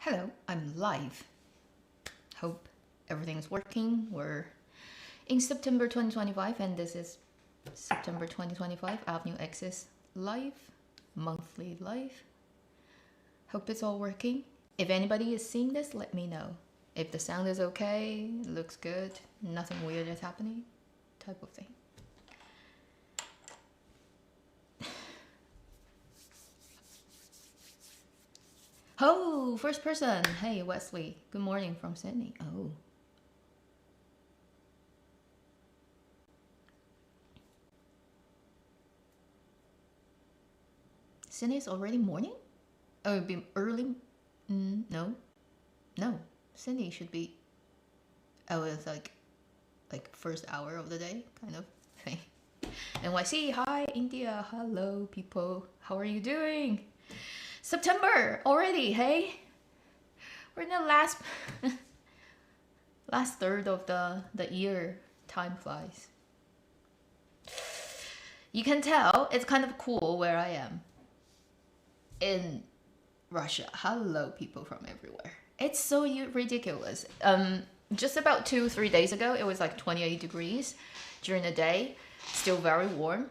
Hello, I'm live. Hope everything's working. We're in September 2025 and this is September 2025 Avenue X's live, monthly live. Hope it's all working. If anybody is seeing this, let me know. If the sound is okay, looks good, nothing weird is happening, type of thing. Oh, first person. Hey, Wesley. Good morning from Sydney. Oh. Sydney is already morning? Oh, it'd be early? No. No. Sydney should be... Oh, it's like first hour of the day, kind of thing. NYC, hi. India, hello, people. How are you doing? September already, hey? We're in the last third of the year. Time flies. You can tell it's kind of cool where I am. In Russia. Hello, people from everywhere. It's so ridiculous. Just about 2-3 days ago, it was like 28 degrees during the day. Still very warm.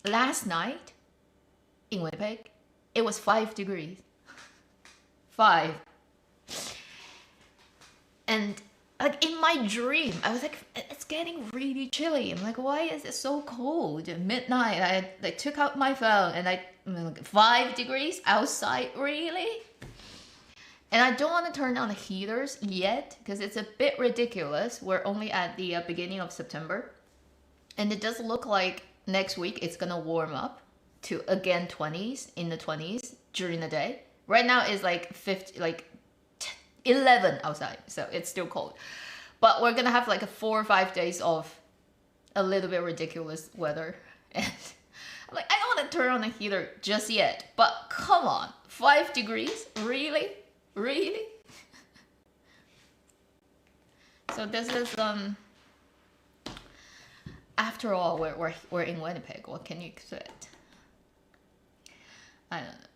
Last night in Winnipeg, it was 5 degrees. 5. And like in my dream, I was like, it's getting really chilly. I'm like, why is it so cold? At midnight, I took out my phone and I like, 5 degrees outside, really? And I don't want to turn on the heaters yet because it's a bit ridiculous. We're only at the beginning of September. And it does look like next week it's going to warm up to again 20s, in the 20s during the day. Right now it's like 11 outside, so it's still cold. But we're gonna have like a 4 or 5 days of a little bit ridiculous weather. And I'm like, I don't want to turn on the heater just yet. But come on, 5 degrees? Really? Really? So this is after all, we're in Winnipeg. What can you expect? I don't know.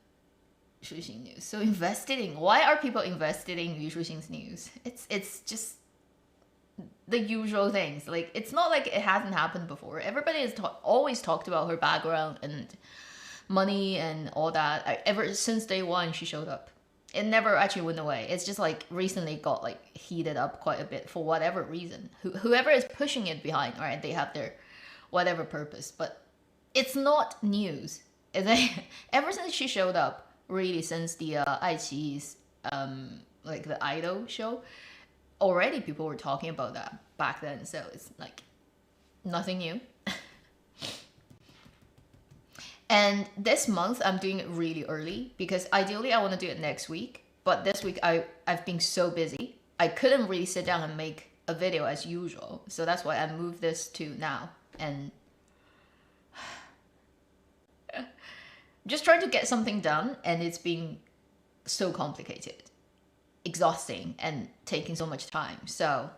娱书新 news. So invested in, why are people invested in 娱书新 news? It's just the usual things. Like, it's not like it hasn't happened before. Everybody has always talked about her background and money and all that. Ever since day one she showed up. It never actually went away. It's just like recently got like heated up quite a bit for whatever reason. Whoever is pushing it behind, right? They have their whatever purpose, but it's not news. Ever since she showed up, really since the iQIYI's like the idol show, already people were talking about that back then. So it's like nothing new. And this month I'm doing it really early because ideally I want to do it next week. But this week I've been so busy. I couldn't really sit down and make a video as usual. So that's why I moved this to now. And just trying to get something done, and it's been so complicated, exhausting, and taking so much time. So,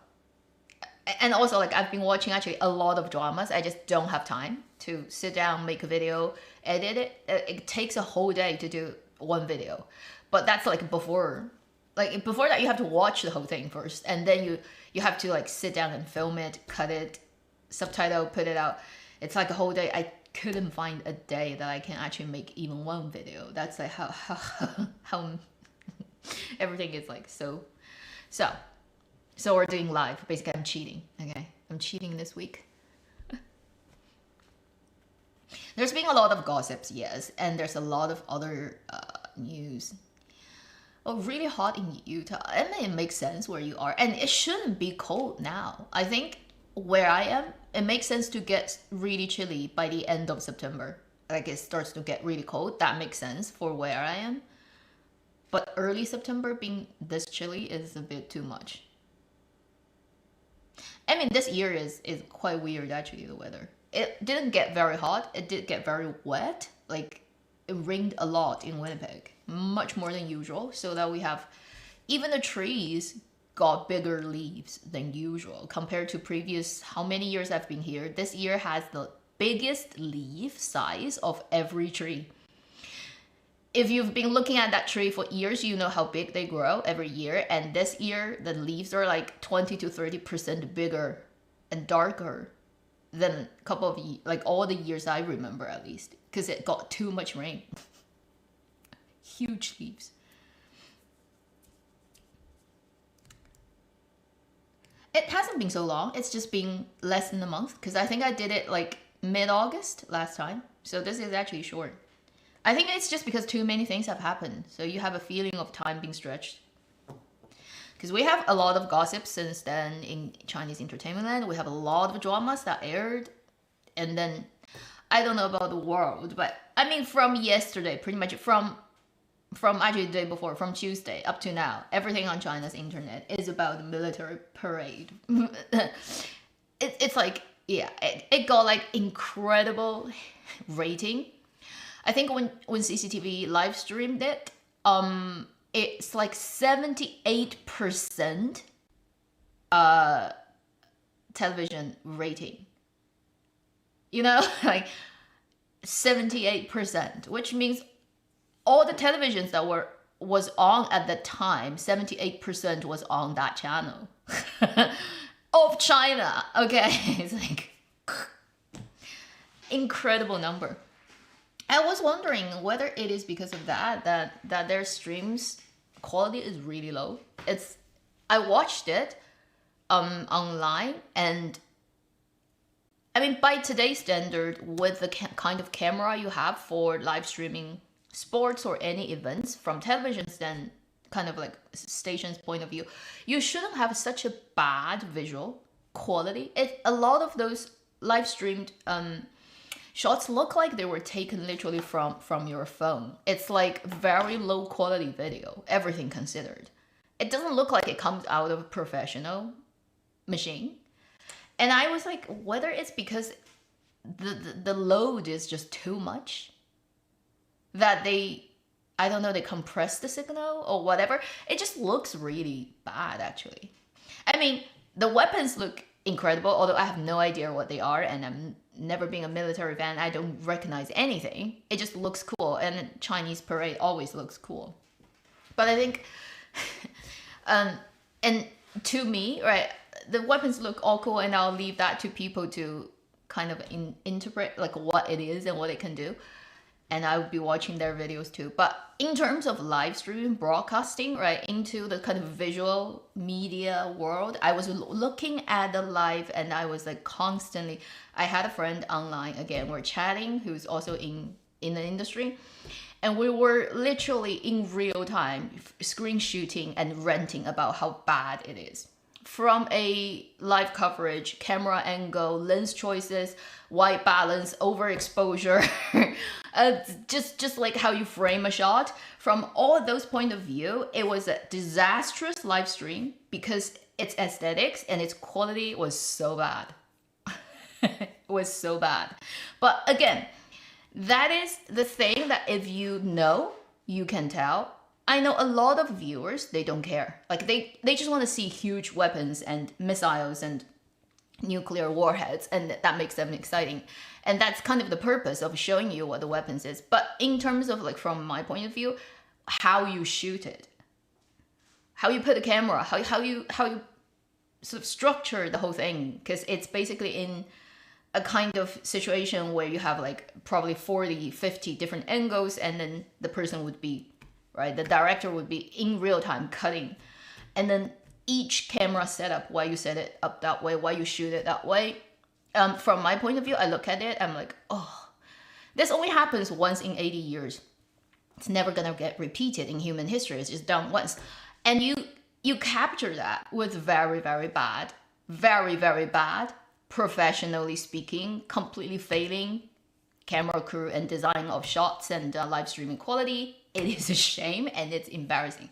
and also like I've been watching actually a lot of dramas. I just don't have time to sit down, make a video, edit it. It takes a whole day to do one video. But that's like before that you have to watch the whole thing first, and then you have to like sit down and film it, cut it, subtitle, put it out. It's like a whole day. I couldn't find a day that I can actually make even one video. That's like how everything is like so we're doing live. Basically I'm cheating. Okay, I'm cheating this week. There's been a lot of gossips, yes, and there's a lot of other news. Oh, really hot in Utah. I mean, it makes sense where you are, and it shouldn't be cold now. I think where I am, it makes sense to get really chilly by the end of September. Like it starts to get really cold. That makes sense for where I am. But early September being this chilly is a bit too much. I mean, this year is quite weird actually, the weather. It didn't get very hot. It did get very wet. Like it rained a lot in Winnipeg, much more than usual. So that we have, even the trees got bigger leaves than usual compared to previous, how many years I've been here. This year has the biggest leaf size of every tree. if you've been looking at that tree for years, you know how big they grow every year. And this year, the leaves are like 20 to 30% bigger and darker than a couple of like all the years I remember, at least, because it got too much rain. Huge leaves. It hasn't been so long. It's just been less than a month, because I think I did it like mid-August last time. So this is actually short. I think it's just because too many things have happened. So you have a feeling of time being stretched. Because we have a lot of gossip since then in Chinese entertainment land. We have a lot of dramas that aired. And then, I don't know about the world, but I mean from yesterday, pretty much from actually the day before, from Tuesday up to now, everything on China's internet is about the military parade. It's like, yeah, it got like incredible rating. I think when CCTV live streamed it, it's like 78% television rating. You know, like 78%, which means all the televisions that was on at the time, 78% was on that channel of China. Okay, it's like incredible number. I was wondering whether it is because of that their streams quality is really low. I watched it online, and I mean by today's standard, with the kind of camera you have for live streaming sports or any events from televisions, then kind of like station's point of view, you shouldn't have such a bad visual quality. A lot of those live streamed shots look like they were taken literally from your phone. It's like very low quality video, everything considered. It doesn't look like it comes out of a professional machine. And I was like, whether it's because the load is just too much, that they compress the signal or whatever. It just looks really bad, actually. I mean, the weapons look incredible, although I have no idea what they are, and I'm never being a military fan, I don't recognize anything. It just looks cool, and Chinese parade always looks cool. But I think, and to me, right, the weapons look all cool, and I'll leave that to people to kind of interpret like what it is and what it can do. And I will be watching their videos too. But in terms of live streaming, broadcasting, right, into the kind of visual media world, I was looking at the live, and I was like constantly, I had a friend online, again, we're chatting, who's also in the industry. And we were literally in real time screen shooting and ranting about how bad it is. From a live coverage, camera angle, lens choices, white balance, overexposure, just like how you frame a shot. From all of those point of view, it was a disastrous live stream because its aesthetics and its quality was so bad. It was so bad. But again, that is the thing that if you know, you can tell. I know a lot of viewers, they don't care. Like they just want to see huge weapons and missiles and nuclear warheads, and that makes them exciting. And that's kind of the purpose of showing you what the weapons is. But in terms of like, from my point of view, how you shoot it, how you put the camera, how you sort of structure the whole thing, because it's basically in a kind of situation where you have like probably 40, 50 different angles, and then the person would be, right, the director would be in real time cutting, and then each camera setup, why you set it up that way, why you shoot it that way. From my point of view, I look at it, I'm like, oh, this only happens once in 80 years. It's never gonna get repeated in human history. It's just done once. And you capture that with very, very bad, professionally speaking, completely failing camera crew and design of shots and live streaming quality. It is a shame, and it's embarrassing.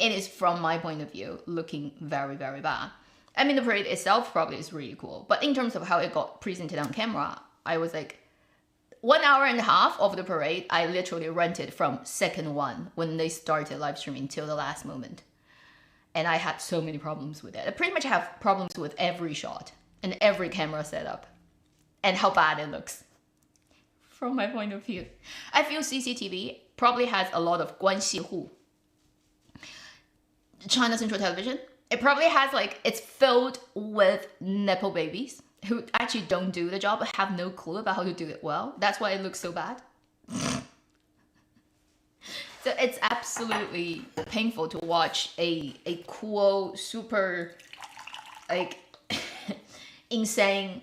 It is, from my point of view, looking very, very bad. I mean, the parade itself probably is really cool, but in terms of how it got presented on camera, I was like, 1 hour and a half of the parade, I literally rented from second one when they started live streaming till the last moment. And I had so many problems with it. I pretty much have problems with every shot and every camera setup and how bad it looks. From my point of view, I feel CCTV probably has a lot of 关系户. China Central Television, it probably has like, it's filled with nepo babies who actually don't do the job but have no clue about how to do it well. That's why it looks so bad. So it's absolutely painful to watch a cool, super, like, insane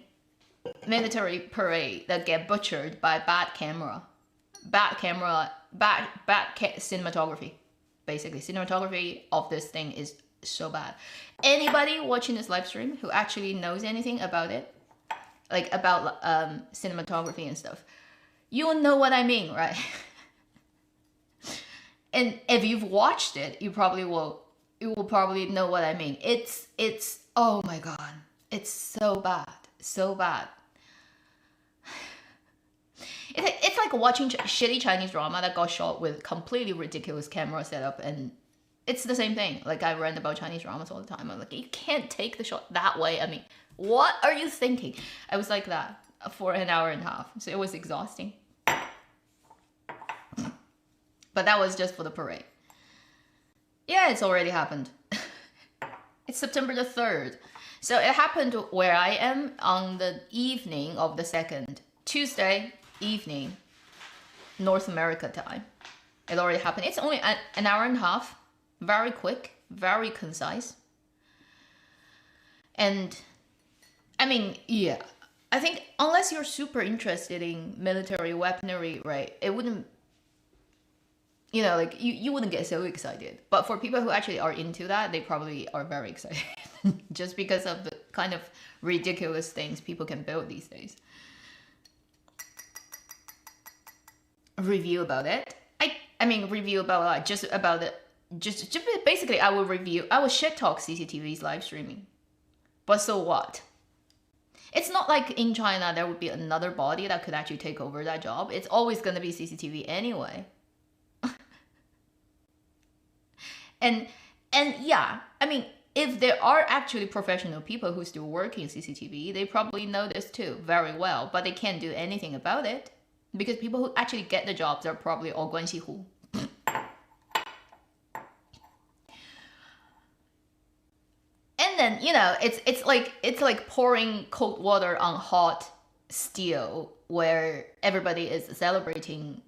military parade that get butchered by bad cinematography. Basically, cinematography of this thing is so bad. Anybody watching this live stream who actually knows anything about it, like about cinematography and stuff, you will know what I mean, right? And if you've watched it, you will probably know what I mean. It's oh my god, it's so bad, so bad. It's like watching shitty Chinese drama that got shot with completely ridiculous camera setup, and it's the same thing. Like, I rant about Chinese dramas all the time. I'm like, you can't take the shot that way. I mean, what are you thinking? I was like that for an hour and a half, so it was exhausting. But that was just for the parade. Yeah, it's already happened. It's September the 3rd. So it happened where I am on the evening of the 2nd, Tuesday evening, North America time. It already happened. It's only an hour and a half. Very quick, very concise. And I mean, yeah, I think unless you're super interested in military weaponry, right, it wouldn't, you know, like you wouldn't get so excited. But for people who actually are into that, they probably are very excited just because of the kind of ridiculous things people can build these days. Review about it. I mean, review about just about it. Just basically, I will shit talk CCTV's live streaming. But so what? It's not like in China there would be another body that could actually take over that job. It's always going to be CCTV anyway. and yeah, I mean, if there are actually professional people who still work in CCTV, they probably know this too very well, but they can't do anything about it because people who actually get the jobs are probably all 关系户. And then, you know, it's like pouring cold water on hot steel, where everybody is celebrating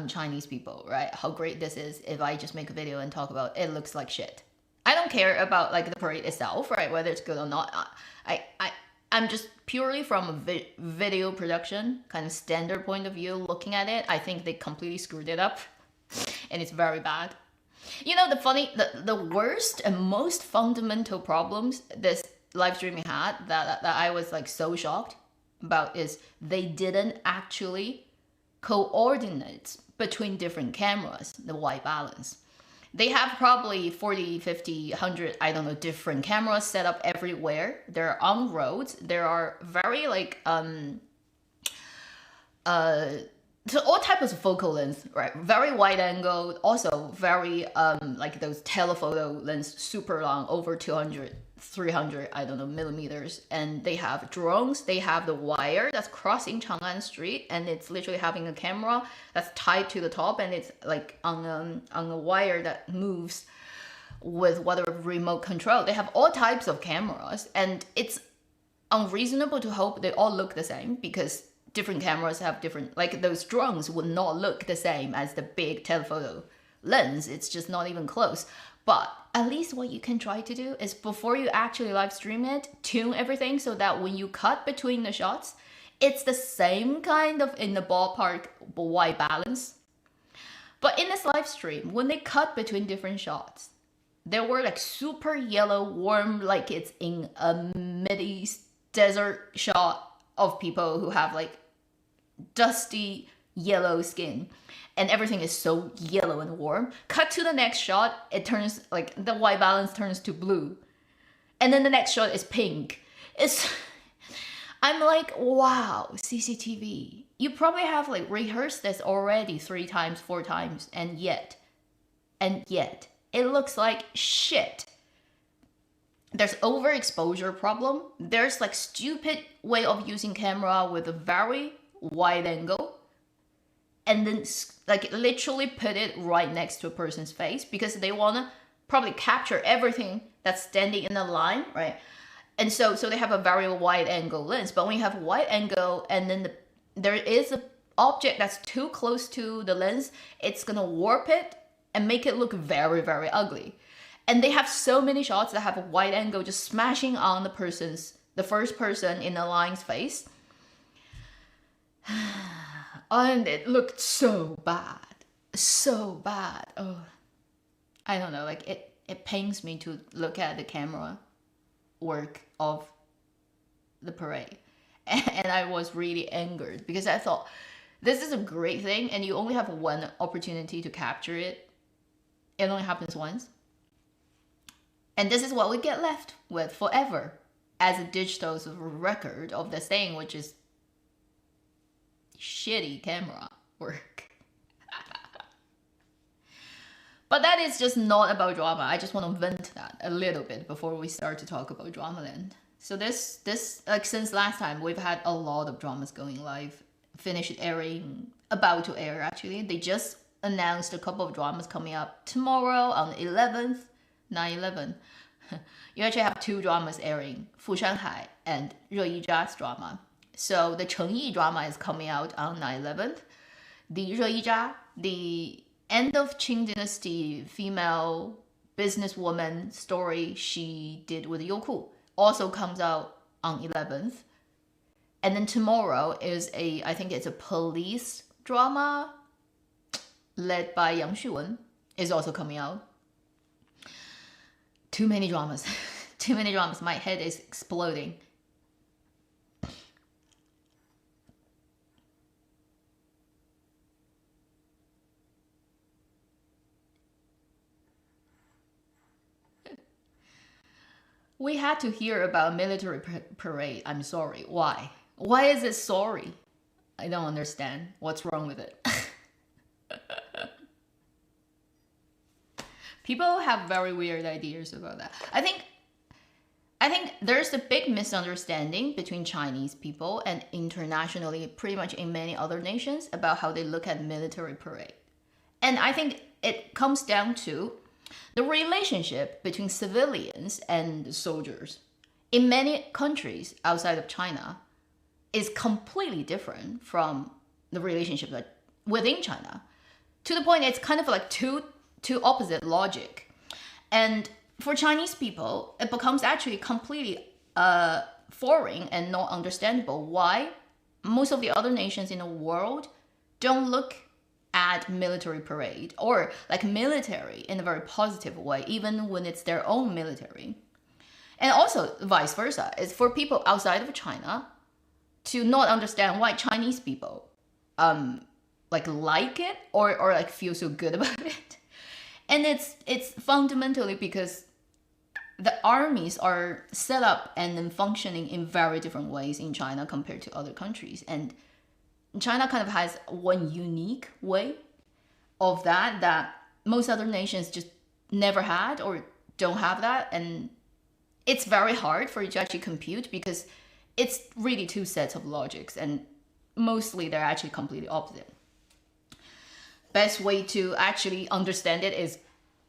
Chinese people, right? How great this is. If I just make a video and talk about it, looks like shit. I don't care about like the parade itself, right? Whether it's good or not. I'm just purely from a video production kind of standard point of view looking at it. I think they completely screwed it up, and it's very bad. You know, the worst and most fundamental problems this live streaming had that I was like so shocked about is they didn't actually coordinate between different cameras, the white balance. They have probably 40, 50, 100, I don't know, different cameras set up everywhere. They're on roads. There are very like so all types of focal length, right? Very wide angle, also very like those telephoto lens, super long, over 200, 300, I don't know, millimeters. And they have drones. They have the wire that's crossing Chang'an Street, and it's literally having a camera that's tied to the top, and it's like on a wire that moves with whatever remote control. They have all types of cameras, and it's unreasonable to hope they all look the same, because different cameras have different, like those drones would not look the same as the big telephoto lens. It's just not even close. But at least what you can try to do is, before you actually live stream it, tune everything so that when you cut between the shots, it's the same kind of in the ballpark white balance. But in this live stream, when they cut between different shots, there were like super yellow, warm, like it's in a Mideast desert shot of people who have like dusty yellow skin, and everything is so yellow and warm. Cut to the next shot, it turns like the white balance turns to blue, and then the next shot is pink. I'm like, wow, CCTV, you probably have like rehearsed this already 3 times, 4 times, and yet it looks like shit. There's overexposure problem. There's like stupid way of using camera with a very wide angle. and then like literally put it right next to a person's face because they want to probably capture everything that's standing in the line, right? And so they have a very wide angle lens. But when you have wide angle and then there is a object that's too close to the lens, it's gonna warp it and make it look very, very ugly. And they have so many shots that have a wide angle just smashing on the first person in the line's face. And it looked so bad. So bad. Oh, I don't know, like it pains me to look at the camera work of the parade. And I was really angered because I thought this is a great thing and you only have one opportunity to capture it. It only happens once. And this is what we get left with forever as a digital sort of record of this thing, which is shitty camera work. But that is just not about drama. I just want to vent that a little bit before we start to talk about Dramaland. So this like since last time, we've had a lot of dramas going live, finished airing, about to air actually. They just announced a couple of dramas coming up tomorrow on the 11th, 9/11. You actually have two dramas airing, Fu Shanhai and Re Yizha's drama. So the Cheng Yi drama is coming out on 9/11. The Re Yizha, the end of Qing Dynasty female businesswoman story she did with Youku, also comes out on 11th. And then tomorrow is I think it's a police drama led by Yang Xuwen, is also coming out. Too many dramas. Too many dramas. My head is exploding. We had to hear about military parade. I'm sorry. Why? Why is it sorry? I don't understand. What's wrong with it? People have very weird ideas about that. I think there's a big misunderstanding between Chinese people and internationally, pretty much in many other nations, about how they look at military parade. And I think it comes down to the relationship between civilians and soldiers in many countries outside of China is completely different from the relationship that within China. To the point it's kind of like two opposite logic. And for Chinese people, it becomes actually completely foreign and not understandable why most of the other nations in the world don't look at military parade or like military in a very positive way, even when it's their own military. And also vice versa, is for people outside of China to not understand why Chinese people like it or like feel so good about it. And it's fundamentally because the armies are set up and then functioning in very different ways in China compared to other countries. And China kind of has one unique way of that most other nations just never had or don't have that. And it's very hard for you to actually compute because it's really two sets of logics and mostly they're actually completely opposite. Best way to actually understand it is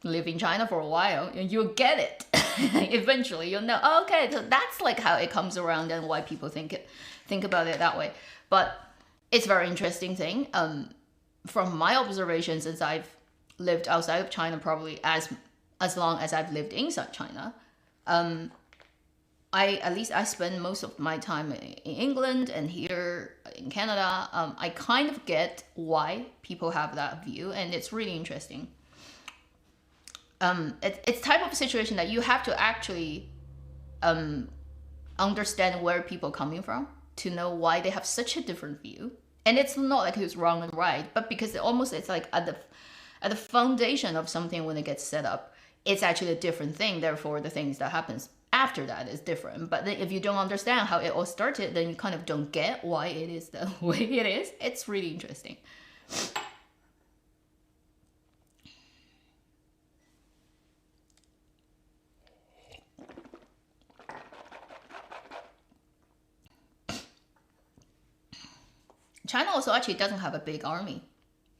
live in China for a while and you'll get it. Eventually you'll know, oh, okay, so that's like how it comes around and why people think about it that way. But it's a very interesting thing. From my observation, since I've lived outside of China probably as long as I've lived inside China, I spend most of my time in England and here in Canada. I kind of get why people have that view, and it's really interesting. It's type of situation that you have to actually understand where people are coming from to know why they have such a different view. And it's not like who's wrong and right, but because it's like at the foundation of something when it gets set up, it's actually a different thing. Therefore, the things that happens after that is different. But then if you don't understand how it all started, then you kind of don't get why it is the way it is. It's really interesting. China also actually doesn't have a big army.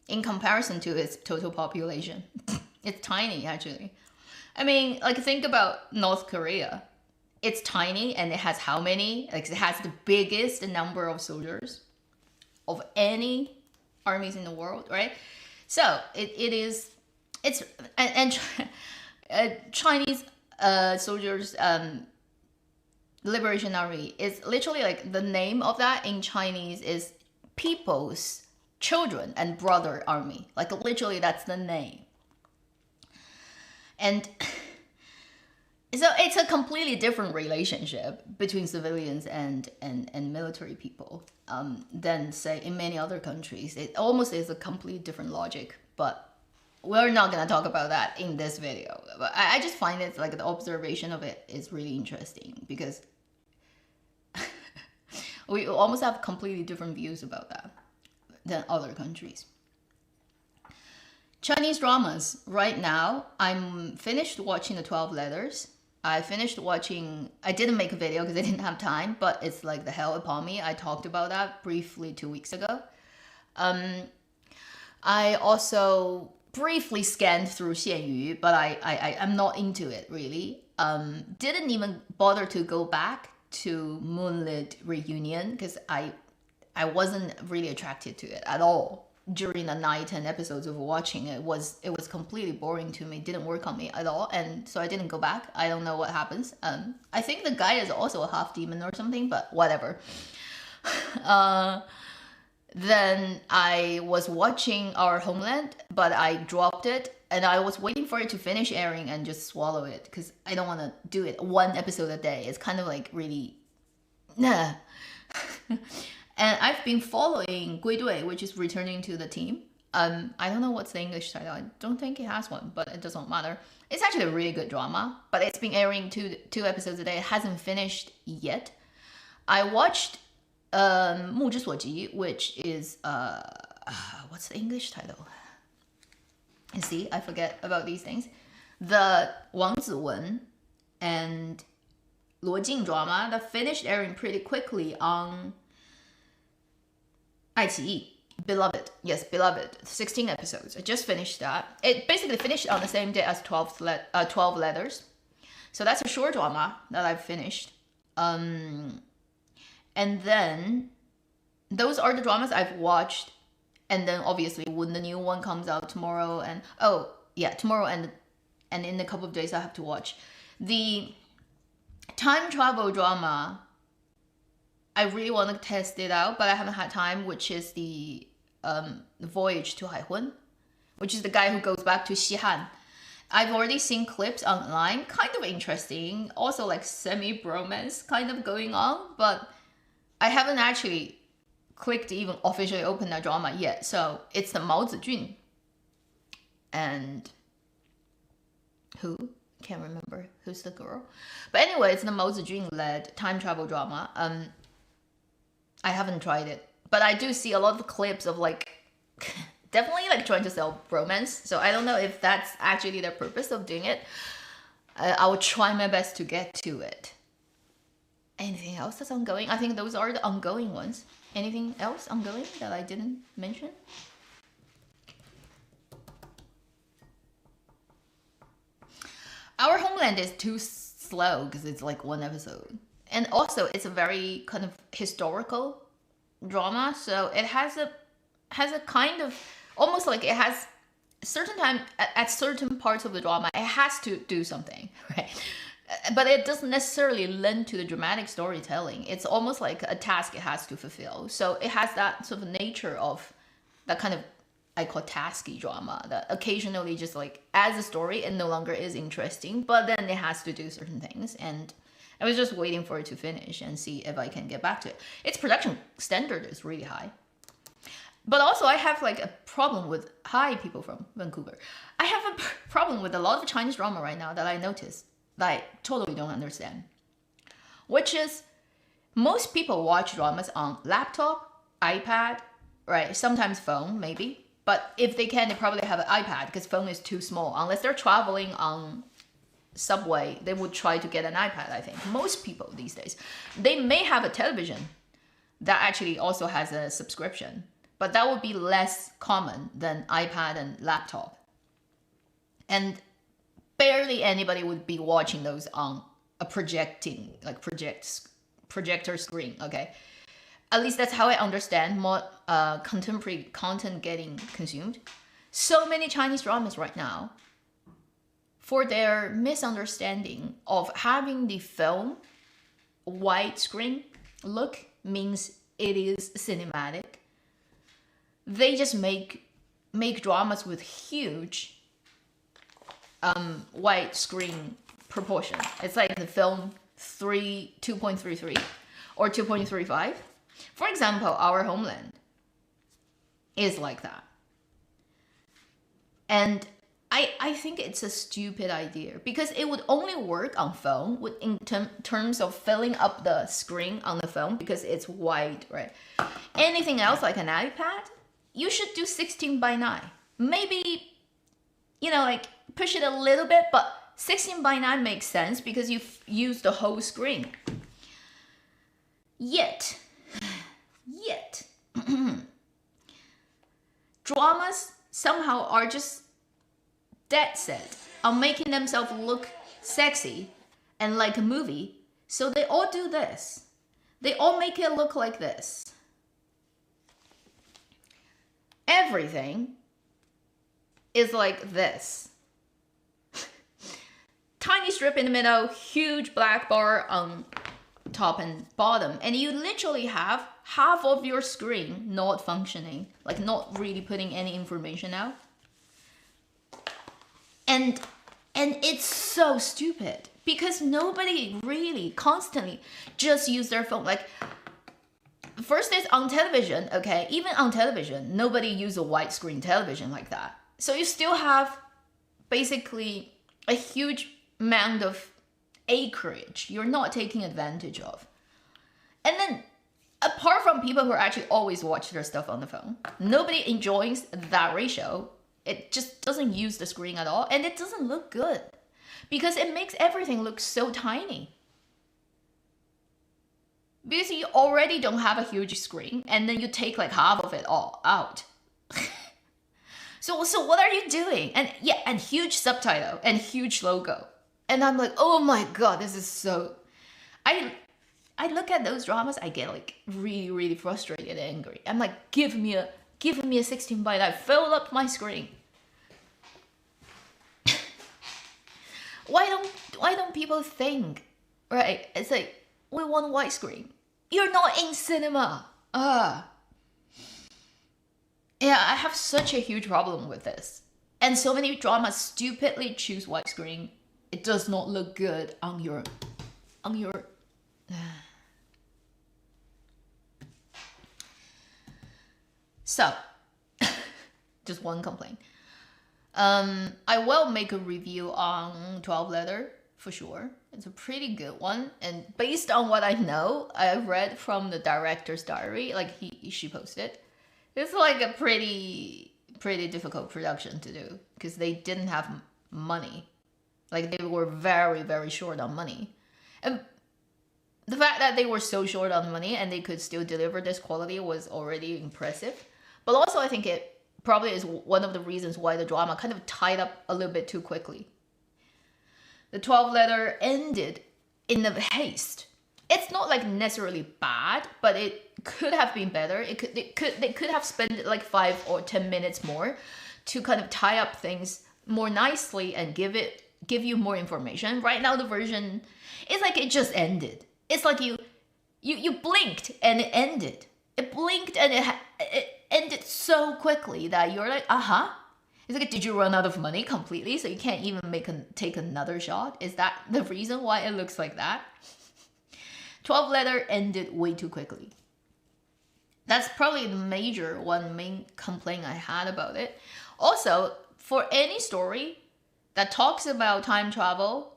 in comparison to its total population. It's tiny, actually. I mean, like, think about North Korea. It's tiny, and it has how many? Like, it has the biggest number of soldiers of any armies in the world, right? So it's Chinese soldiers Liberation Army is literally like the name of that in Chinese is People's Children and Brother Army. Like literally that's the name. And so it's a completely different relationship between civilians and military people than say in many other countries. It almost is a completely different logic, but we're not going to talk about that in this video. But I just find it like the observation of it is really interesting because we almost have completely different views about that than other countries. Chinese dramas. Right now, I'm finished watching the 12 Letters. I finished watching, I didn't make a video because I didn't have time, but it's like The Hell Upon Me. I talked about that briefly 2 weeks ago. I also briefly scanned through 咸鱼, but I'm not into it really. Didn't even bother to go back to Moonlit Reunion because I wasn't really attracted to it at all. During the 9-10 episodes of watching it was completely boring to me. Didn't work on me at all, and so I didn't go back. I don't know what happens. I think the guy is also a half demon or something, but whatever. Then I was watching Our Homeland, but I dropped it, and I was waiting for it to finish airing and just swallow it because I don't want to do it 1 episode a day. It's kind of like really, nah. And I've been following 归队, which is returning to the team. I don't know what's the English title. I don't think it has one, but it doesn't matter. It's actually a really good drama, but it's been airing two episodes a day. It hasn't finished yet. I watched 目之所及, which is what's the English title? And see, I forget about these things. The Wang Ziwen and Luo Jing drama that finished airing pretty quickly on 爱奇艺, Beloved. Yes, Beloved. 16 episodes. I just finished that. It basically finished on the same day as 12 Letters. So that's a short drama that I've finished. And then those are the dramas I've watched. And then obviously when the new one comes out tomorrow and tomorrow and in a couple of days I have to watch the time travel drama. I really want to test it out, but I haven't had time, which is the Voyage to Haihun, which is the guy who goes back to Xi'an. I've already seen clips online, kind of interesting, also like semi-bromance kind of going on, but I haven't actually clicked to even officially open that drama yet. So it's the Mao Zedong and who? Can't remember who's the girl. But anyway, it's the Mao Zedong-led time travel drama. I haven't tried it, but I do see a lot of clips of like definitely like trying to sell romance. So I don't know if that's actually the purpose of doing it. I will try my best to get to it. Anything else that's ongoing? I think those are the ongoing ones. Anything else ongoing that I didn't mention? Our Homeland is too slow because it's like 1 episode. And also, it's a very kind of historical drama, so it has a kind of almost like it has certain time at certain parts of the drama it has to do something, right? But it doesn't necessarily lend to the dramatic storytelling. It's almost like a task it has to fulfill. So it has that sort of nature of that kind of I call tasky drama that occasionally just like as a story it no longer is interesting, but then it has to do certain things and I was just waiting for it to finish and see if I can get back to it. Its production standard is really high. But also I have like a problem with, hi people from Vancouver. I have a problem with a lot of Chinese drama right now that I noticed that I totally don't understand. Which is, most people watch dramas on laptop, iPad, right? Sometimes phone, maybe. But if they can, they probably have an iPad because phone is too small. Unless they're traveling on subway, they would try to get an iPad, I think. Most people these days. They may have a television that actually also has a subscription. but that would be less common than iPad and laptop. And barely anybody would be watching those on a projector screen, okay? At least that's how I understand more contemporary content getting consumed. So many Chinese dramas right now, for their misunderstanding of having the film widescreen look means it is cinematic. They just make dramas with huge widescreen proportion. It's like the film 2.33 or 2.35. For example, Our Homeland is like that. And I think it's a stupid idea because it would only work on phone in terms of filling up the screen on the phone because it's wide, right? Anything else like an iPad, you should do 16:9. Maybe, like push it a little bit, but 16:9 makes sense because you've used the whole screen. Yet, dramas somehow are just dead set on making themselves look sexy and like a movie. So they all do this. They all make it look like this. Everything is like this. Tiny strip in the middle, huge black bar on top and bottom. And you literally have half of your screen not functioning, like not really putting any information out. And it's so stupid because nobody really constantly just use their phone. Like, first is on television, okay? Even on television, nobody use a widescreen television like that. So you still have basically a huge amount of acreage you're not taking advantage of. And then, apart from people who actually always watch their stuff on the phone, nobody enjoys that ratio. It just doesn't use the screen at all, and it doesn't look good because it makes everything look so tiny. Because you already don't have a huge screen, and then you take like half of it all out. So what are you doing? And yeah, and huge subtitle and huge logo. And I'm like, oh my god, this is so... I look at those dramas, I get like really, really frustrated and angry. I'm like, give me a 16:9, fill up my screen. Why don't people think, right? It's like, we want widescreen. You're not in cinema. Yeah, I have such a huge problem with this. And so many dramas stupidly choose widescreen. It does not look good on your So, just one complaint. I will make a review on 12 Letter for sure. It's a pretty good one, and based on what I know, I read from the director's diary, like she posted, it's like a pretty difficult production to do because they didn't have money. Like, they were very, very short on money. And the fact that they were so short on money and they could still deliver this quality was already impressive. But also, I think it probably is one of the reasons why the drama kind of tied up a little bit too quickly. The 12 Letter ended in a haste. It's not like necessarily bad, but it could have been better. They could have spent like 5 or 10 minutes more to kind of tie up things more nicely and give you more information. Right now, the version is like it just ended. It's like you blinked and it ended. It blinked and it ended so quickly that you're like, It's like, did you run out of money completely so you can't even take another shot? Is that the reason why it looks like that? 12 Letter ended way too quickly. That's probably the main complaint I had about it. Also, for any story that talks about time travel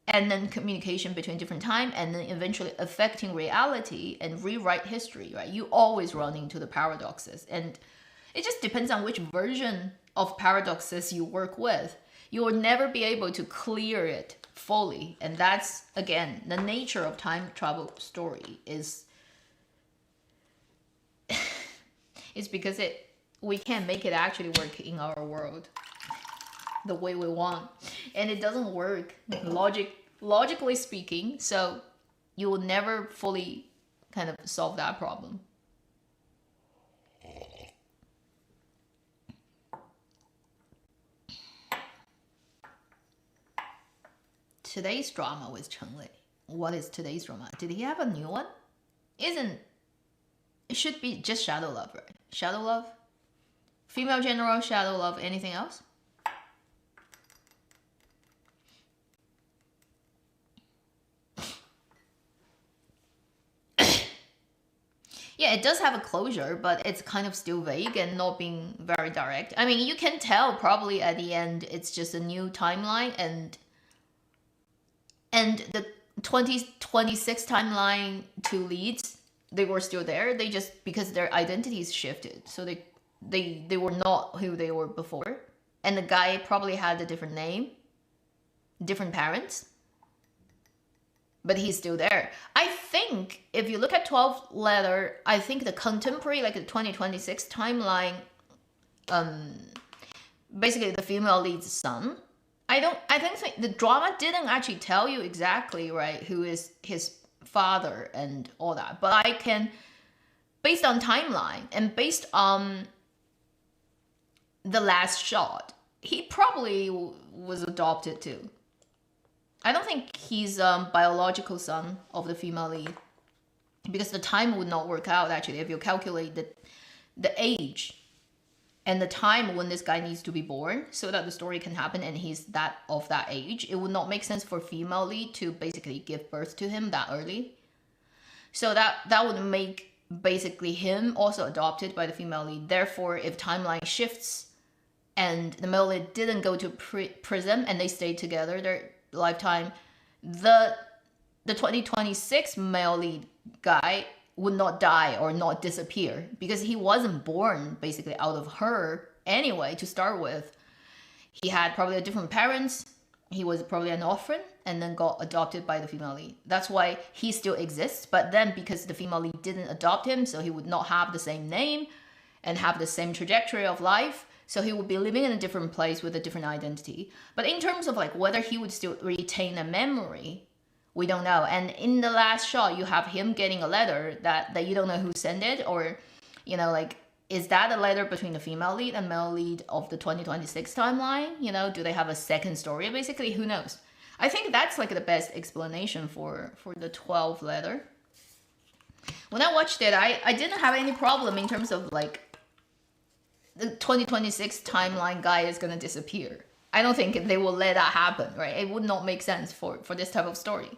and then communication between different time and then eventually affecting reality and rewrite history, right? You always run into the paradoxes, and it just depends on which version of paradoxes you work with. You will never be able to clear it fully, and that's, again, the nature of time travel story is It's because we can't make it actually work in our world the way we want, and it doesn't work logically speaking. So you will never fully kind of solve that problem. Today's drama with Cheng Lei. What is today's drama? Did he have a new one? It should be just Shadow Love, right? Shadow Love? Female general, Shadow Love, anything else? Yeah, it does have a closure, but it's kind of still vague and not being very direct. I mean, you can tell probably at the end it's just a new timeline, and the 2026 timeline 2 leads, they were still there. They just, because their identities shifted, so they were not who they were before, and the guy probably had a different name, different parents, but he's still there. I think if you look at 12 letter, I think the contemporary, like the 2026 timeline, basically the female lead's son. I think the drama didn't actually tell you exactly, right, who is his father and all that. But I can, based on timeline and based on the last shot, he probably was adopted too. I don't think he's a biological son of the female lead, because the time would not work out actually if you calculate the age and the time when this guy needs to be born so that the story can happen and he's of that age. It would not make sense for female lead to basically give birth to him that early. So that would make basically him also adopted by the female lead. Therefore, if timeline shifts and the male lead didn't go to prison and they stayed together their lifetime, the 2026 male lead guy would not die or not disappear, because he wasn't born basically out of her anyway to start with. He had probably different parents. He was probably an orphan and then got adopted by the female lead. That's why he still exists. But then because the female lead didn't adopt him, so he would not have the same name and have the same trajectory of life. So he would be living in a different place with a different identity. But in terms of like whether he would still retain a memory, we don't know. And in the last shot, you have him getting a letter that you don't know who sent it, or, you know, like, is that a letter between the female lead and male lead of the 2026 timeline? You know, do they have a second story? Basically, who knows? I think that's like the best explanation for the 12 letter. When I watched it, I didn't have any problem in terms of like the 2026 timeline guy is gonna disappear. I don't think they will let that happen, right? It would not make sense for this type of story.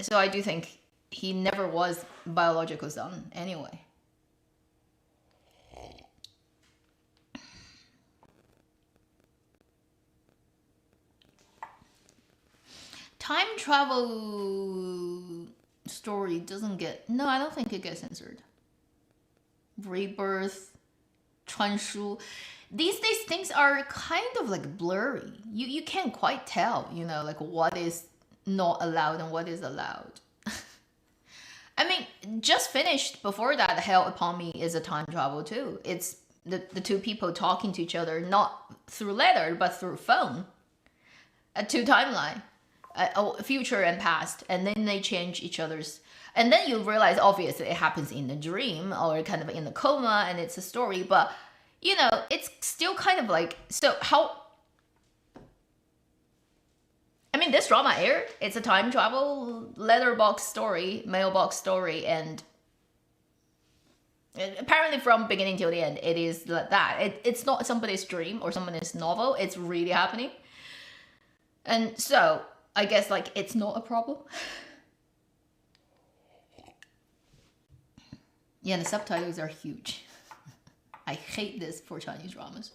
So I do think he never was biological son anyway. Time travel story doesn't get... No, I don't think it gets censored. Rebirth, 传输. These days things are kind of like blurry. You can't quite tell, you know, like what is not allowed and what is allowed. I mean, just finished before that, Hell Upon Me is a time travel too. It's the two people talking to each other, not through letter, but through phone. A two timeline, a future and past, and then they change each other's. And then you realize, obviously, it happens in a dream or kind of in a coma, and it's a story, but you know, it's still kind of like, so how, I mean, this drama aired, it's a time travel letterbox story, mailbox story, and apparently from beginning till the end, it is like that. It's not somebody's dream or somebody's novel, it's really happening. And so, I guess like, it's not a problem. Yeah, the subtitles are huge. I hate this for Chinese dramas.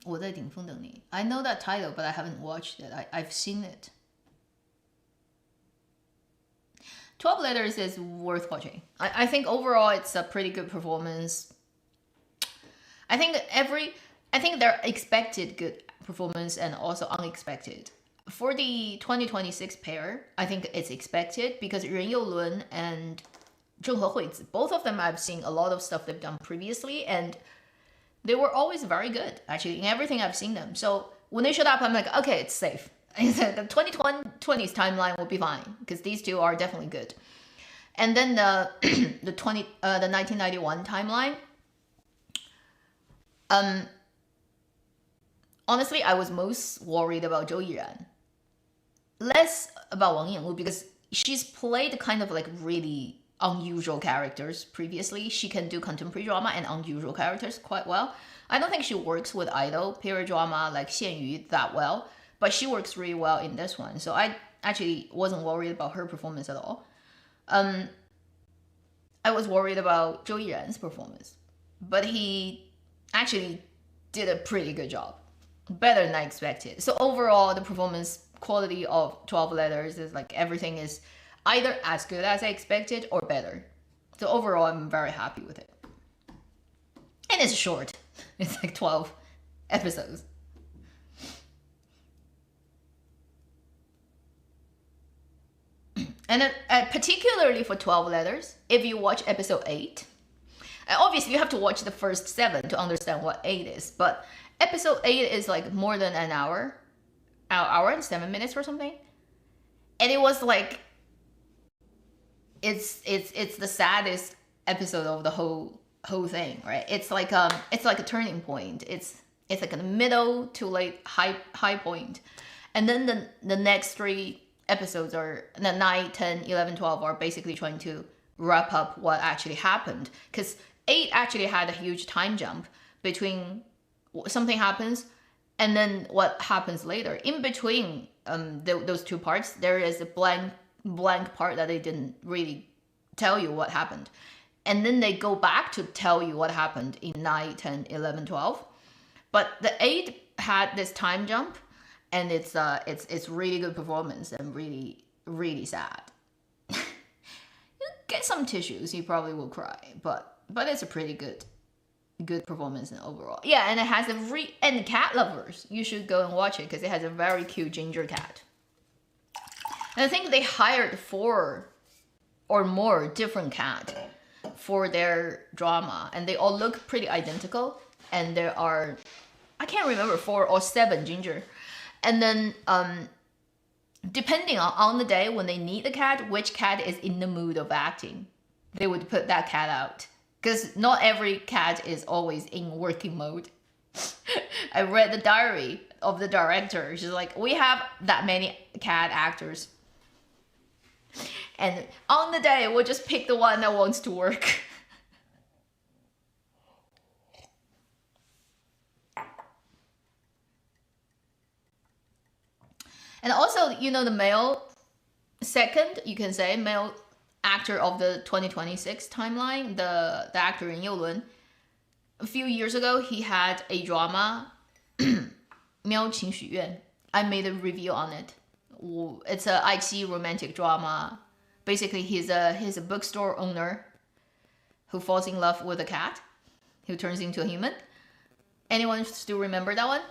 我在顶峰等你. I know that title, but I haven't watched it. I've seen it. 12 Letters is worth watching. I think overall it's a pretty good performance. I think they're expected good performance and also unexpected. For the 2026 pair, I think it's expected because Ren Youlun and Zheng He Huizi. Both of them I've seen a lot of stuff they've done previously, and they were always very good, actually, in everything I've seen them. So when they showed up, I'm like, okay, it's safe. The 2020's timeline will be fine, because these two are definitely good. And then the the 1991 timeline. Honestly, I was most worried about Zhou Yiran. Less about Wang Yinglu, because she's played kind of like really unusual characters previously. She can do contemporary drama and unusual characters quite well. I don't think she works with idol period drama like Xian Yu that well, but she works really well in this one. So I actually wasn't worried about her performance at all. I was worried about Zhou Yiran's performance, but he actually did a pretty good job, better than I expected. So overall, the performance quality of 12 Letters is like everything is either as good as I expected or better. So overall, I'm very happy with it. And it's short. It's like 12 episodes. And particularly for 12 Letters, if you watch episode 8, obviously you have to watch the first 7 to understand what 8 is, but episode 8 is like more than an hour and 7 minutes or something. And it was like, it's the saddest episode of the whole thing, right? It's like a turning point. It's like a middle to like high point. And then the next 3 episodes are the 9, 10, 11, 12 are basically trying to wrap up what actually happened, because 8 actually had a huge time jump between something happens and then what happens later. In between those 2 parts, there is a blank part that they didn't really tell you what happened, and then they go back to tell you what happened in 9, 10, 11, 12. But the 8 had this time jump, and it's really good performance and really, really sad. You get some tissues, you probably will cry, but it's a pretty good performance and overall. Yeah, and it has and cat lovers, you should go and watch it, because it has a very cute ginger cat. And I think they hired 4 or more different cats for their drama, and they all look pretty identical, and there are, I can't remember, 4 or 7 ginger. And then depending on the day when they need the cat, which cat is in the mood of acting, they would put that cat out, because not every cat is always in working mode. I read the diary of the director. She's like, we have that many cat actors, and on the day we'll just pick the one that wants to work. And also, the male second, you can say, male actor of the 2026 timeline, the actor in Youlun. A few years ago, he had a drama, 喵情许愿. I made a review on it. It's a IT romantic drama. Basically, he's a bookstore owner who falls in love with a cat, who turns into a human. Anyone still remember that one?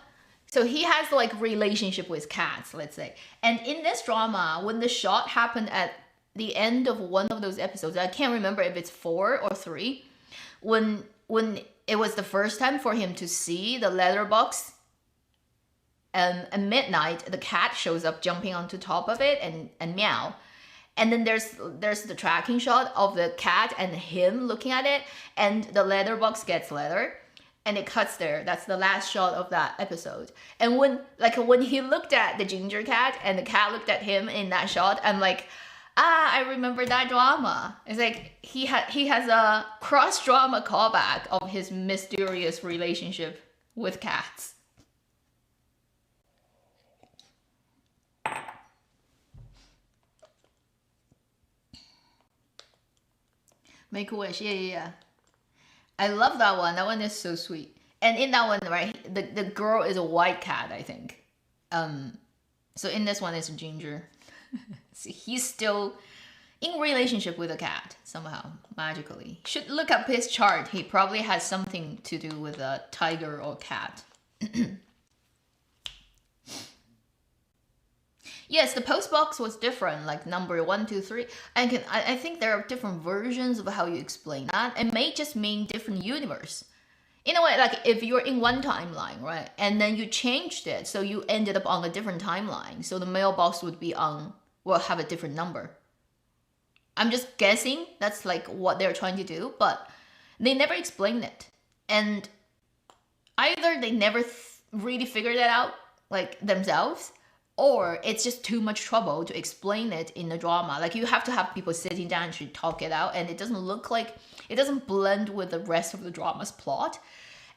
So he has like relationship with cats, let's say. And in this drama, when the shot happened at the end of one of those episodes, I can't remember if it's 4 or 3, when it was the first time for him to see the letterbox, and at midnight, the cat shows up jumping onto top of it and meow. And then there's the tracking shot of the cat and him looking at it, and the letterbox gets letter. And it cuts there. That's the last shot of that episode. And when he looked at the ginger cat and the cat looked at him in that shot, I'm like, I remember that drama. It's like he has a cross drama callback of his mysterious relationship with cats. Make a wish, yeah. I love that one. That one is so sweet. And in that one, right, the girl is a white cat, I think. So in this one, it's ginger. So he's still in relationship with a cat somehow, magically. Should look up his chart. He probably has something to do with a tiger or cat. Yes, the post box was different, like number 1, 2, 3. I think there are different versions of how you explain that. It may just mean different universe. In a way, like if you're in one timeline, right, and then you changed it, so you ended up on a different timeline. So the mailbox would be have a different number. I'm just guessing that's like what they're trying to do, but they never explained it, and either they never really figured it out like themselves, or it's just too much trouble to explain it in the drama. Like you have to have people sitting down to talk it out, and it doesn't blend with the rest of the drama's plot,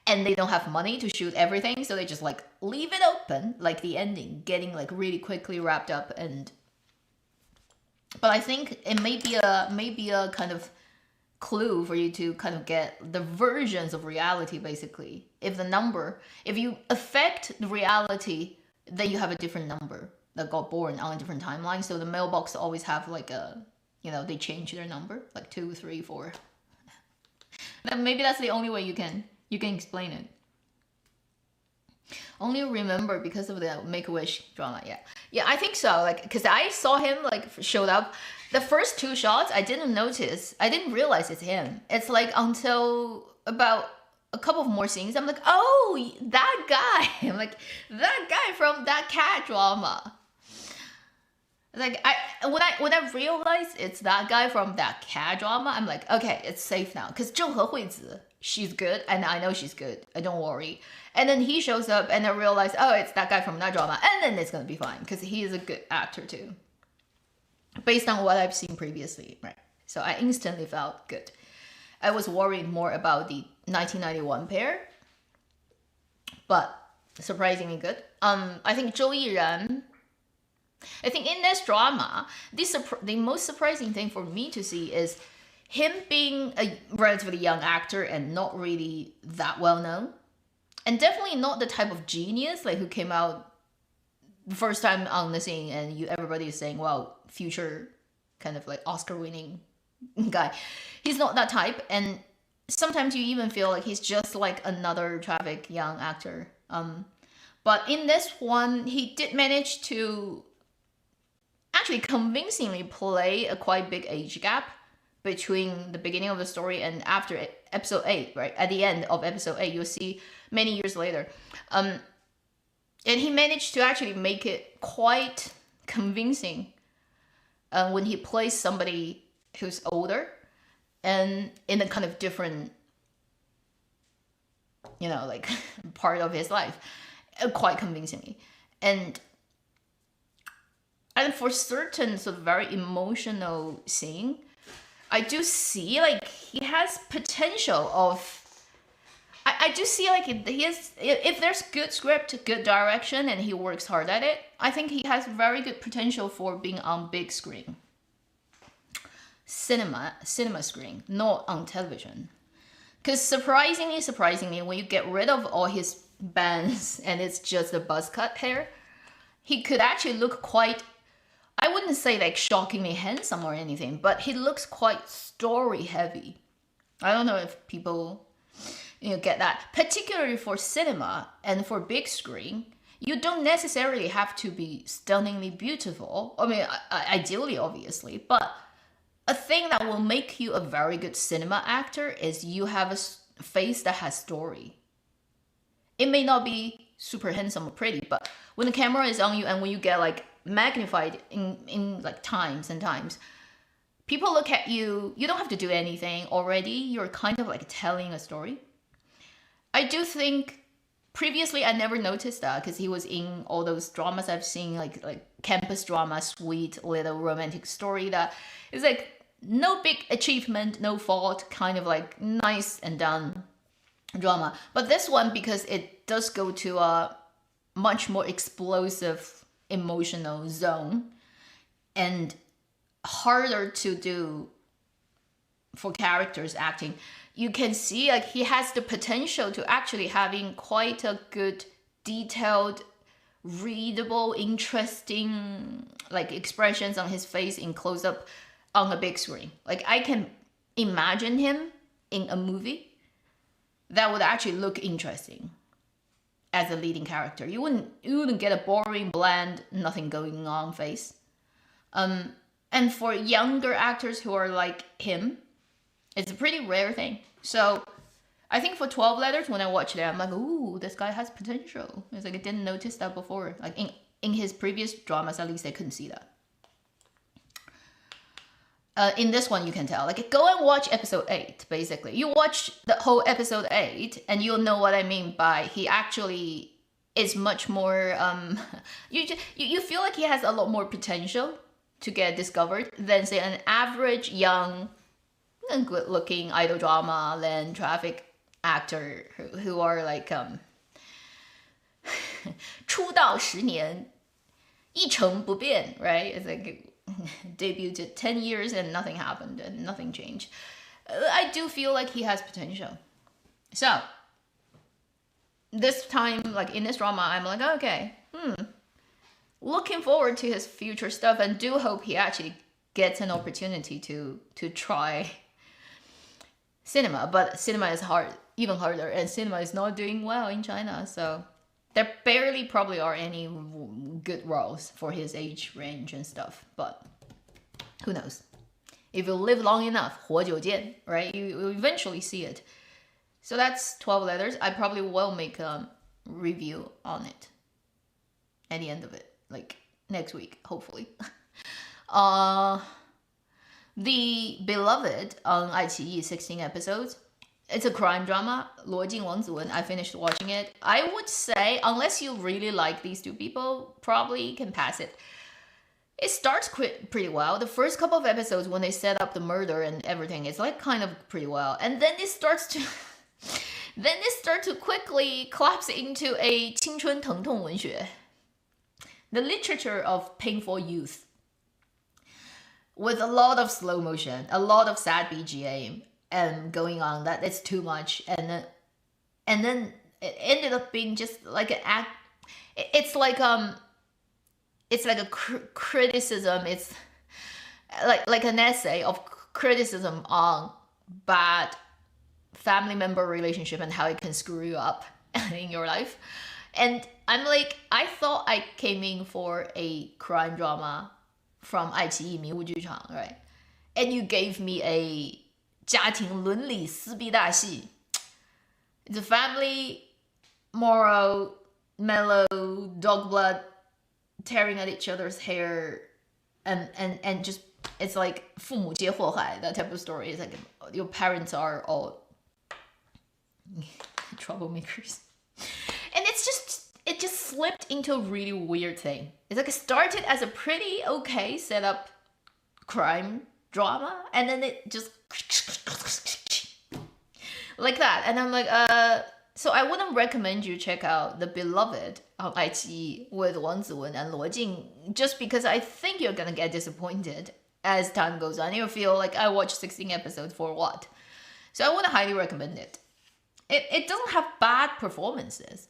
and they don't have money to shoot everything, so they just like leave it open, like the ending getting like really quickly wrapped up. But I think it may be a kind of clue for you to kind of get the versions of reality, basically. If you affect the reality, then you have a different number that got born on a different timeline. So the mailbox always have like they change their number, like 2, 3, 4. Then maybe that's the only way you can explain it. Only remember because of the Make-A-Wish drama. Yeah, I think so. Like, because I saw him like showed up. The first 2 shots, I didn't realize it's him. It's like until about a couple of more scenes, I'm like, oh, that guy. I'm like, that guy from that cat drama. Like when I realized it's that guy from that cat drama, I'm like, okay, it's safe now. Because Zheng Huizi, she's good, and I know she's good. I don't worry. And then he shows up, and I realize, oh, it's that guy from that drama, and then it's gonna be fine because he is a good actor too, based on what I've seen previously, right? So I instantly felt good. I was worried more about the 1991 pair, but surprisingly good. I think Zhou Yiran. I think in this drama, the most surprising thing for me to see is him being a relatively young actor and not really that well known, and definitely not the type of genius like who came out the first time on the scene and everybody is saying, wow, future kind of like Oscar winning guy. He's not that type, and sometimes you even feel like he's just like another traffic young actor. But in this one, he did manage to actually convincingly play a quite big age gap between the beginning of the story and after episode 8, right? At the end of episode 8, you'll see many years later. And he managed to actually make it quite convincing when he plays somebody who's older and in a kind of different, like part of his life, quite convincingly. And for certain sort of very emotional scene, I do see like he has potential of. I do see like he has. If there's good script, good direction, and he works hard at it, I think he has very good potential for being on big screen. Cinema screen, not on television. Because surprisingly, when you get rid of all his bands and it's just a buzz cut hair, he could actually look quite. I wouldn't say like shockingly handsome or anything, but he looks quite story heavy. I don't know if people get that. Particularly for cinema and for big screen, you don't necessarily have to be stunningly beautiful. I mean, ideally, obviously, but a thing that will make you a very good cinema actor is you have a face that has story. It may not be super handsome or pretty, but when the camera is on you and when you get like magnified in like times and times, people look at you. You don't have to do anything already. You're kind of like telling a story. I do think previously I never noticed that because he was in all those dramas I've seen, like campus drama, sweet little romantic story that is like no big achievement, no fault, kind of like nice and done drama. But this one, because it does go to a much more explosive emotional zone and harder to do for characters acting, you can see like he has the potential to actually having quite a good detailed, readable, interesting like expressions on his face in close-up on a big screen. Like I can imagine him in a movie that would actually look interesting. as a leading character. You wouldn't get a boring, bland, nothing going on face. And for younger actors who are like him, it's a pretty rare thing. So I think for 12 Letters, when I watched it, I'm like, ooh, this guy has potential. It's like I didn't notice that before. Like in his previous dramas, at least I couldn't see that. In this one, you can tell. Like, go and watch episode 8, basically. You watch the whole episode 8, and you'll know what I mean by he actually is much more... you feel like he has a lot more potential to get discovered than, say, an average, young, and good-looking idol drama, land traffic actor who are like... 出道10年, 一成不变, right? It's like... debuted 10 years and nothing happened and nothing changed. I do feel like he has potential. So this time, like in this drama, I'm like, okay, looking forward to his future stuff, and do hope he actually gets an opportunity to try cinema. But cinema is hard, even harder, and cinema is not doing well in China, so there barely probably are any good roles for his age range and stuff, but who knows? If you live long enough, 活久见, right? You eventually see it. So that's 12 Letters. I probably will make a review on it at the end of it, like next week, hopefully. The Beloved on iQIYI, 16 episodes. It's a crime drama. 罗晋王子文. I finished watching it. I would say, unless you really like these two people, probably can pass it. It starts pretty well. The first couple of episodes, when they set up the murder and everything, it's like kind of pretty well. And then it starts to quickly collapse into a 青春疼痛文学. The literature of painful youth. With a lot of slow motion, a lot of sad BGM. And going on that it's too much, and then it ended up being just like an act. It's like a criticism. It's like an essay of criticism on bad family member relationship and how it can screw you up in your life. And I'm like, I thought I came in for a crime drama from iQIYI 迷雾剧场, right? And you gave me a 家庭伦理撕逼大戏. It's a family, moral, mellow, dog blood, tearing at each other's hair, and just, it's like 父母皆祸害, that type of story. It's like your parents are all troublemakers. And it just slipped into a really weird thing. It's like it started as a pretty okay setup crime drama, and then it just like that, and I'm like, so I wouldn't recommend you check out The Beloved on iQIYI with Wang Ziwen and Luo Jing, just because I think you're gonna get disappointed as time goes on. You'll feel like I watched 16 episodes for what? So I wouldn't highly recommend it. It doesn't have bad performances,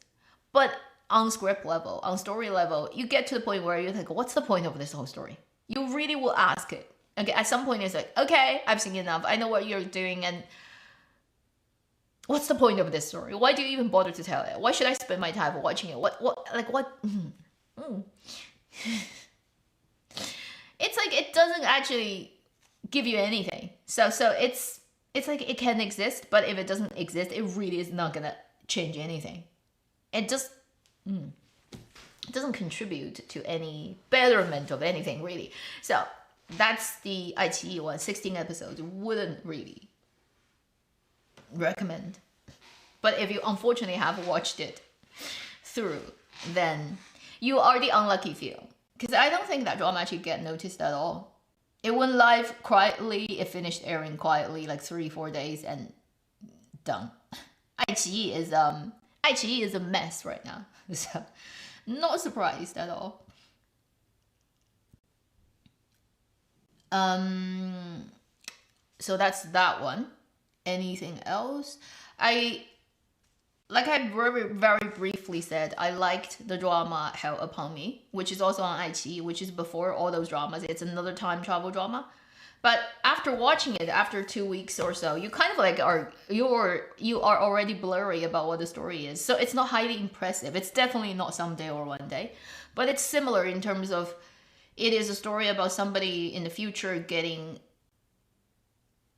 but on script level, on story level, you get to the point where you think, what's the point of this whole story? You really will ask it. Okay, at some point it's like, okay, I've seen enough. I know what you're doing, and what's the point of this story? Why do you even bother to tell it? Why should I spend my time watching it? What? It's like it doesn't actually give you anything. So it's like it can exist, but if it doesn't exist, it really is not gonna change anything. It just it doesn't contribute to any betterment of anything, really. So that's the iQIYI one, 16 episodes. Wouldn't really recommend. But if you unfortunately have watched it through, then you are the unlucky few. Because I don't think that drama actually get noticed at all. It went live quietly, it finished airing quietly, like 3-4 days, and done. iQIYI is a mess right now. So not surprised at all. So that's that one. Anything else? Like I very, very briefly said, I liked the drama Hell Upon Me, which is also on iQIYI, which is before all those dramas. It's another time travel drama. But after watching it, after 2 weeks or so, you kind of like you are already blurry about what the story is. So it's not highly impressive. It's definitely not Someday or One Day, but it's similar in terms of it is a story about somebody in the future getting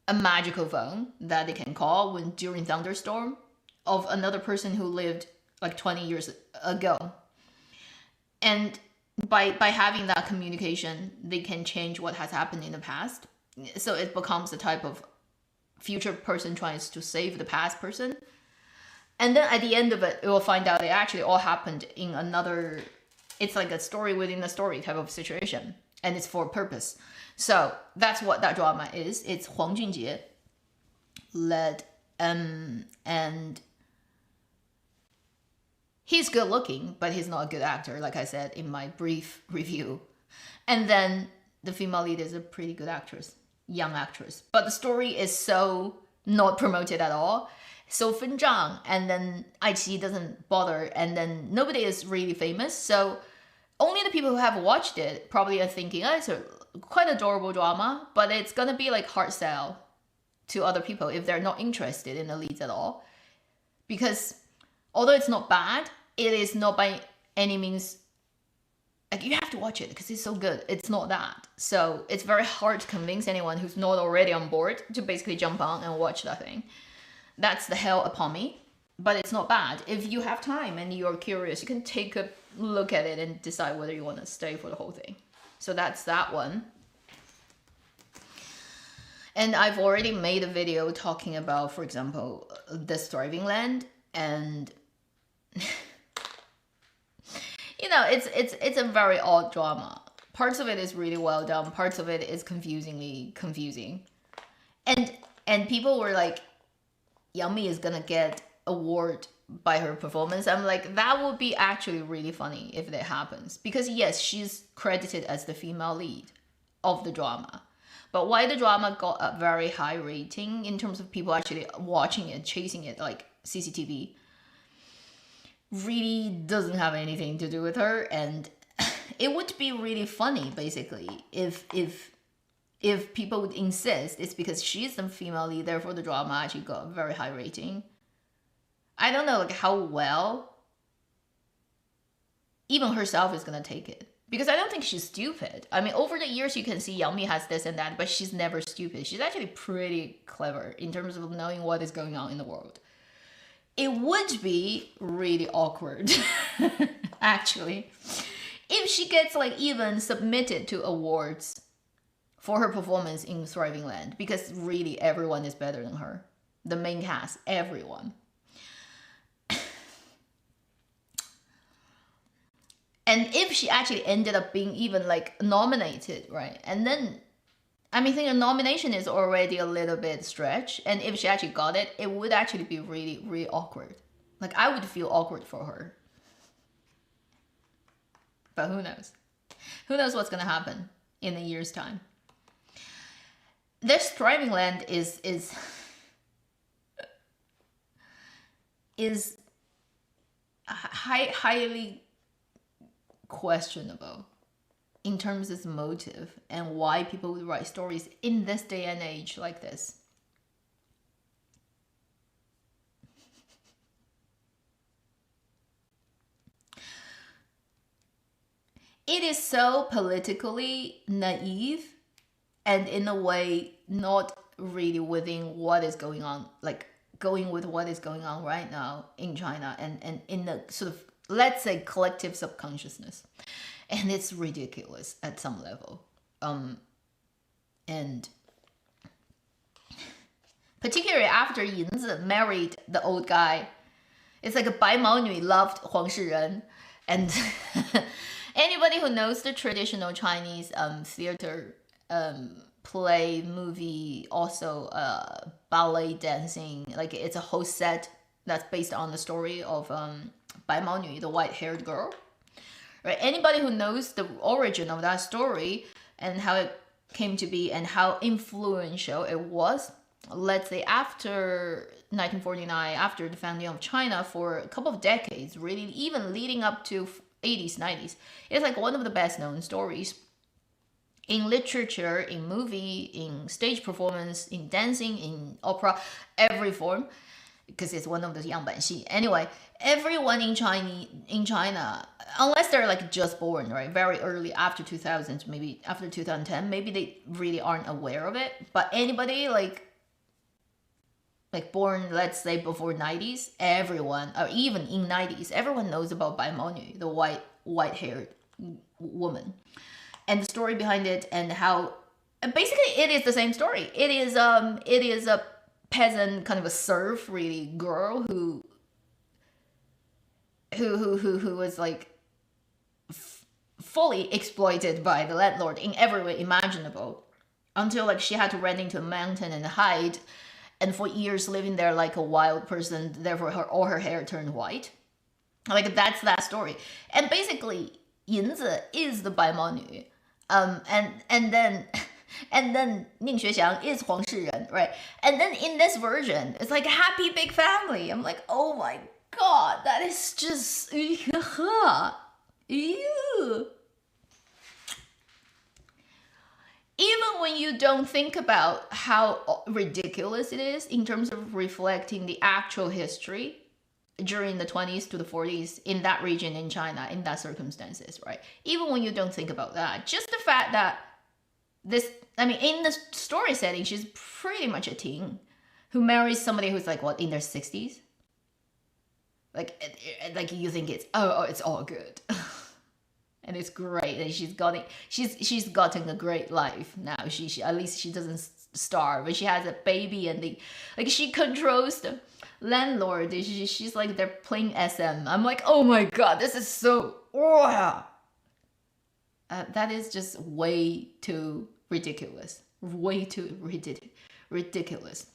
a magical phone that they can call when during thunderstorm of another person who lived like 20 years ago. And by having that communication, they can change what has happened in the past. So it becomes a type of future person trying to save the past person. And then at the end of it, it will find out it actually all happened in another, it's like a story within a story type of situation. And it's for a purpose. So that's what that drama is. It's Huang Junjie led, and he's good looking, but he's not a good actor, like I said in my brief review. And then the female lead is a pretty good actress, young actress. But the story is so not promoted at all. So Fen Zhang, and then Aiqi doesn't bother, and then nobody is really famous. So only the people who have watched it probably are thinking, oh, it's a quite adorable drama, but it's gonna be like hard sell to other people if they're not interested in the leads at all. Because although it's not bad, it is not by any means like you have to watch it because it's so good. It's not that. So it's very hard to convince anyone who's not already on board to basically jump on and watch that thing. That's the hell upon me. But it's not bad. If you have time and you're curious, you can take a look at it and decide whether you want to stay for the whole thing. So that's that one. And I've already made a video talking about, for example, This Thriving Land, and you know, it's a very odd drama. Parts of it is really well done. Parts of it is confusingly confusing. And people were like, Yang Mi is gonna get award by her performance. I'm like, that would be actually really funny if that happens. Because yes, she's credited as the female lead of the drama. But why the drama got a very high rating in terms of people actually watching it, chasing it, like CCTV, really doesn't have anything to do with her. And it would be really funny, basically, if people would insist it's because she's the female lead, therefore the drama actually got a very high rating. I don't know like how well even herself is gonna take it. Because I don't think she's stupid. I mean, over the years you can see Yang Mi has this and that, but she's never stupid. She's actually pretty clever in terms of knowing what is going on in the world. It would be really awkward, actually, if she gets like even submitted to awards for her performance in Thriving Land, because really everyone is better than her. The main cast, everyone. And if she actually ended up being even like nominated, right? And then, I mean, I think a nomination is already a little bit stretch. And if she actually got it, it would actually be really, really awkward. Like I would feel awkward for her. But who knows? Who knows what's gonna happen in a year's time? This Thriving Land is highly questionable in terms of its motive and why people would write stories in this day and age like this. It is so politically naive and in a way not really within what is going on, like going with what is going on right now in China and in the sort of, let's say, collective subconsciousness. And it's ridiculous at some level. And particularly after Yinzi married the old guy, it's like a Bai Mao Nui loved Huang Shiren. And anybody who knows the traditional Chinese theater, play, movie, also ballet dancing, like it's a whole set that's based on the story of Bai Mao Nui, the white-haired girl. Right? Anybody who knows the origin of that story and how it came to be and how influential it was, let's say after 1949, after the founding of China, for a couple of decades, really even leading up to 80s, 90s, it's like one of the best known stories. in literature, in movie, in stage performance, in dancing, in opera, every form, because it's one of the 样板戏. Anyway, everyone in China, unless they're like just born, right, very early after 2000, maybe after 2010, maybe they really aren't aware of it. But anybody like born, let's say before 90s, everyone, or even in 90s, everyone knows about Bai Maonu, the white haired woman, and the story behind it, and how basically it is the same story. It is a peasant, kind of a serf really girl who was like fully exploited by the landlord in every way imaginable, until like she had to run into a mountain and hide, and for years living there like a wild person, therefore all her hair turned white. Like that's that story. And basically Yinzi is the Bai Mao Nu. And then Ning Xuexiang is Huang Shiren, right? And then in this version, it's like a happy big family. I'm like, oh my god, that is just ew. Even when you don't think about how ridiculous it is in terms of reflecting the actual history during the 20s to the 40s in that region in China, in that circumstances, right? Even when you don't think about that, just the fact that this, I mean, in the story setting, she's pretty much a teen who marries somebody who's like, what, in their 60s? Like you think it's, oh, it's all good. And it's great, and she's gotten a great life now. She at least she doesn't starve, and she has a baby, and she controls the landlord. She's like, they're playing SM. I'm like, oh my god, this is so that is just way too ridiculous. Way too ridiculous.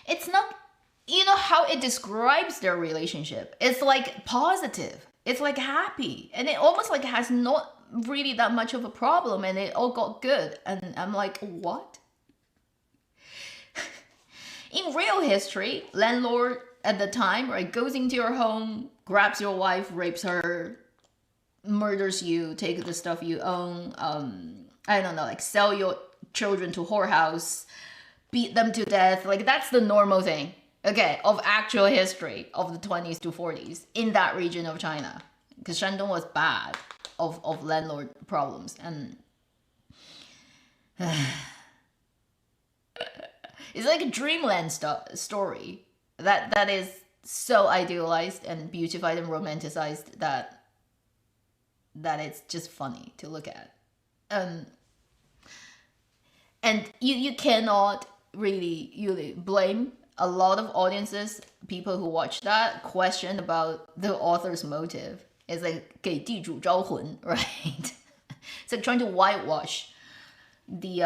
It's not, you know how it describes their relationship. It's like positive. It's like happy. And it almost like has not really that much of a problem, and it all got good. And I'm like, what? In real history, landlord at the time, right, goes into your home, grabs your wife, rapes her, murders you, take the stuff you own, I don't know, like sell your children to whorehouse, beat them to death. Like that's the normal thing, okay, of actual history of the 20s to 40s in that region of China, because Shandong was bad of landlord problems. And it's like a dreamland story that is so idealized and beautified and romanticized that it's just funny to look at. And you cannot really blame a lot of audiences, people who watch that, question about the author's motive. It's like 给地主招魂, right? It's like trying to whitewash the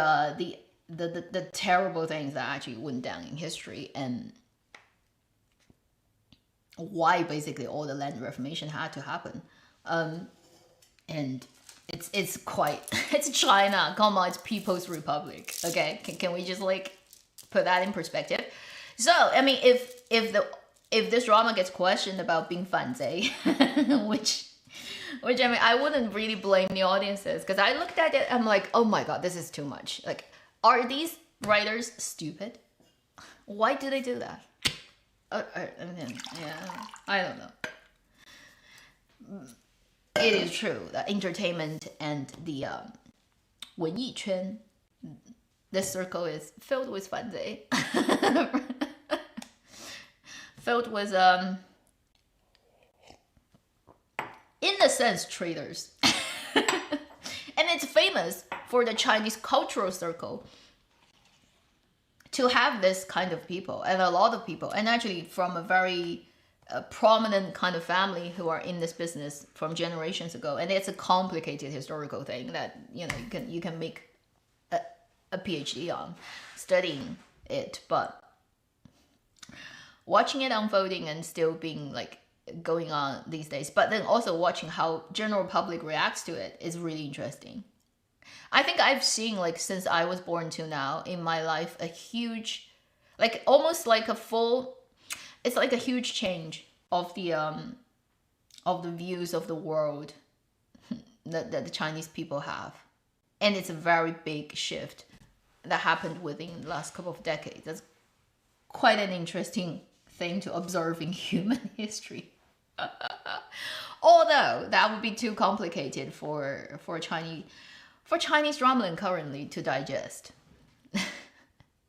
terrible things that actually went down in history, and why basically all the land reformation had to happen. And it's quite, it's China, come on, it's People's Republic, okay? Can we just like put that in perspective? So I mean, if this drama gets questioned about being fanzai, which I mean, I wouldn't really blame the audiences, because I looked at it, I'm like, oh my god, this is too much. Like, are these writers stupid? Why do they do that? Yeah, I don't know. It is true that entertainment and the 文艺圈, this circle is filled with fanzai. Filled with in a sense, traders. And it's famous for the Chinese cultural circle to have this kind of people, and a lot of people, and actually from a very prominent kind of family who are in this business from generations ago. And it's a complicated historical thing that, you know, you can make a PhD on studying it, but watching it unfolding and still being like going on these days, but then also watching how general public reacts to it is really interesting. I think I've seen, like, since I was born to now in my life, a huge, Like almost like a full, it's like a huge change of the views of the world that the Chinese people have. And it's a very big shift that happened within the last couple of decades. That's quite an interesting thing to observe in human history. Although that would be too complicated for Chinese drama currently to digest.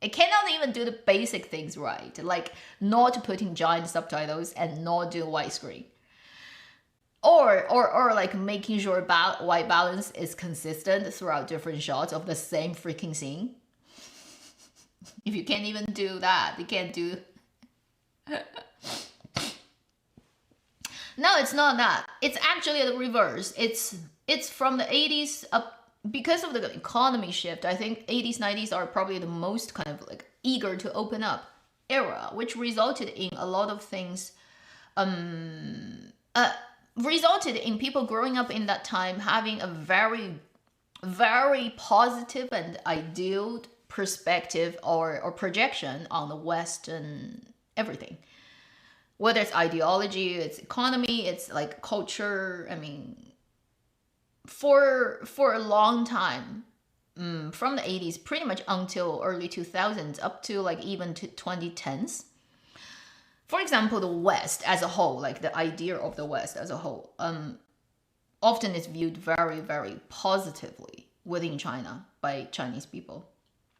It cannot even do the basic things right, like not putting giant subtitles and not do widescreen. Or like making sure white balance is consistent throughout different shots of the same freaking scene. If you can't even do that, you can't do... No, it's not that. It's actually the reverse. It's from the 80s up, because of the economy shift. I think 80s, 90s are probably the most kind of like eager to open up era, which resulted in a lot of things, resulted in people growing up in that time having a very, very positive and ideal perspective or projection on the West and everything. Whether it's ideology, it's economy, it's like culture. I mean, for a long time, from the 80s pretty much until early 2000s, up to like even to 2010s. For example, the West as a whole, like the idea of the West as a whole, often is viewed very, very positively within China by Chinese people.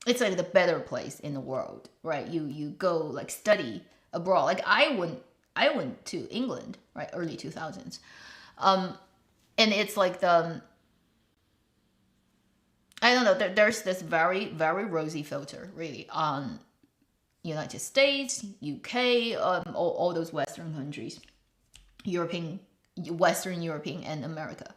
It's like the better place in the world, right? You go like study abroad. Like I went to England, right, early 2000s. And it's like I don't know, there's this very, very rosy filter really on United States, UK, all those Western countries, Western European and America,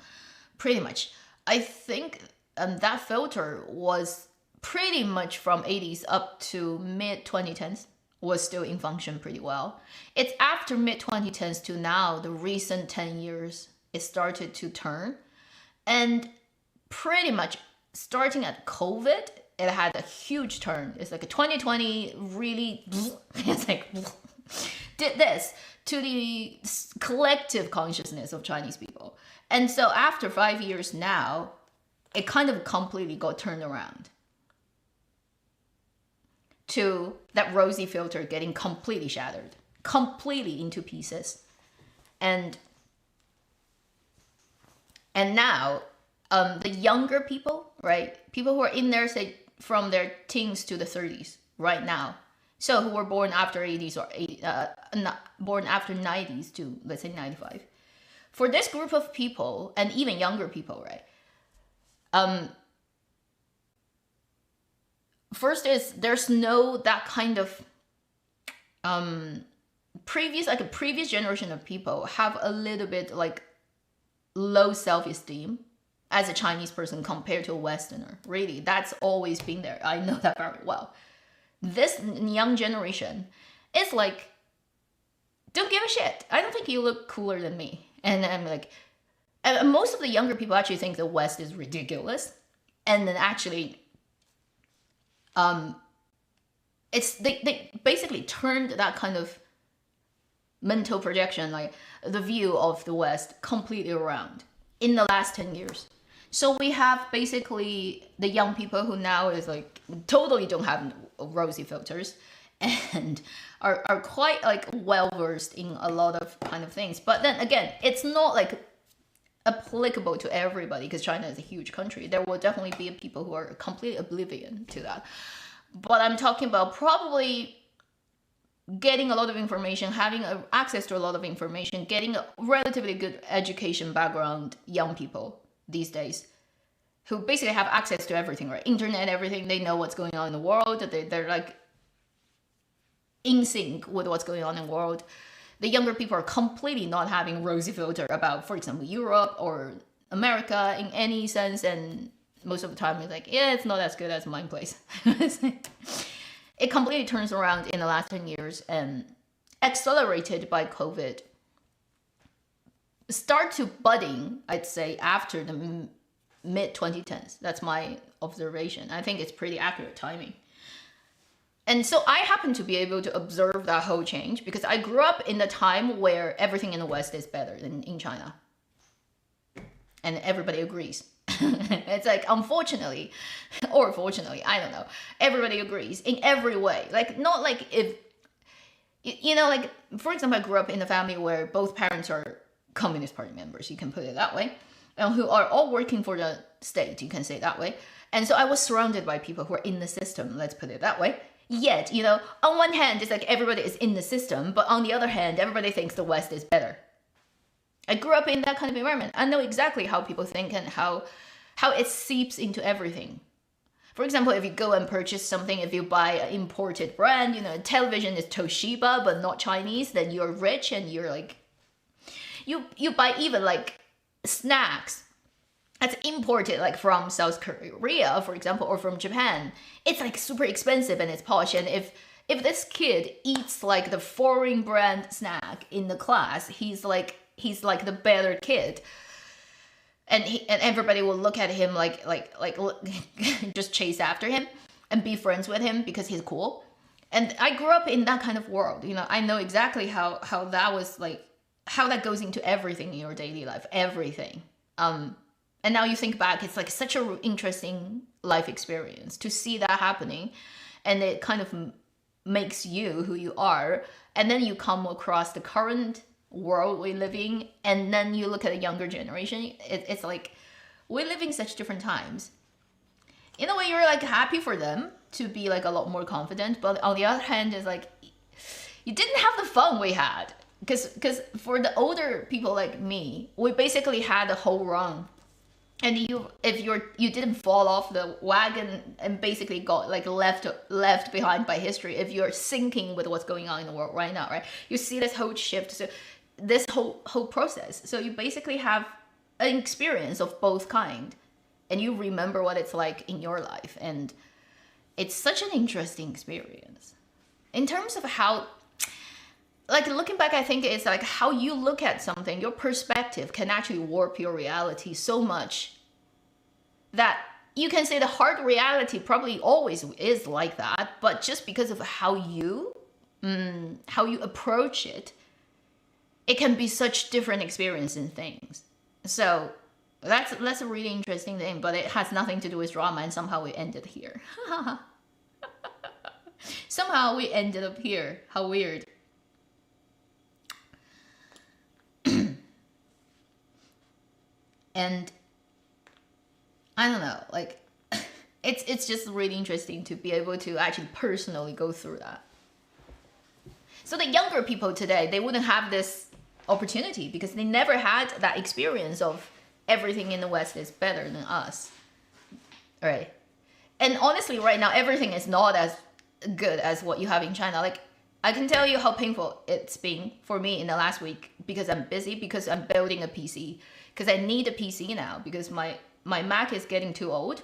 pretty much. I think that filter was pretty much from 80s up to mid 2010s was still in function pretty well. It's after mid 2010s to now, the recent 10 years, it started to turn. And pretty much starting at COVID, it had a huge turn. It's like a 2020 really, it's like, did this to the collective consciousness of Chinese people. And so after 5 years now, it kind of completely got turned around to that rosy filter getting completely shattered, completely into pieces. And now, the younger people, right? People who are in there, say, from their teens to the 30s right now. So who were born after 80s or born after 90s to, let's say, 95. For this group of people, and even younger people, right? First is there's no that kind of previous generation of people have a little bit like low self-esteem as a Chinese person compared to a Westerner. Really, that's always been there. I know that very well. This young generation is like, don't give a shit. I don't think you look cooler than me. And I'm like, and most of the younger people actually think the West is ridiculous. And then actually, they basically turned that kind of mental projection, like the view of the West, completely around in the last 10 years. So we have basically the young people who now is like totally don't have rosy filters and are quite like well versed in a lot of kind of things. But then again, it's not like applicable to everybody because China is a huge country. There will definitely be people who are completely oblivion to that. But I'm talking about probably getting a lot of information, having access to a lot of information, getting a relatively good education background young people these days who basically have access to everything, right? Internet, everything. They know what's going on in the world. They're like in sync with what's going on in the world. The younger people are completely not having rosy filter about, for example, Europe or America in any sense. And most of the time it's like, yeah, it's not as good as my place. It completely turns around in the last 10 years and accelerated by COVID. Start to budding, I'd say, after the mid 2010s. That's my observation. I think it's pretty accurate timing. And so I happen to be able to observe that whole change because I grew up in the time where everything in the West is better than in China. And everybody agrees. It's like, unfortunately, or fortunately, I don't know, everybody agrees in every way. Like, not like if, you know, like, for example, I grew up in a family where both parents are Communist Party members, you can put it that way, and who are all working for the state, you can say it that way. And so I was surrounded by people who are in the system, let's put it that way. Yet, you know, on one hand, it's like everybody is in the system, but on the other hand, everybody thinks the West is better. I grew up in that kind of environment. I know exactly how people think and how it seeps into everything. For example, if you go and purchase something, if you buy an imported brand, you know, television is Toshiba but not Chinese, then you're rich and you're like, you buy even like snacks that's imported like from South Korea, for example, or from Japan. It's like super expensive and it's posh. And if this kid eats like the foreign brand snack in the class, he's like the better kid. And everybody will look at him like just chase after him and be friends with him because he's cool. And I grew up in that kind of world. You know, I know exactly how that was like, how that goes into everything in your daily life, everything. And now you think back, it's like such an interesting life experience to see that happening. And it kind of makes you who you are. And then you come across the current world we live in, and then you look at a younger generation. It's like we live in such different times. In a way, you're like happy for them to be like a lot more confident, but on the other hand, it's like you didn't have the fun we had, because for the older people like me, we basically had a whole run. And if you didn't fall off the wagon and basically got like left behind by history, if you're sinking with what's going on in the world right now, right? You see this whole shift, so this whole process. So you basically have an experience of both kind, and you remember what it's like in your life, and it's such an interesting experience. In terms of how, like looking back, I think it's like how you look at something, your perspective can actually warp your reality so much that you can say the hard reality probably always is like that, but just because of how you approach it, it can be such different experience in things. So that's a really interesting thing, but it has nothing to do with drama, and somehow we ended here. Somehow we ended up here. How weird. And I don't know, like it's just really interesting to be able to actually personally go through that. So the younger people today, they wouldn't have this opportunity because they never had that experience of everything in the West is better than us, right? And honestly, right now, everything is not as good as what you have in China. Like, I can tell you how painful it's been for me in the last week because I'm busy, because I'm building a PC, because I need a PC now because my Mac is getting too old,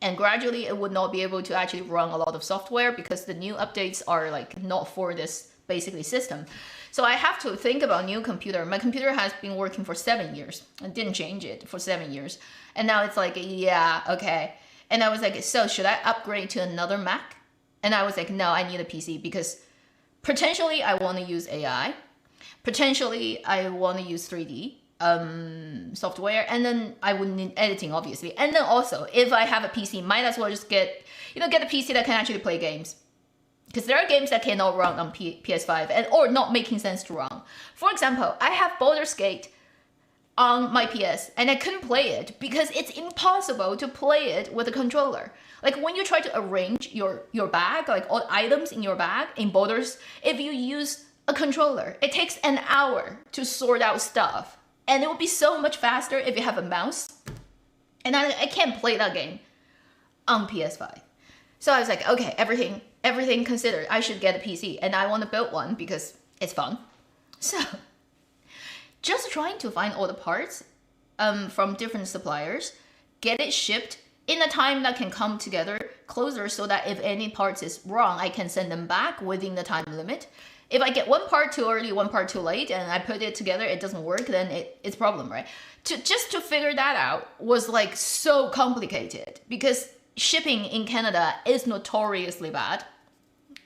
and gradually it would not be able to actually run a lot of software because the new updates are like not for this basically system. So I have to think about a new computer. My computer has been working for 7 years. I didn't change it for 7 years. And now it's like, yeah, okay. And I was like, so should I upgrade to another Mac? And I was like, no, I need a PC because potentially I want to use AI. Potentially I want to use 3D software. And then I would need editing, obviously. And then also, if I have a PC, might as well just get a PC that can actually play games. Because there are games that cannot run on PS5 or not making sense to run. For example, I have Baldur's Gate on my PS and I couldn't play it because it's impossible to play it with a controller. Like when you try to arrange your bag, like all items in your bag in Baldur's, if you use a controller, it takes an hour to sort out stuff. And it would be so much faster if you have a mouse. And I can't play that game on PS5. So I was like, okay, everything considered, I should get a PC, and I want to build one because it's fun. So just trying to find all the parts from different suppliers, get it shipped in a time that can come together closer so that if any parts is wrong, I can send them back within the time limit. If I get one part too early, one part too late, and I put it together, it doesn't work, then it's a problem, right? Just to figure that out was like so complicated because shipping in Canada is notoriously bad.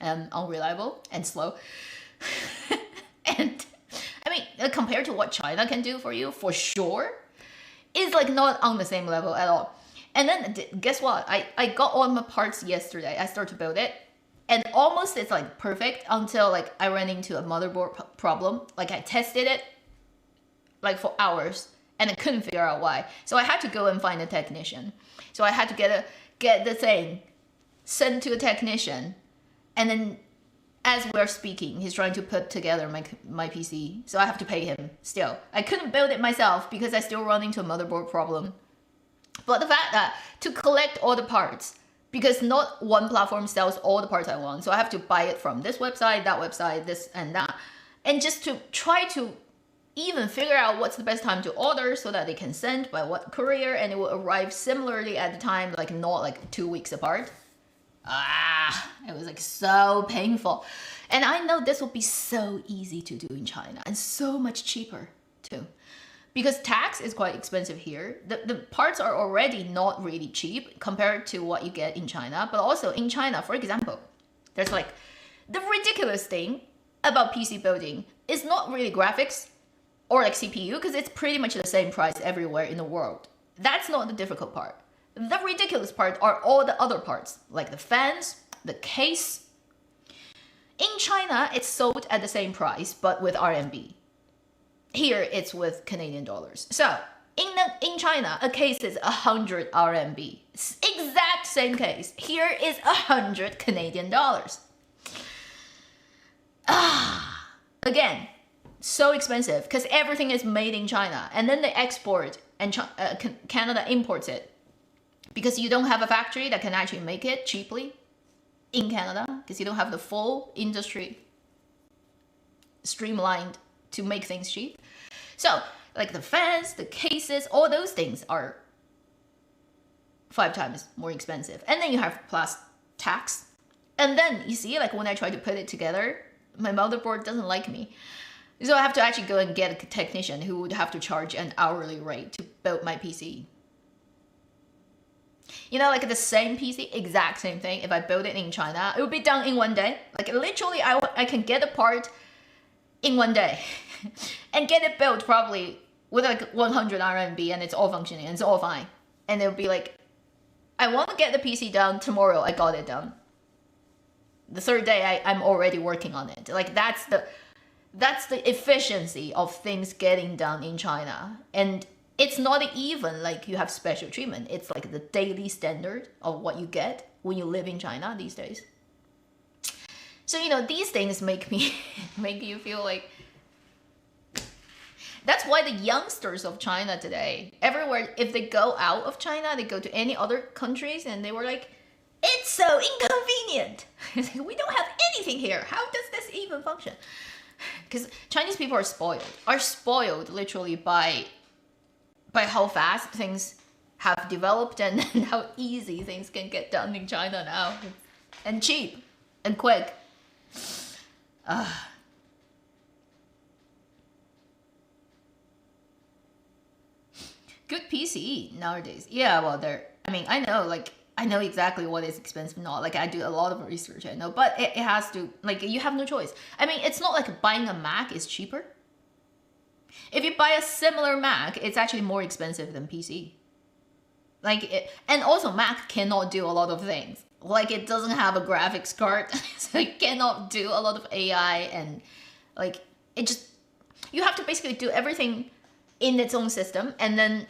and unreliable and slow. And I mean, compared to what China can do for you, for sure, it's like not on the same level at all. And then guess what? I got all my parts yesterday. I started to build it, and almost it's like perfect until like I ran into a motherboard problem. Like I tested it like for hours and I couldn't figure out why. So I had to go and find a technician. So I had to get the thing sent to a technician, and then as we're speaking, he's trying to put together my PC. So I have to pay him still. I couldn't build it myself because I still run into a motherboard problem. But the fact that to collect all the parts, because not one platform sells all the parts I want. So I have to buy it from this website, this and that. And just to try to even figure out what's the best time to order so that they can send by what courier and it will arrive similarly at the time, like not like 2 weeks apart. It was like so painful. And I know this will be so easy to do in China and so much cheaper too. Because tax is quite expensive here. The parts are already not really cheap compared to what you get in China. But also in China, for example, there's like the ridiculous thing about PC building is not really graphics or like CPU, because it's pretty much the same price everywhere in the world. That's not the difficult part. The ridiculous part are all the other parts, like the fans, the case. In China, it's sold at the same price, but with RMB. Here, it's with Canadian dollars. So, in China, a case is 100 RMB. Exact same case. Here is 100 Canadian dollars. Again, so expensive because everything is made in China. And then they export and Canada imports it. Because you don't have a factory that can actually make it cheaply in Canada, because you don't have the full industry streamlined to make things cheap. So, like the fans, the cases, all those things are 5 times more expensive. And then you have plus tax. And then, you see, like when I try to put it together, my motherboard doesn't like me. So I have to actually go and get a technician who would have to charge an hourly rate to build my PC. You know, like the same PC, exact same thing. If I build it in China, it would be done in 1 day. Like literally, I can get a part in 1 day and get it built probably with like 100 RMB and it's all functioning and it's all fine. And it'll be like, I want to get the PC done tomorrow. I got it done. The 3rd day, I'm already working on it. Like that's the efficiency of things getting done in China. And it's not even like you have special treatment. It's like the daily standard of what you get when you live in China these days. So, you know, these things make you feel like... That's why the youngsters of China today, everywhere, if they go out of China, they go to any other countries and they were like, it's so inconvenient. We don't have anything here. How does this even function? Because Chinese people are spoiled literally by how fast things have developed and how easy things can get done in China now. And cheap and quick. Good PC nowadays. Yeah, well, I know exactly what is expensive and not. Like, I do a lot of research, I know. But it has to, like, you have no choice. I mean, it's not like buying a Mac is cheaper. If you buy a similar Mac, it's actually more expensive than PC. And also Mac cannot do a lot of things. Like, it doesn't have a graphics card, so it cannot do a lot of AI, and like, you have to basically do everything in its own system, and then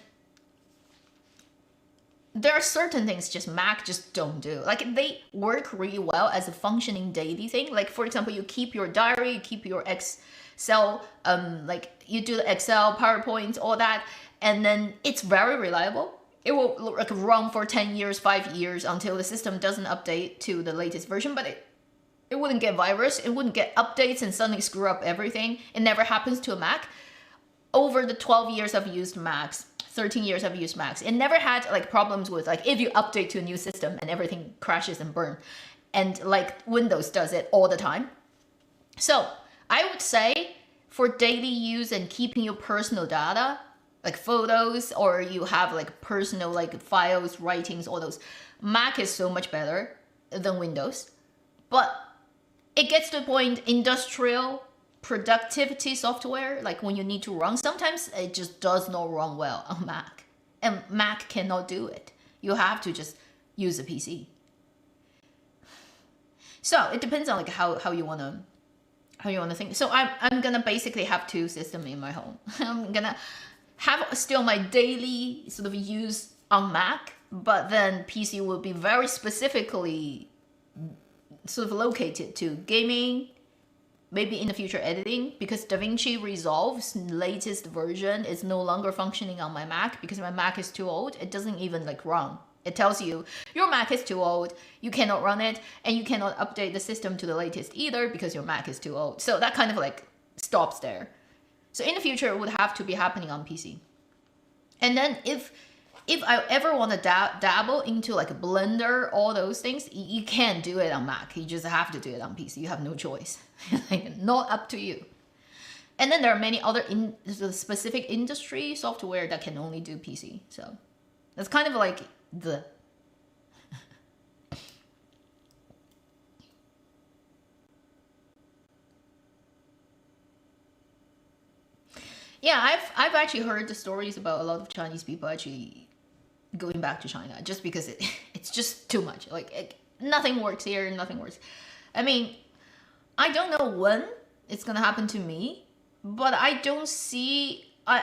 there are certain things Mac just don't do. Like, they work really well as a functioning daily thing. Like, for example, you keep your diary, you keep your Excel, like you do the Excel, PowerPoint, all that, and then it's very reliable. It will like run for 10 years, 5 years until the system doesn't update to the latest version, but it wouldn't get virus, it wouldn't get updates and suddenly screw up everything. It never happens to a Mac. Over the 12 years I've used Macs, 13 years I've used Macs, it never had like problems with like if you update to a new system and everything crashes and burns. And like Windows does it all the time. So I would say for daily use and keeping your personal data, like photos, or you have like personal like files, writings, all those, Mac is so much better than Windows. But it gets to the point, industrial productivity software, like when you need to run, sometimes it just does not run well on Mac. And Mac cannot do it. You have to just use a PC. So it depends on like how you wanna think. So I'm gonna basically have two systems in my home. I'm gonna have still my daily sort of use on Mac, but then PC will be very specifically sort of located to gaming, maybe in the future editing, because DaVinci Resolve's latest version is no longer functioning on my Mac because my Mac is too old. It doesn't even like run. It tells you your Mac is too old, you cannot run it, and you cannot update the system to the latest either because your Mac is too old. So that kind of like stops there. So in the future, it would have to be happening on PC. And then if I ever want to dabble into like a Blender, all those things, you can't do it on Mac. You just have to do it on PC. You have no choice. Like, not up to you. And then there are many other specific industry software that can only do PC. So that's kind of like the... Yeah, I've actually heard the stories about a lot of Chinese people actually going back to China just because it's just too much. Like nothing works here, nothing works. I mean, I don't know when it's gonna happen to me, but I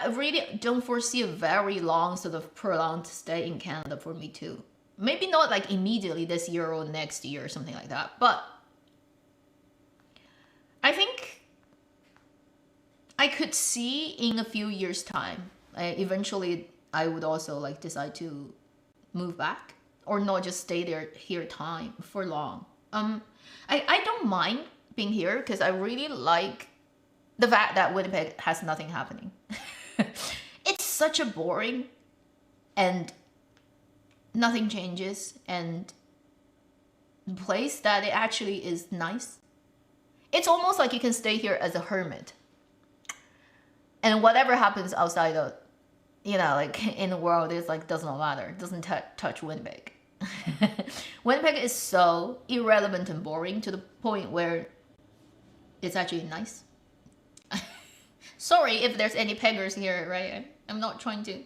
really don't foresee a very long sort of prolonged stay in Canada for me too. Maybe not like immediately this year or next year or something like that, but I think I could see in a few years' time, eventually I would also like decide to move back or not just stay there here time for long. I don't mind being here because I really like the fact that Winnipeg has nothing happening. It's such a boring and nothing changes and place that it actually is nice. It's almost like you can stay here as a hermit. And whatever happens outside of, like in the world, it's like does not matter. It doesn't touch Winnipeg. Winnipeg is so irrelevant and boring to the point where it's actually nice. Sorry if there's any peggers here, right? I'm not trying to.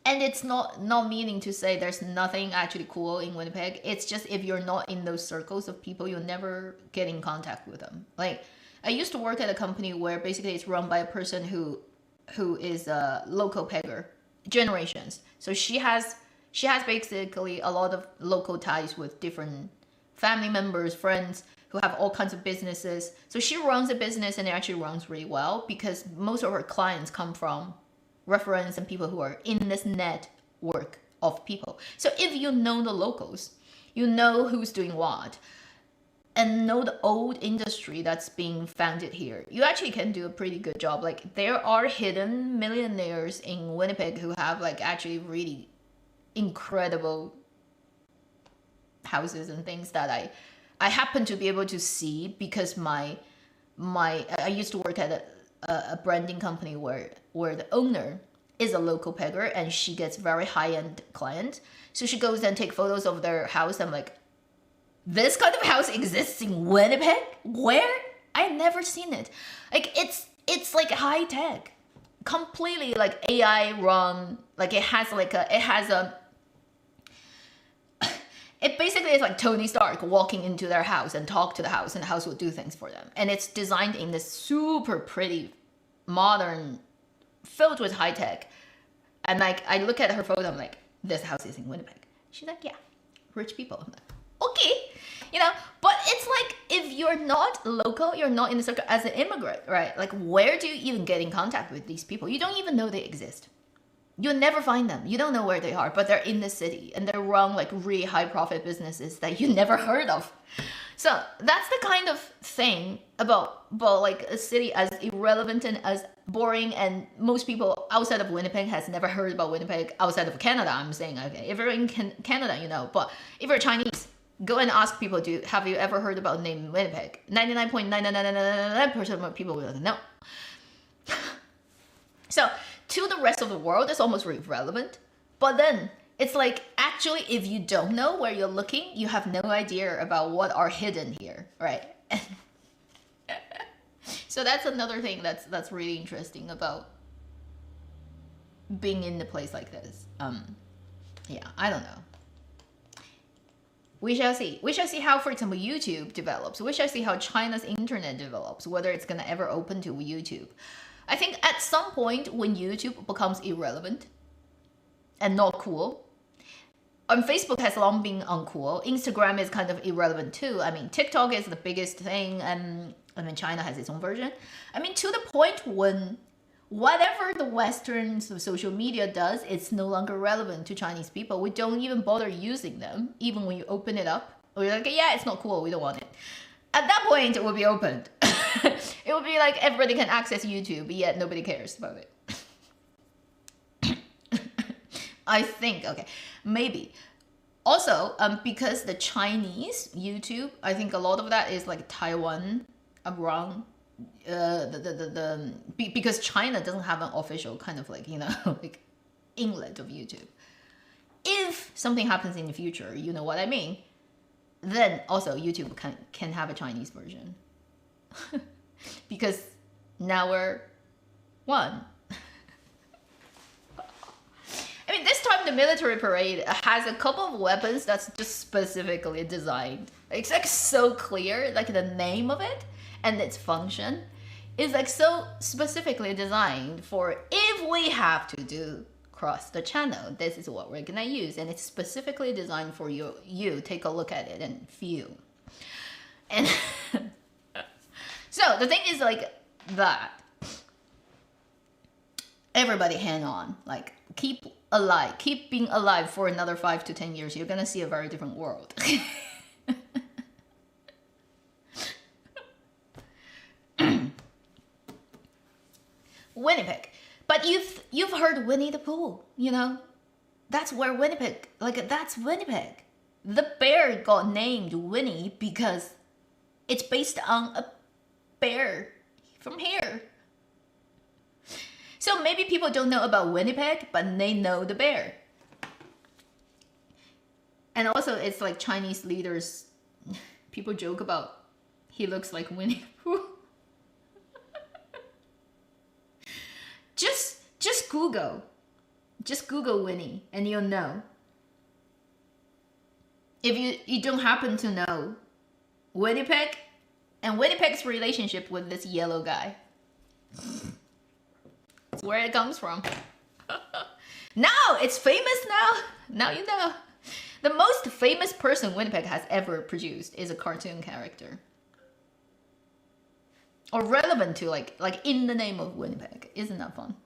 And it's not meaning to say there's nothing actually cool in Winnipeg. It's just if you're not in those circles of people, you'll never get in contact with them. Like, I used to work at a company where basically it's run by a person who is a local pegger, generations. So she has basically a lot of local ties with different family members, friends who have all kinds of businesses. So she runs a business and it actually runs really well because most of her clients come from reference and people who are in this network of people. So if you know the locals, you know who's doing what, and know the old industry that's being founded here, you actually can do a pretty good job. Like, there are hidden millionaires in Winnipeg who have like actually really incredible houses and things that I happen to be able to see because I used to work at a branding company where the owner is a local pegger and she gets very high-end client. So she goes and take photos of their house. I'm like, this kind of house exists in Winnipeg? Where? I've never seen it. Like, it's like high tech, completely like AI run. Like it basically is like Tony Stark walking into their house and talk to the house, and the house will do things for them. And it's designed in this super pretty, modern, filled with high tech. And like, I look at her photo, I'm like, this house is in Winnipeg. She's like, yeah, rich people. I'm like, okay, but it's like, if you're not local, you're not in the circle as an immigrant, right? Like, where do you even get in contact with these people? You don't even know they exist. You'll never find them. You don't know where they are, but they're in the city and they run like really high profit businesses that you never heard of. So that's the kind of thing about like a city as irrelevant and as boring, and most people outside of Winnipeg has never heard about Winnipeg outside of Canada. I'm saying, okay, if you're in Canada, but if you're Chinese, go and ask people, have you ever heard about the name Winnipeg? 99.99999% of people will be like, no. So to the rest of the world, it's almost irrelevant. But then it's like, actually, if you don't know where you're looking, you have no idea about what are hidden here, right? So that's another thing that's really interesting about being in a place like this. Yeah, I don't know. We shall see. We shall see how, for example, YouTube develops. We shall see how China's internet develops, whether it's gonna ever open to YouTube. I think at some point when YouTube becomes irrelevant and not cool, Facebook has long been uncool. Instagram is kind of irrelevant too. I mean, TikTok is the biggest thing, and I mean, China has its own version. I mean, to the point when whatever the Western social media does, it's no longer relevant to Chinese people. We don't even bother using them, even when you open it up. We're like, yeah, it's not cool, we don't want it. At that point, it will be opened. It will be like everybody can access YouTube, yet nobody cares about it. I think, okay, maybe. Also, because the Chinese YouTube, I think a lot of that is like Taiwan around, because China doesn't have an official kind of like, you know, like inlet of YouTube. If something happens in the future, you know what I mean, then also YouTube can have a Chinese version. Because now we're one. I mean, this time the military parade has a couple of weapons that's just specifically designed. It's like so clear, like the name of it and its function is like so specifically designed for, if we have to do cross the channel, this is what we're gonna use, and it's specifically designed for you take a look at it and feel. And so the thing is like that everybody hang on, like keep alive, keep being alive for another 5 to 10 years. You're gonna see a very different world. Winnipeg, but you've heard Winnie the Pooh, you know, that's where Winnipeg, like that's Winnipeg. The bear got named Winnie because it's based on a bear from here. So maybe people don't know about Winnipeg, but they know the bear. And also it's like Chinese leaders, people joke about, he looks like Winnie the Pooh. Just Google Winnie and you'll know. If you don't happen to know Winnipeg and Winnipeg's relationship with this yellow guy. That's where it comes from. Now it's famous now. Now you know. The most famous person Winnipeg has ever produced is a cartoon character. Or relevant to like in the name of Winnipeg. Isn't that fun?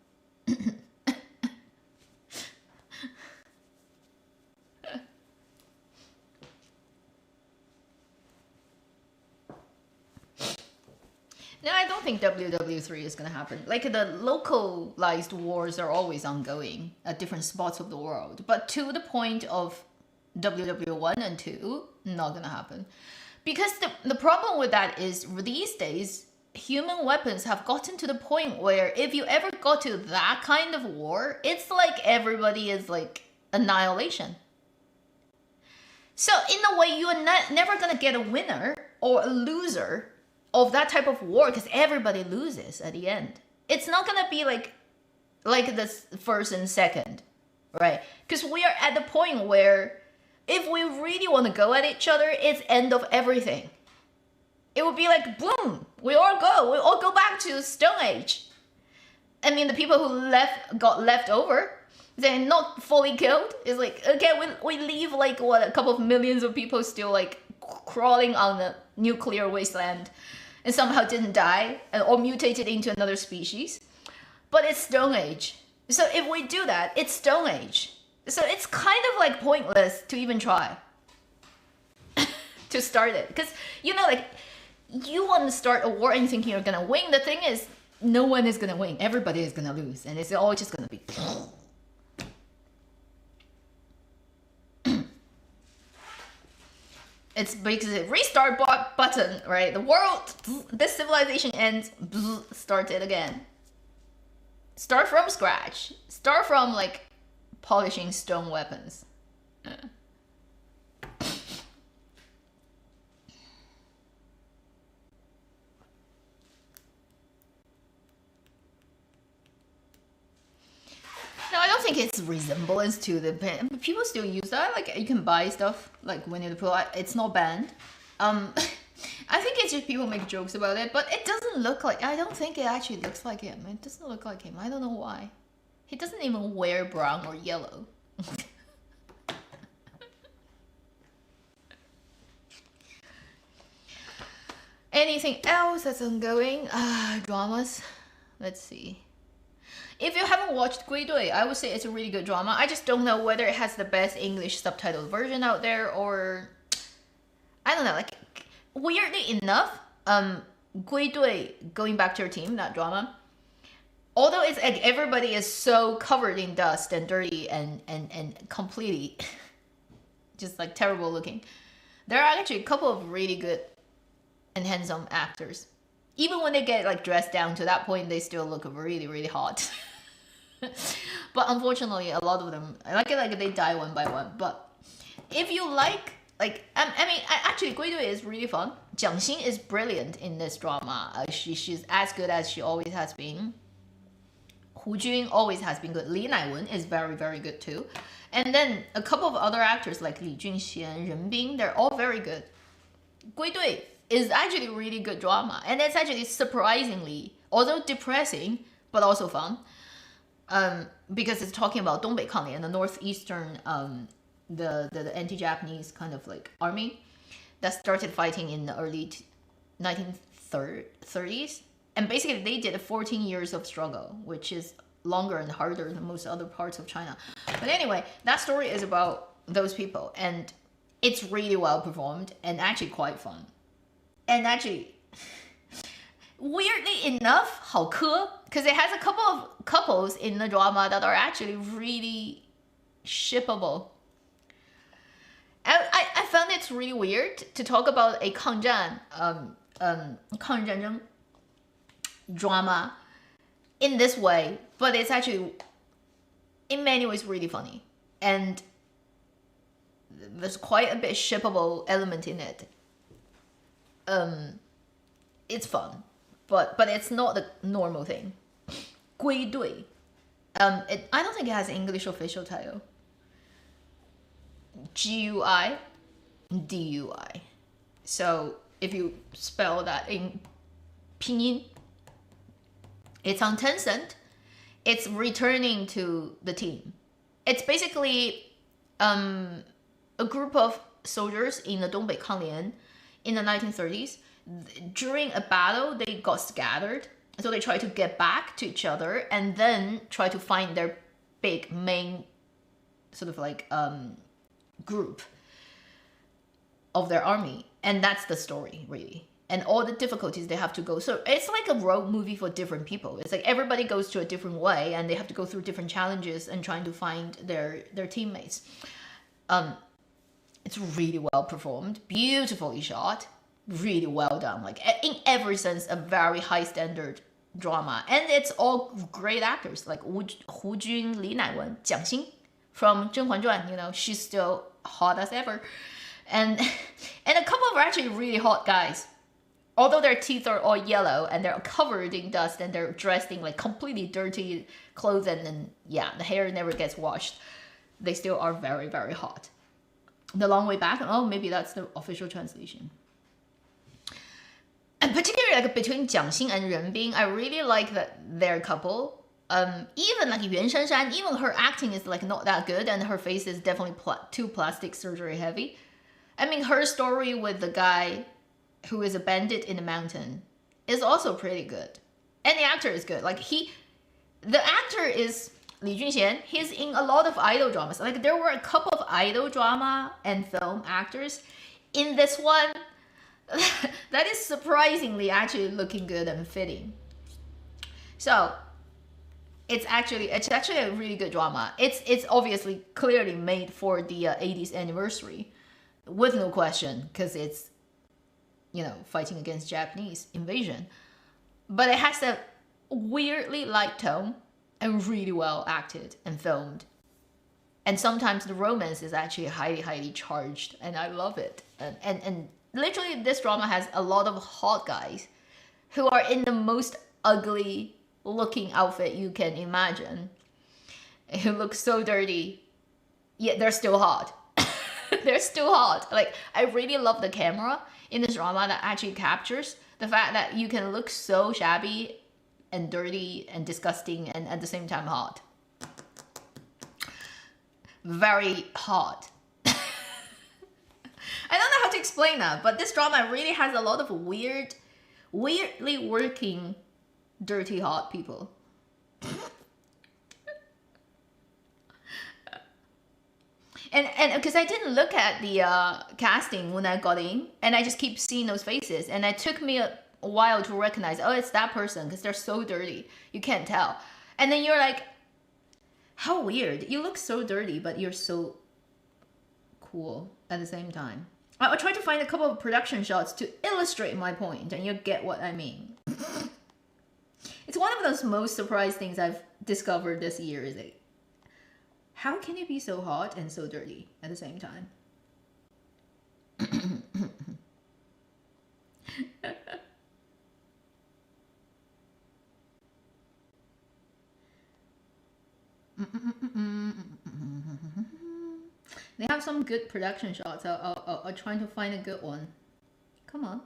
No, I don't think WW3 is going to happen. Like the localized wars are always ongoing at different spots of the world. But to the point of WW1 and 2, not going to happen. Because the problem with that is these days, human weapons have gotten to the point where if you ever got to that kind of war, it's like everybody is like annihilation. So in a way, you are never going to get a winner or a loser of that type of war, because everybody loses at the end. It's not going to be like this first and second, right? Because we are at the point where if we really want to go at each other, it's end of everything. It would be like, boom, we all go back to Stone Age. I mean, the people who got left over, they're not fully killed. It's like, okay, we leave like what, a couple of millions of people still like crawling on the nuclear wasteland and somehow didn't die or mutated into another species. But it's Stone Age. So if we do that, it's Stone Age. So it's kind of like pointless to even try to start it. Because, you know, like, you want to start a war and you think you're going to win. The thing is, no one is going to win. Everybody is going to lose. And it's all just going to be... It's because it restart button, right? The world, this civilization ends, start it again. Start from scratch. Start from like polishing stone weapons. No, I don't think it's resemblance to the pen. But people still use that. Like you can buy stuff like Winnie the Pooh. It's not banned. I think it's just people make jokes about it, but it doesn't look like. I don't think it actually looks like him. It doesn't look like him. I don't know why. He doesn't even wear brown or yellow. Anything else that's ongoing? Dramas. Let's see. If you haven't watched 归队, I would say it's a really good drama. I just don't know whether it has the best English subtitled version out there or I don't know. Like weirdly enough, 归队 going back to your team, that drama. Although it's like everybody is so covered in dust and dirty and completely just like terrible looking, there are actually a couple of really good and handsome actors. Even when they get like dressed down to that point, they still look really, really hot. But unfortunately, a lot of them, like they die one by one. But if you like I mean, actually, 归队 is really fun. Jiang Xin is brilliant in this drama. She's as good as she always has been. Hu Jun always has been good. Li Naiwen is very, very good too. And then a couple of other actors like Li Junxian, Ren Bing, they're all very good. 归队 is actually really good drama. And it's actually surprisingly, although depressing, but also fun. Because it's talking about 东北抗联, the northeastern, the anti-Japanese kind of like army that started fighting in the early 1930s. And basically they did 14 years of struggle, which is longer and harder than most other parts of China. But anyway, that story is about those people. And it's really well performed and actually quite fun. And actually, weirdly enough, 好磕, because it has a couple of couples in the drama that are actually really shippable. I found it's really weird to talk about a 抗战, 抗日战争 drama in this way, but it's actually in many ways really funny. And there's quite a bit shippable element in it. It's fun, but it's not the normal thing. 归队, I don't think it has an English official title. GUI, DUI. So if you spell that in pinyin, it's on Tencent. It's returning to the team. It's basically a group of soldiers in the 东北抗联 in the 1930s. During a battle, they got scattered. So they try to get back to each other and then try to find their big main sort of like group of their army. And that's the story, really. And all the difficulties they have to go. So it's like a road movie for different people. It's like everybody goes to a different way and they have to go through different challenges and trying to find their teammates. It's really well performed, beautifully shot, really well done. Like in every sense, a very high standard drama. And it's all great actors like Hu Jun, Li Naiwen, Jiang Xin from 甄嬛传, you know, she's still hot as ever. And a couple of actually really hot guys. Although their teeth are all yellow and they're covered in dust and they're dressed in like completely dirty clothes and yeah, the hair never gets washed, they still are very, very hot. The Long Way Back, oh, maybe that's the official translation. And particularly like between Jiang Xin and Ren Bing, I really like their couple. Even like Yuan Shanshan, even her acting is like not that good and her face is definitely too plastic surgery heavy. I mean, her story with the guy who is a bandit in the mountain is also pretty good. And the actor is good. Like the actor is Li Junxian. He's in a lot of idol dramas. Like there were a couple of idol drama and film actors. In this one, that is surprisingly actually looking good and fitting. So it's actually a really good drama. It's obviously clearly made for the 80th anniversary, with no question, because it's, you know, fighting against Japanese invasion. But it has a weirdly light tone and really well acted and filmed. And sometimes the romance is actually highly charged, and I love it. And literally, this drama has a lot of hot guys who are in the most ugly looking outfit you can imagine, who look so dirty, yet they're still hot. They're still hot. Like, I really love the camera in this drama that actually captures the fact that you can look so shabby and dirty and disgusting and at the same time hot. Very hot. I don't know how to explain that, but this drama really has a lot of weirdly working dirty hot people. And because I didn't look at the casting when I got in, and I just keep seeing those faces, and it took me a while to recognize, oh, it's that person, because they're so dirty, you can't tell. And then you're like, how weird, you look so dirty, but you're so cool at the same time. I'll try to find a couple of production shots to illustrate my point, and you'll get what I mean. It's one of those most surprised things I've discovered this year, is it? How can you be so hot and so dirty at the same time? They have some good production shots. I'll try to find a good one. Come on.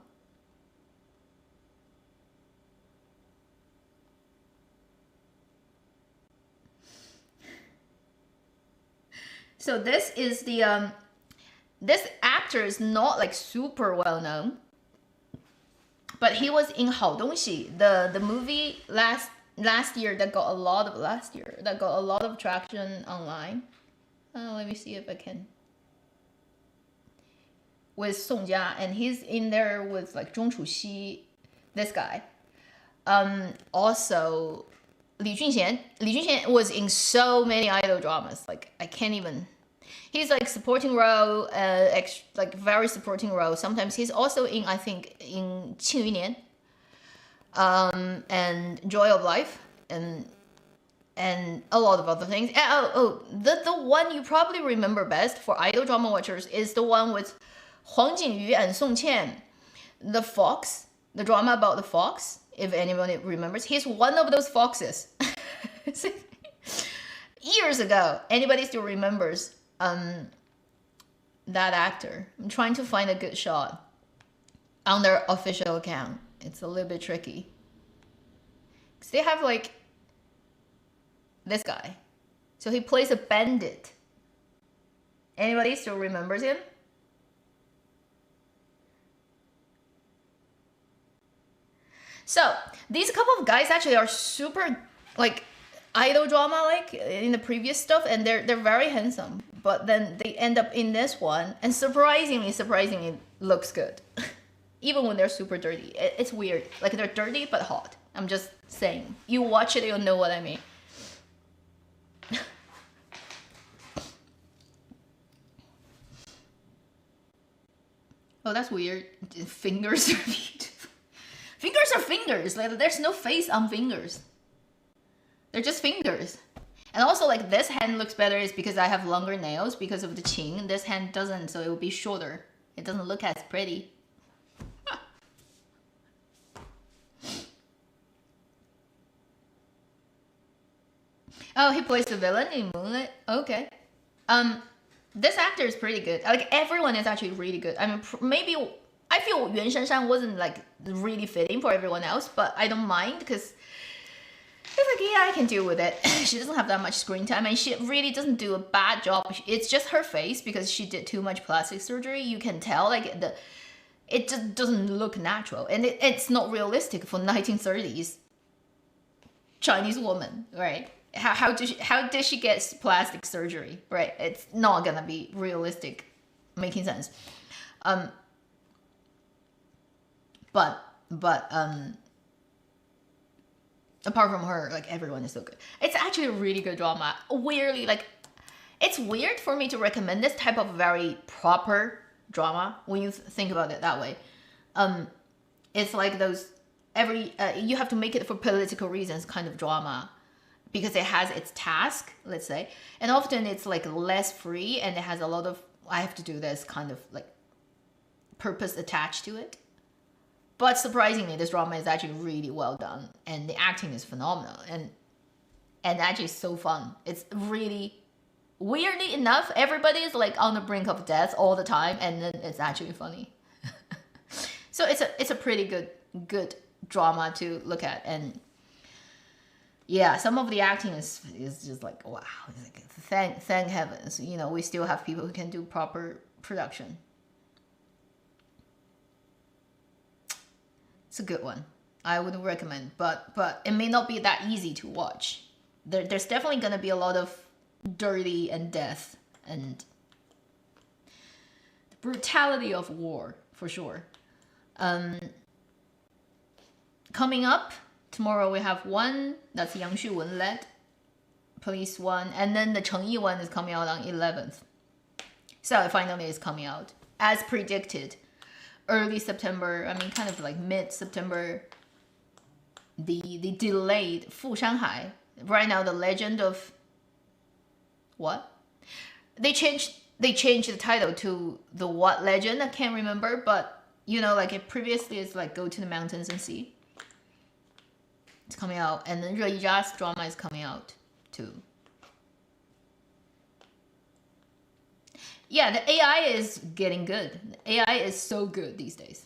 So this is the this actor is not like super well known, but he was in 好东西, the movie last year that got a lot of traction online. Let me see if I can. With Song Jia, and he's in there with like Zhong Chuxi, this guy. Also Li Junxian was in so many idol dramas, like I can't even. He's like supporting role, like very supporting role. Sometimes he's also in, I think, in 庆余年, and Joy of Life, and a lot of other things. The one you probably remember best for idol drama watchers is the one with Huang Jingyu and Song Qian, the fox, the drama about the fox. If anybody remembers, he's one of those foxes. Years ago, anybody still remembers that actor. I'm trying to find a good shot on their official account. It's a little bit tricky. Because they have like this guy. So he plays a bandit. Anybody still remembers him? So these couple of guys actually are super like idol drama like in the previous stuff, and they're very handsome, but then they end up in this one, and surprisingly looks good. Even when they're super dirty. It's weird, like they're dirty but hot. I'm just saying, you watch it, you'll know what I mean. Oh, that's weird. Fingers are beautiful. Fingers are fingers. Like, there's no face on fingers. They're just fingers. And also, like, this hand looks better is because I have longer nails because of the chin. This hand doesn't, so it will be shorter. It doesn't look as pretty. Oh, he plays the villain in Moonlight. Okay. This actor is pretty good. Like, everyone is actually really good. I mean, maybe I feel Yuan Shanshan wasn't like really fitting for everyone else, but I don't mind because it's like, yeah, I can deal with it. She doesn't have that much screen time, and she really doesn't do a bad job. It's just her face, because she did too much plastic surgery. You can tell, like, it just doesn't look natural, and it's not realistic for 1930s Chinese woman, right? How did she get plastic surgery, right? It's not gonna be realistic, making sense. But apart from her, like, everyone is so good. It's actually a really good drama. Weirdly, like, it's weird for me to recommend this type of very proper drama when you think about it that way. It's like those you have to make it for political reasons kind of drama. because it has its task, let's say, and often it's like less free and it has a lot of I have to do this kind of like purpose attached to it. But surprisingly, this drama is actually really well done and the acting is phenomenal and actually so fun. It's really weirdly enough, everybody is like on the brink of death all the time, and then it's actually funny. So it's a pretty good drama to look at, and yeah, some of the acting is just like wow. It's like, thank heavens, you know, we still have people who can do proper production. It's a good one. I would recommend, but it may not be that easy to watch. There's definitely gonna be a lot of dirty and death and the brutality of war for sure. Coming up tomorrow we have one that's Yang Xuwen led police one, and then the Cheng Yi one is coming out on 11th. So it finally is coming out as predicted, early September. I mean, kind of like mid-September. The delayed Fu Shanghai. Right now, the legend of what? They changed the title to the what legend? I can't remember, but you know, like it previously is like go to the mountains and see. It's coming out, and then Re Yi's drama is coming out too. Yeah, the AI is getting good. The AI is so good these days.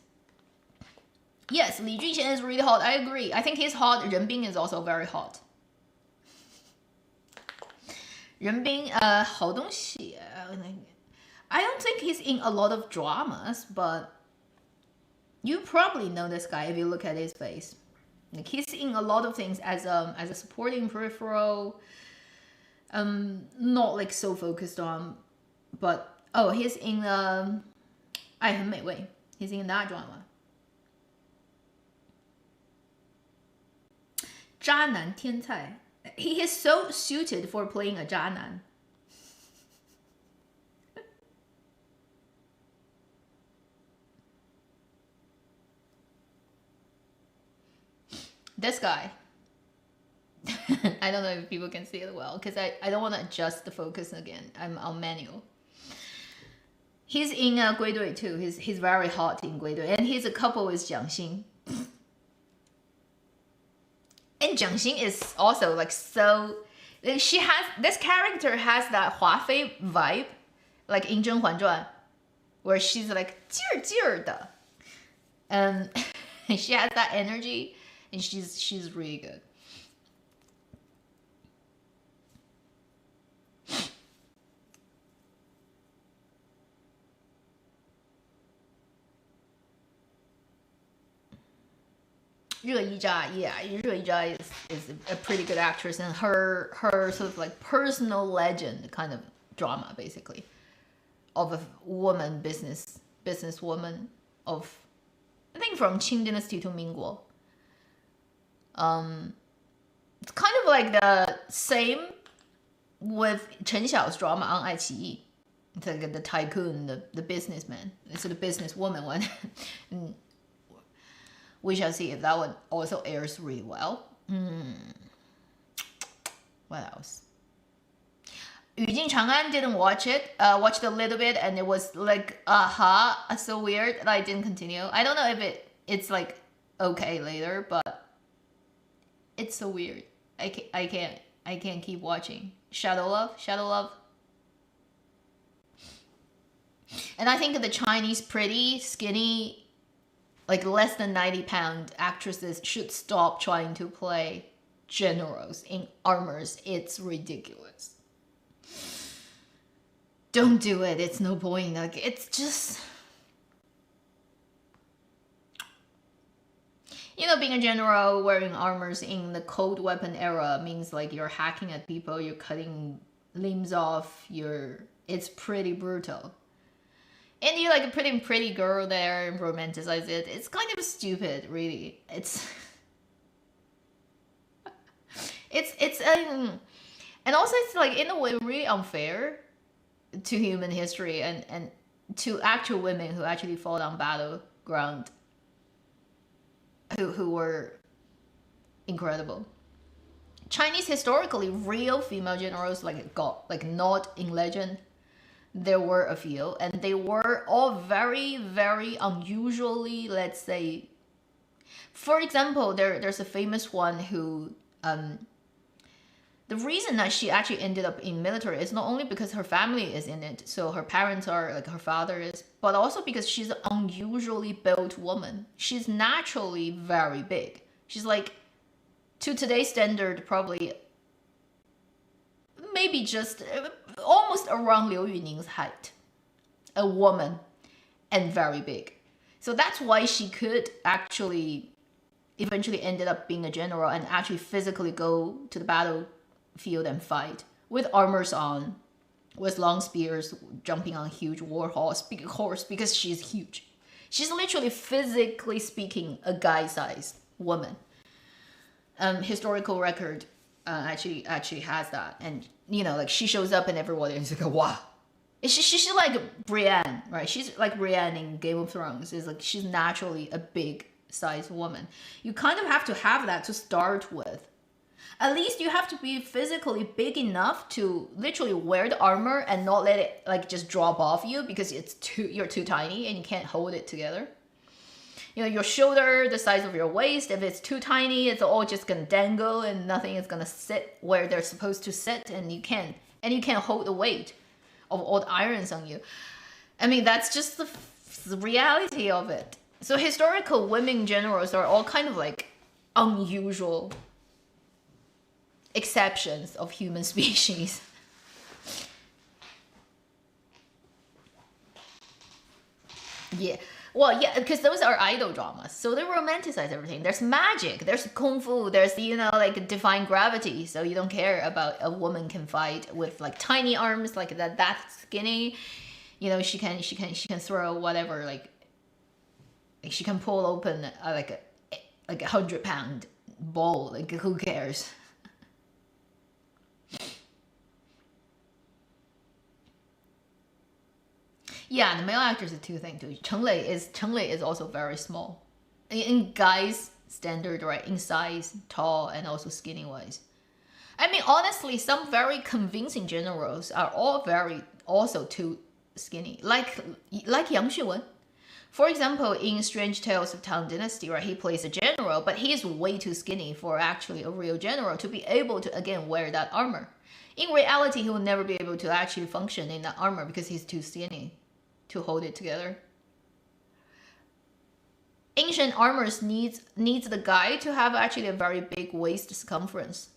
Yes, Li Junxian is really hot. I agree. I think he's hot. Ren Bing is also very hot. Ren Bing, 好东西. I don't think he's in a lot of dramas, but you probably know this guy if you look at his face. Like he's in a lot of things as a supporting peripheral. Not like so focused on, but oh, he's in 爱很美味. He's in that drama. 渣男天才. He is so suited for playing a 渣男. This guy. I don't know if people can see it well because I don't want to adjust the focus again. I'm on manual. He's in 归队 too. He's very hot in 归队, and he's a couple with Jiang Xing. And Jiang Xing is also like so. She has this character has that 华妃 vibe, like in 甄嬛传, where she's like 劲儿劲儿的, and she has that energy, and she's really good. Re Yi, yeah, Re Yi is a pretty good actress, and her sort of like personal legend kind of drama basically of a woman businesswoman of I think from Qing Dynasty to Mingguo. It's kind of like the same with Chen Xiao's drama on iQIYI. It's like the tycoon, the businessman. It's the businesswoman one. And we shall see if that one also airs really well. What else? 雨尽长安 didn't watch it. Watched a little bit and it was like, so weird that I didn't continue. I don't know if it's like okay later, but it's so weird. I can't keep watching. Shadow Love. And I think the Chinese pretty skinny, like less than 90-pound actresses should stop trying to play generals in armors. It's ridiculous. Don't do it. It's no point. Like it's just, you know, being a general wearing armors in the cold weapon era means like you're hacking at people, you're cutting limbs off, it's pretty brutal. And you're like a pretty girl there and romanticize it. It's kind of stupid, really. It's and also it's like in a way really unfair to human history and to actual women who actually fought on battleground, who were incredible. Chinese historically, real female generals like got like not in legend. There were a few, and they were all very, very unusually, let's say. For example, there's a famous one who the reason that she actually ended up in military is not only because her family is in it, so her parents are like her father is, but also because she's an unusually built woman. She's naturally very big. She's like, to today's standard, probably maybe just almost around Liu Yuning's height. A woman and very big. So that's why she could actually eventually ended up being a general and actually physically go to the battlefield and fight with armors on, with long spears, jumping on a huge war horse because she's huge. She's literally, physically speaking, a guy-sized woman. Historical record actually has that, and you know, like she shows up and everyone is like, wow. She's like Brienne, right? She's like Brienne in Game of Thrones. Is like she's naturally a big sized woman. You kind of have to have that to start with. At least you have to be physically big enough to literally wear the armor and not let it like just drop off you because you're too tiny and you can't hold it together. You know, your shoulder, the size of your waist, if it's too tiny, it's all just gonna dangle and nothing is gonna sit where they're supposed to sit, and you can't hold the weight of all the irons on you. I mean, that's just the reality of it. So historical women generals are all kind of like unusual exceptions of human species. Yeah. Well, yeah, because those are idol dramas, so they romanticize everything. There's magic, there's kung fu, there's, you know, like defying gravity. So you don't care about a woman can fight with like tiny arms like that skinny. You know, she can throw whatever, like she can pull open like a 100-pound ball. Like who cares? Yeah, the male actors are two things too. Cheng Lei is also very small, in guys standard, right? In size, tall, and also skinny wise. I mean, honestly, some very convincing generals are all very also too skinny, like Yang Xuwen. For example, in Strange Tales of Tang Dynasty, right, he plays a general, but he is way too skinny for actually a real general to be able to again wear that armor. In reality, he will never be able to actually function in that armor because he's too skinny to hold it together. Ancient armors needs the guy to have actually a very big waist circumference,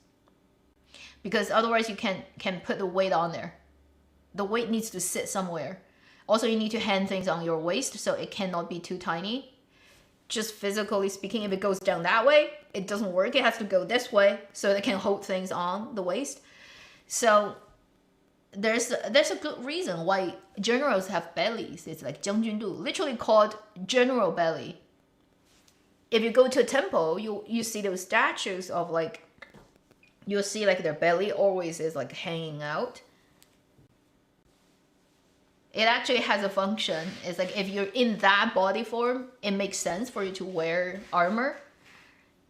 because otherwise you can put the weight on there. The weight needs to sit somewhere. Also, you need to hand things on your waist so it cannot be too tiny. Just physically speaking, if it goes down that way, it doesn't work. It has to go this way so it can hold things on the waist. So there's a good reason why generals have bellies. It's like 将军肚, literally called general belly. If you go to a temple, you see those statues of like, you'll see like their belly always is like hanging out. It actually has a function. It's like if you're in that body form, it makes sense for you to wear armor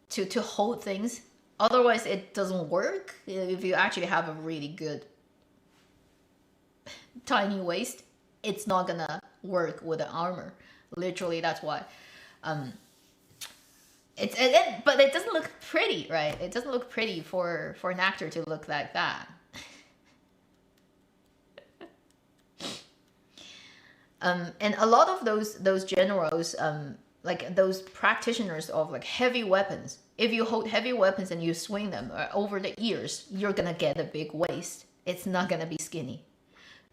to hold things. Otherwise, it doesn't work. If you actually have a really good tiny waist, it's not gonna work with the armor. Literally, that's why. But it doesn't look pretty, right? It doesn't look pretty for an actor to look like that. And a lot of those generals, like those practitioners of like heavy weapons, if you hold heavy weapons and you swing them over the ears, you're gonna get a big waist. It's not gonna be skinny,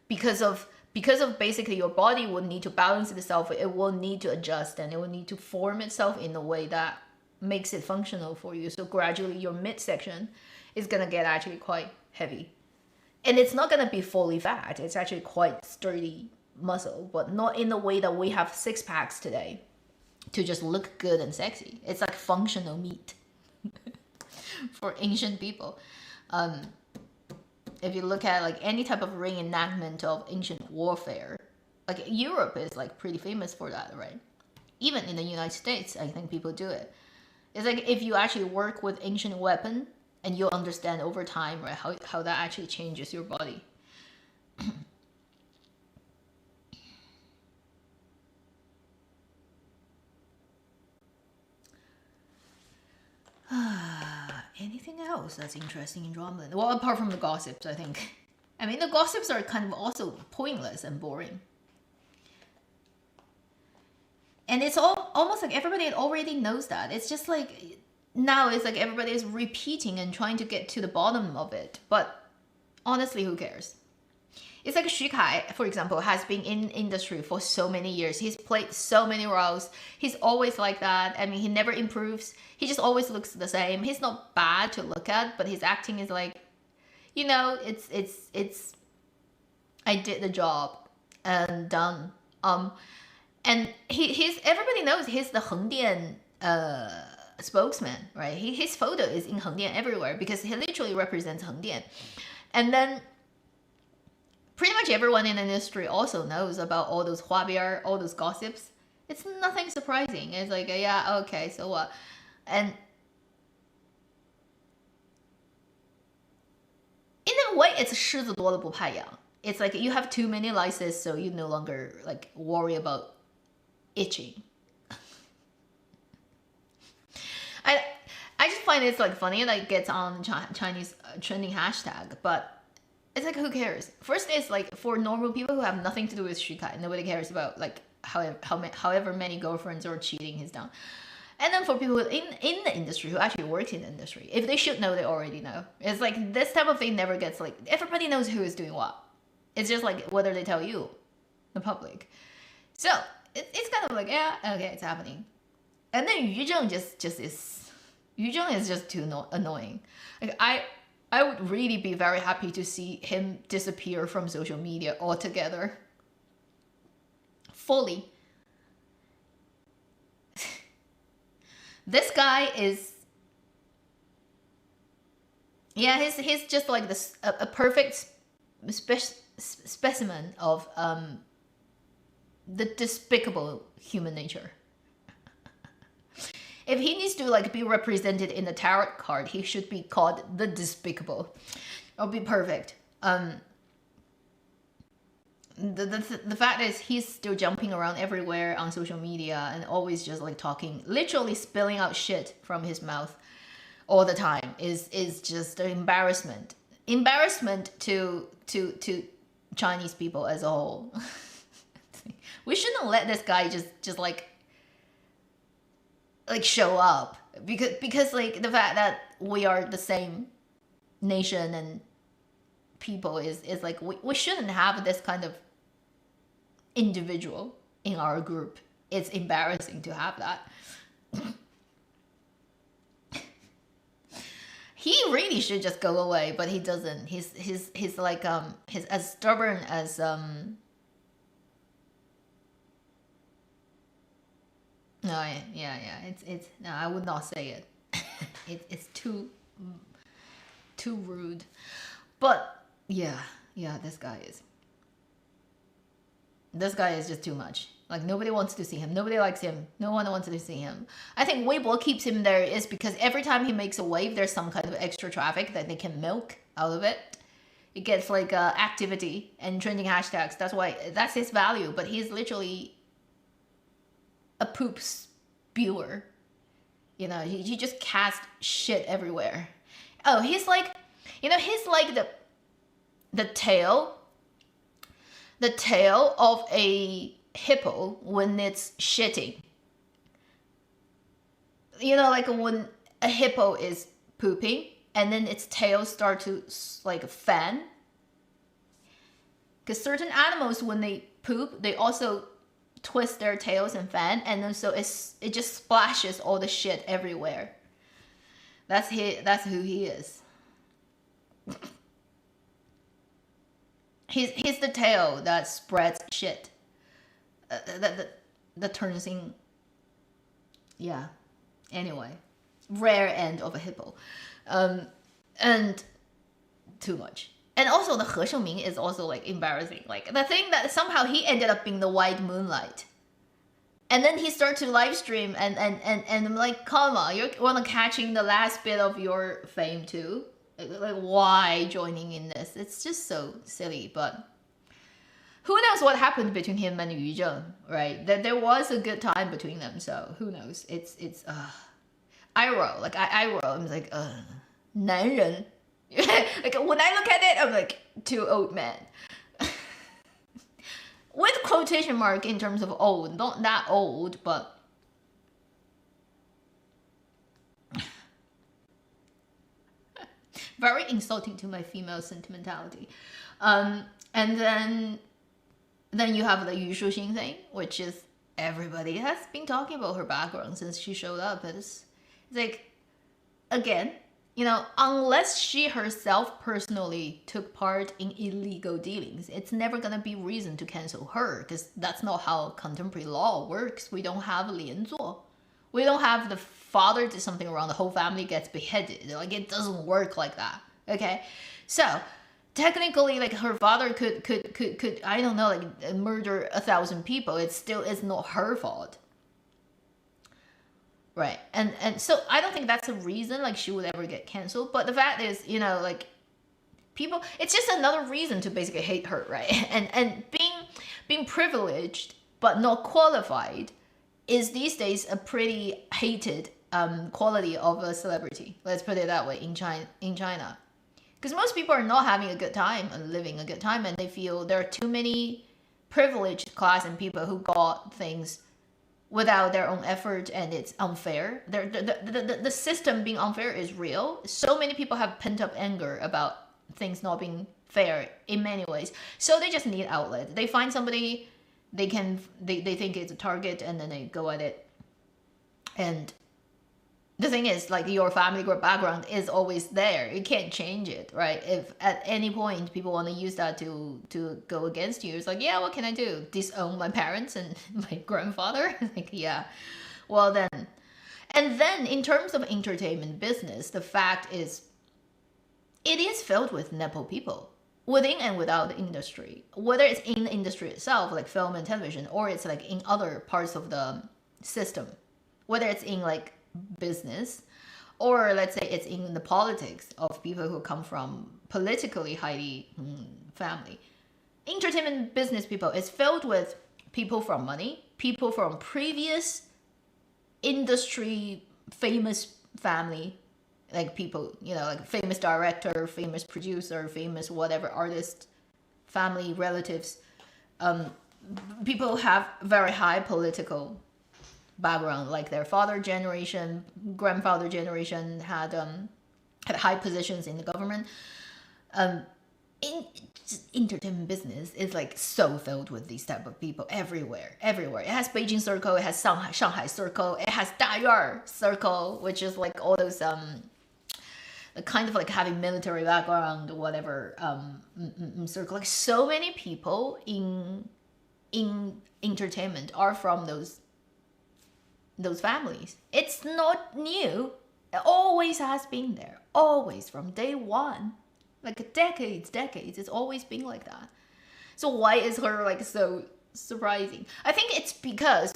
because of basically your body will need to balance itself. It will need to adjust and it will need to form itself in a way that makes it functional for you. So gradually your midsection is gonna get actually quite heavy, and it's not gonna be fully fat. It's actually quite sturdy muscle, but not in the way that we have six packs today to just look good and sexy. It's like functional meat for ancient people. If you look at like any type of reenactment of ancient warfare, like Europe is like pretty famous for that, right? Even in the United States, I think people do it. It's like if you actually work with ancient weapon and you'll understand over time, right, how that actually changes your body. Anything else that's interesting in drama? Well, apart from the gossips, I think. I mean, the gossips are kind of also pointless and boring. And it's almost like everybody already knows that. It's just like, now it's like everybody is repeating and trying to get to the bottom of it. But honestly, who cares? It's like Xu Kai, for example, has been in industry for so many years. He's played so many roles. He's always like that. I mean, he never improves. He just always looks the same. He's not bad to look at, but his acting is like, you know, it's I did the job and done. And he's, everybody knows he's the Hengdian spokesman, right? His photo is in Hengdian everywhere because he literally represents Hengdian. And then pretty much everyone in the industry also knows about all those huabier, all those gossips. It's nothing surprising. It's like, yeah, okay, so what? And in a way, it's 狮子多了不怕痒. It's like you have too many lices, so you no longer like worry about itching. I just find it's like funny, like gets on Chinese trending hashtag, but it's like, who cares? First, it's like for normal people who have nothing to do with Xu Kai, nobody cares about like however many girlfriends or cheating he's done. And then for people in the industry who actually work in the industry, if they should know, they already know. It's like this type of thing never gets like, everybody knows who is doing what. It's just like whether they tell you, the public. So it's kind of like, yeah, okay, it's happening. And then Yu Zheng Yu Zheng is just too annoying. Like I would really be very happy to see him disappear from social media altogether. Fully. This guy is, yeah, he's just like this a perfect specimen of the despicable human nature. If he needs to like be represented in the tarot card, he should be called the Despicable. It'll be perfect. The fact is he's still jumping around everywhere on social media and always just like talking, literally spilling out shit from his mouth all the time is just an embarrassment. Embarrassment to Chinese people as a whole. We shouldn't let this guy just like show up because like the fact that we are the same nation and people is like we shouldn't have this kind of individual in our group. It's embarrassing to have that. He really should just go away, but he doesn't. He's like he's as stubborn as No, yeah. It's no, I would not say it. It's too rude. But yeah, this guy is just too much. Like nobody wants to see him. Nobody likes him. No one wants to see him. I think Weibo keeps him there is because every time he makes a wave, there's some kind of extra traffic that they can milk out of it. It gets like activity and trending hashtags. That's his value. But he's literally a poop spewer. You know, he just casts shit everywhere. Oh, he's like, you know, he's like the tail of a hippo when it's shitting. You know, like when a hippo is pooping and then its tail starts to like fan. Because certain animals, when they poop, they also twist their tails and fan, and then so it just splashes all the shit everywhere. That's who he is. He's the tail that spreads shit. That turns in. Yeah. Anyway, rare end of a hippo, and too much. And also the He Shengming is also like embarrassing. Like the thing that somehow he ended up being the white moonlight. And then he started to live stream, and I'm like, come on, you're wanna catching the last bit of your fame too. Like, why joining in this? It's just so silly. But who knows what happened between him and Yu Zheng, right? That there was a good time between them, so who knows? It's I roll, like I roll. I'm like 男人. Like when I look at it, I'm like two old men. With quotation mark in terms of old, not that old, but very insulting to my female sentimentality. And then you have the Yu Shuxing thing, which is everybody has been talking about her background since she showed up. It's like, again, you know, unless she herself personally took part in illegal dealings, it's never gonna be reason to cancel her, because that's not how contemporary law works. We don't have 连坐. We don't have the father did something wrong, the whole family gets beheaded. Like, it doesn't work like that. Okay, so technically, like, her father could I don't know, like, murder 1,000 people. It still is not her fault. Right. And so I don't think that's a reason like she would ever get canceled. But the fact is, you know, like, people, it's just another reason to basically hate her, right? And being privileged but not qualified is these days a pretty hated quality of a celebrity. Let's put it that way in China. Because most people are not having a good time and living a good time, and they feel there are too many privileged class and people who got things without their own effort, and it's unfair. The system being unfair is real. So many people have pent up anger about things not being fair in many ways. So they just need outlet. They find somebody they think it's a target, and then they go at it. And the thing is, like, your family group background is always there. You can't change it, right? If at any point people want to use that to go against you, it's like, yeah, what can I do? Disown my parents and my grandfather? Like, yeah. Well then. And then in terms of entertainment business, the fact is, it is filled with Nepo people within and without the industry. Whether it's in the industry itself, like film and television, or it's like in other parts of the system. Whether it's in like business, or let's say it's in the politics of people who come from politically highly family. Entertainment business people is filled with people from money, people from previous industry famous family, like people, you know, like famous director, famous producer, famous whatever artist, family, relatives. People have very high political background, like their father generation, grandfather generation had high positions in the government. Entertainment business is like so filled with these type of people everywhere. It has Beijing Circle, it has Shanghai Circle, it has Dayuan Circle, which is like all those kind of like having military background, whatever circle. Like, so many people in entertainment are from those families. It's not new. It always has been there. Always, from day one. Like decades. It's always been like that. So why is her like so surprising? I think it's because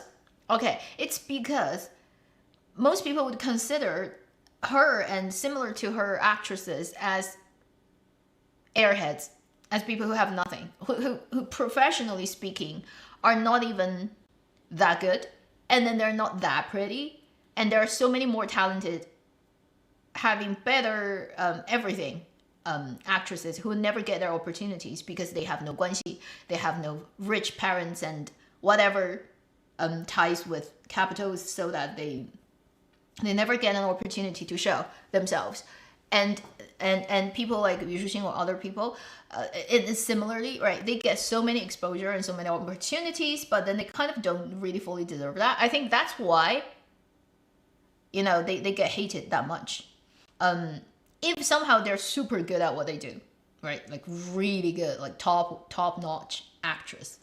most people would consider her and similar to her actresses as airheads, as people who have nothing, who professionally speaking are not even that good. And then they're not that pretty. And there are so many more talented, having better everything actresses who never get their opportunities because they have no 关系, they have no rich parents and whatever ties with capitals, so that they never get an opportunity to show themselves. And people like Yu Shuxing or other people, it is similarly, right? They get so many exposure and so many opportunities, but then they kind of don't really fully deserve that. I think that's why, you know, they get hated that much. If somehow they're super good at what they do, right? Like really good, like top-notch actress.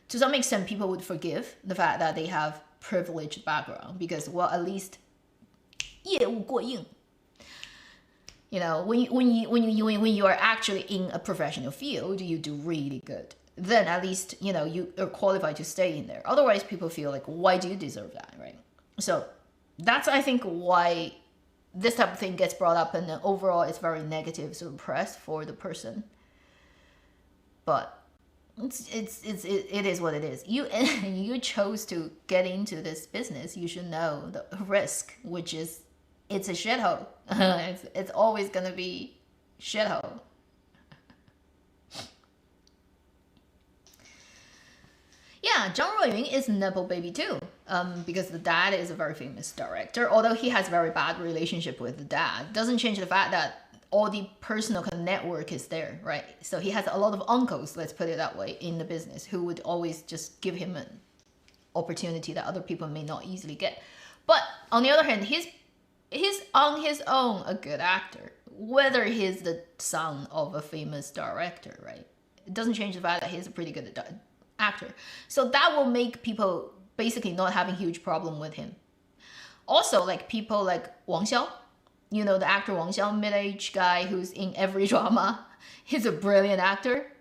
To some extent, people would forgive the fact that they have privileged background because, well, at least 业务过硬. You know, when you are actually in a professional field, you do really good. Then at least, you know, you are qualified to stay in there. Otherwise, people feel like, why do you deserve that, right? So that's, I think, why this type of thing gets brought up, and then overall it's very negative sort of press for the person. But it is what it is. You chose to get into this business. You should know the risk, which is it's a shithole. It's always gonna be shithole. Yeah, Zhang Ruoyun is Nepo baby too, because the dad is a very famous director. Although he has a very bad relationship with the dad, doesn't change the fact that all the personal kind of network is there, right? So he has a lot of uncles, let's put it that way, in the business who would always just give him an opportunity that other people may not easily get. But on the other hand, he's on his own a good actor, whether he's the son of a famous director, right? It doesn't change the fact that he's a pretty good actor. So that will make people basically not having huge problem with him. Also, like people like Wang Xiao, you know, the actor Wang Xiao, mid-aged guy who's in every drama. He's a brilliant actor.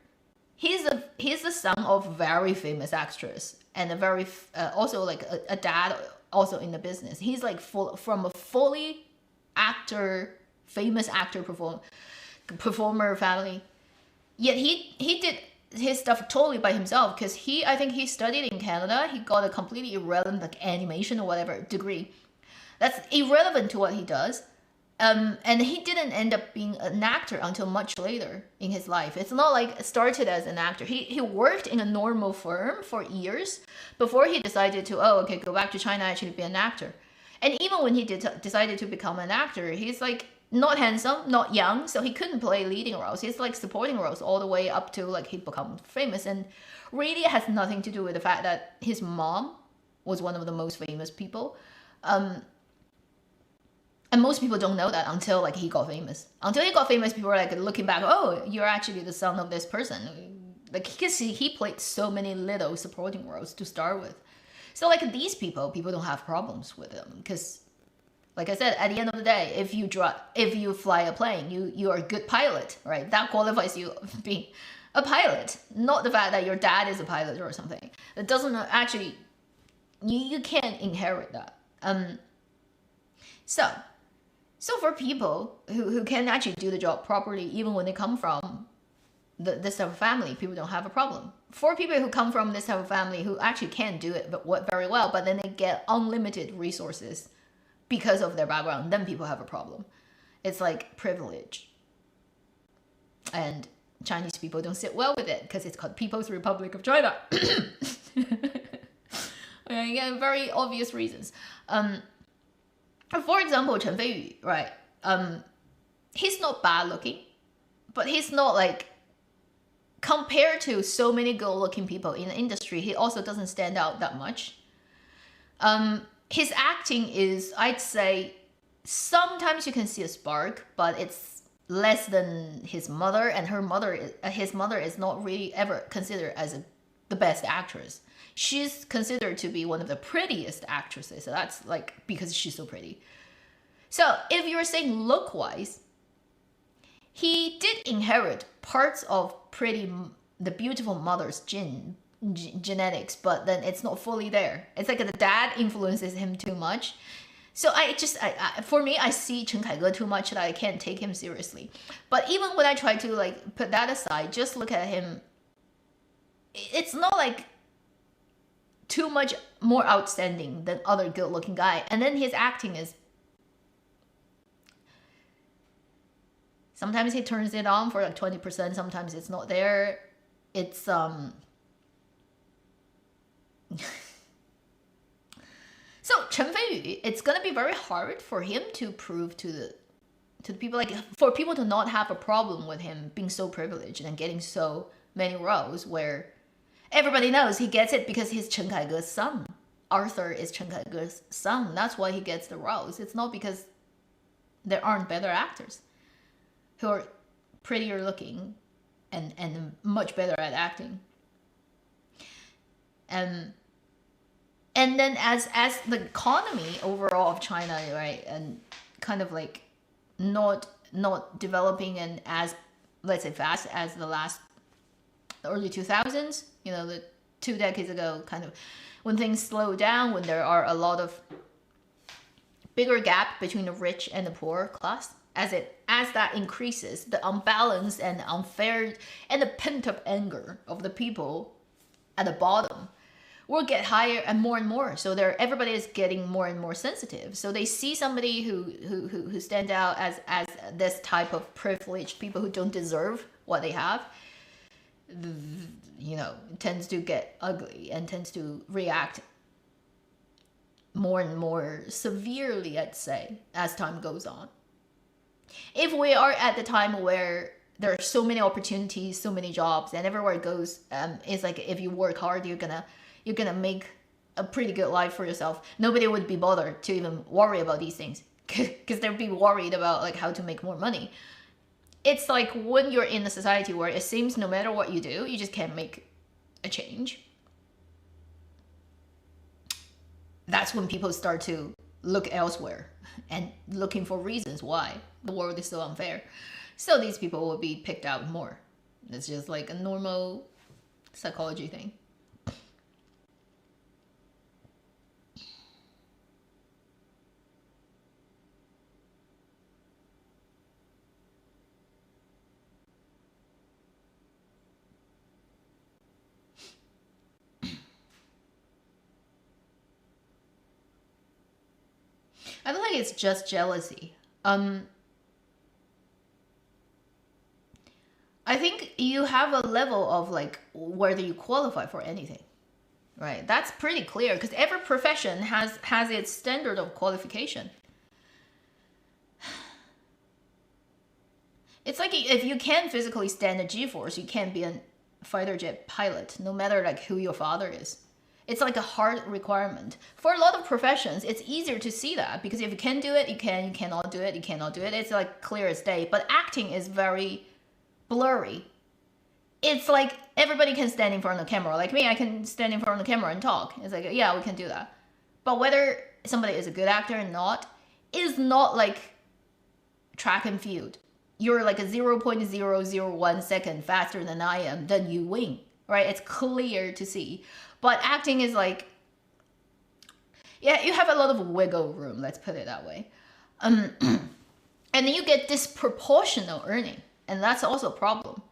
He's the son of very famous actress and a very also like a dad also in the business. He's like from a fully famous actor performer family. Yet he did his stuff totally by himself, because I think he studied in Canada. He got a completely irrelevant like animation or whatever degree. That's irrelevant to what he does. And he didn't end up being an actor until much later in his life. It's not like started as an actor. He worked in a normal firm for years before he decided to, go back to China, actually be an actor. And even when he decided to become an actor, he's like not handsome, not young, so he couldn't play leading roles. He's like supporting roles all the way up to like he become famous. And really it has nothing to do with the fact that his mom was one of the most famous people. And most people don't know that until like he got famous. Until he got famous, people are like looking back, oh, you're actually the son of this person. Like he played so many little supporting roles to start with. So like these people don't have problems with them, because like I said, at the end of the day, if you fly a plane, you are a good pilot, right? That qualifies you being a pilot, not the fact that your dad is a pilot or something. It doesn't actually, you can't inherit that. So for people who can actually do the job properly, even when they come from this type of family, people don't have a problem. For people who come from this type of family who actually can do it very well, but then they get unlimited resources because of their background, then people have a problem. It's like privilege. And Chinese people don't sit well with it because it's called People's Republic of China. Again, very obvious reasons. For example, Chen Feiyu, right? He's not bad looking, but he's not like, compared to so many good looking people in the industry, he also doesn't stand out that much. His acting is, I'd say, sometimes you can see a spark, but it's less than his mother, and his mother is not really ever considered as the best actress. She's considered to be one of the prettiest actresses. So that's like because she's so pretty. So if you're saying look-wise, he did inherit parts of the beautiful mother's genetics, but then it's not fully there. It's like the dad influences him too much. So for me, I see Chen Kaige too much that I can't take him seriously. But even when I try to like put that aside, just look at him, it's not like too much more outstanding than other good-looking guy. And then his acting is, sometimes he turns it on for like 20%, sometimes it's not there. It's so Chen Feiyu, it's gonna be very hard for him to prove to the people, like for people to not have a problem with him being so privileged and getting so many roles where everybody knows he gets it because he's Chen Kaige's son. Arthur is Chen Kaige's son. That's why he gets the roles. It's not because there aren't better actors who are prettier looking and much better at acting. And then as the economy overall of China, right, and kind of like not not developing and as, let's say, fast as the early 2000s, you know, the 2 decades ago, kind of when things slow down, when there are a lot of bigger gap between the rich and the poor class. As that increases, the unbalanced and unfair and the pent up anger of the people at the bottom will get higher and more. So everybody is getting more and more sensitive. So they see somebody who stand out as this type of privileged people who don't deserve what they have, you know, tends to get ugly and tends to react more and more severely, I'd say, as time goes on. If we are at the time where there are so many opportunities, so many jobs, and everywhere it goes, it's like if you work hard, you're gonna make a pretty good life for yourself. Nobody would be bothered to even worry about these things because they'd be worried about like how to make more money. It's like when you're in a society where it seems no matter what you do, you just can't make a change. That's when people start to look elsewhere and looking for reasons why the world is so unfair. So these people will be picked out more. It's just like a normal psychology thing. I don't think it's just jealousy. I think you have a level of like whether you qualify for anything, right? That's pretty clear because every profession has its standard of qualification. It's like if you can't physically stand a G-force, you can't be a fighter jet pilot, no matter like who your father is. It's like a hard requirement. For a lot of professions, it's easier to see that because if you can do it, you can. You cannot do it, you cannot do it. It's like clear as day. But acting is very blurry. It's like everybody can stand in front of the camera. Like me, I can stand in front of the camera and talk. It's like, yeah, we can do that. But whether somebody is a good actor or not is not like track and field. You're like a 0.001 second faster than I am, then you win, right? It's clear to see. But acting is like, yeah, you have a lot of wiggle room, let's put it that way. And then you get disproportional earning. And that's also a problem.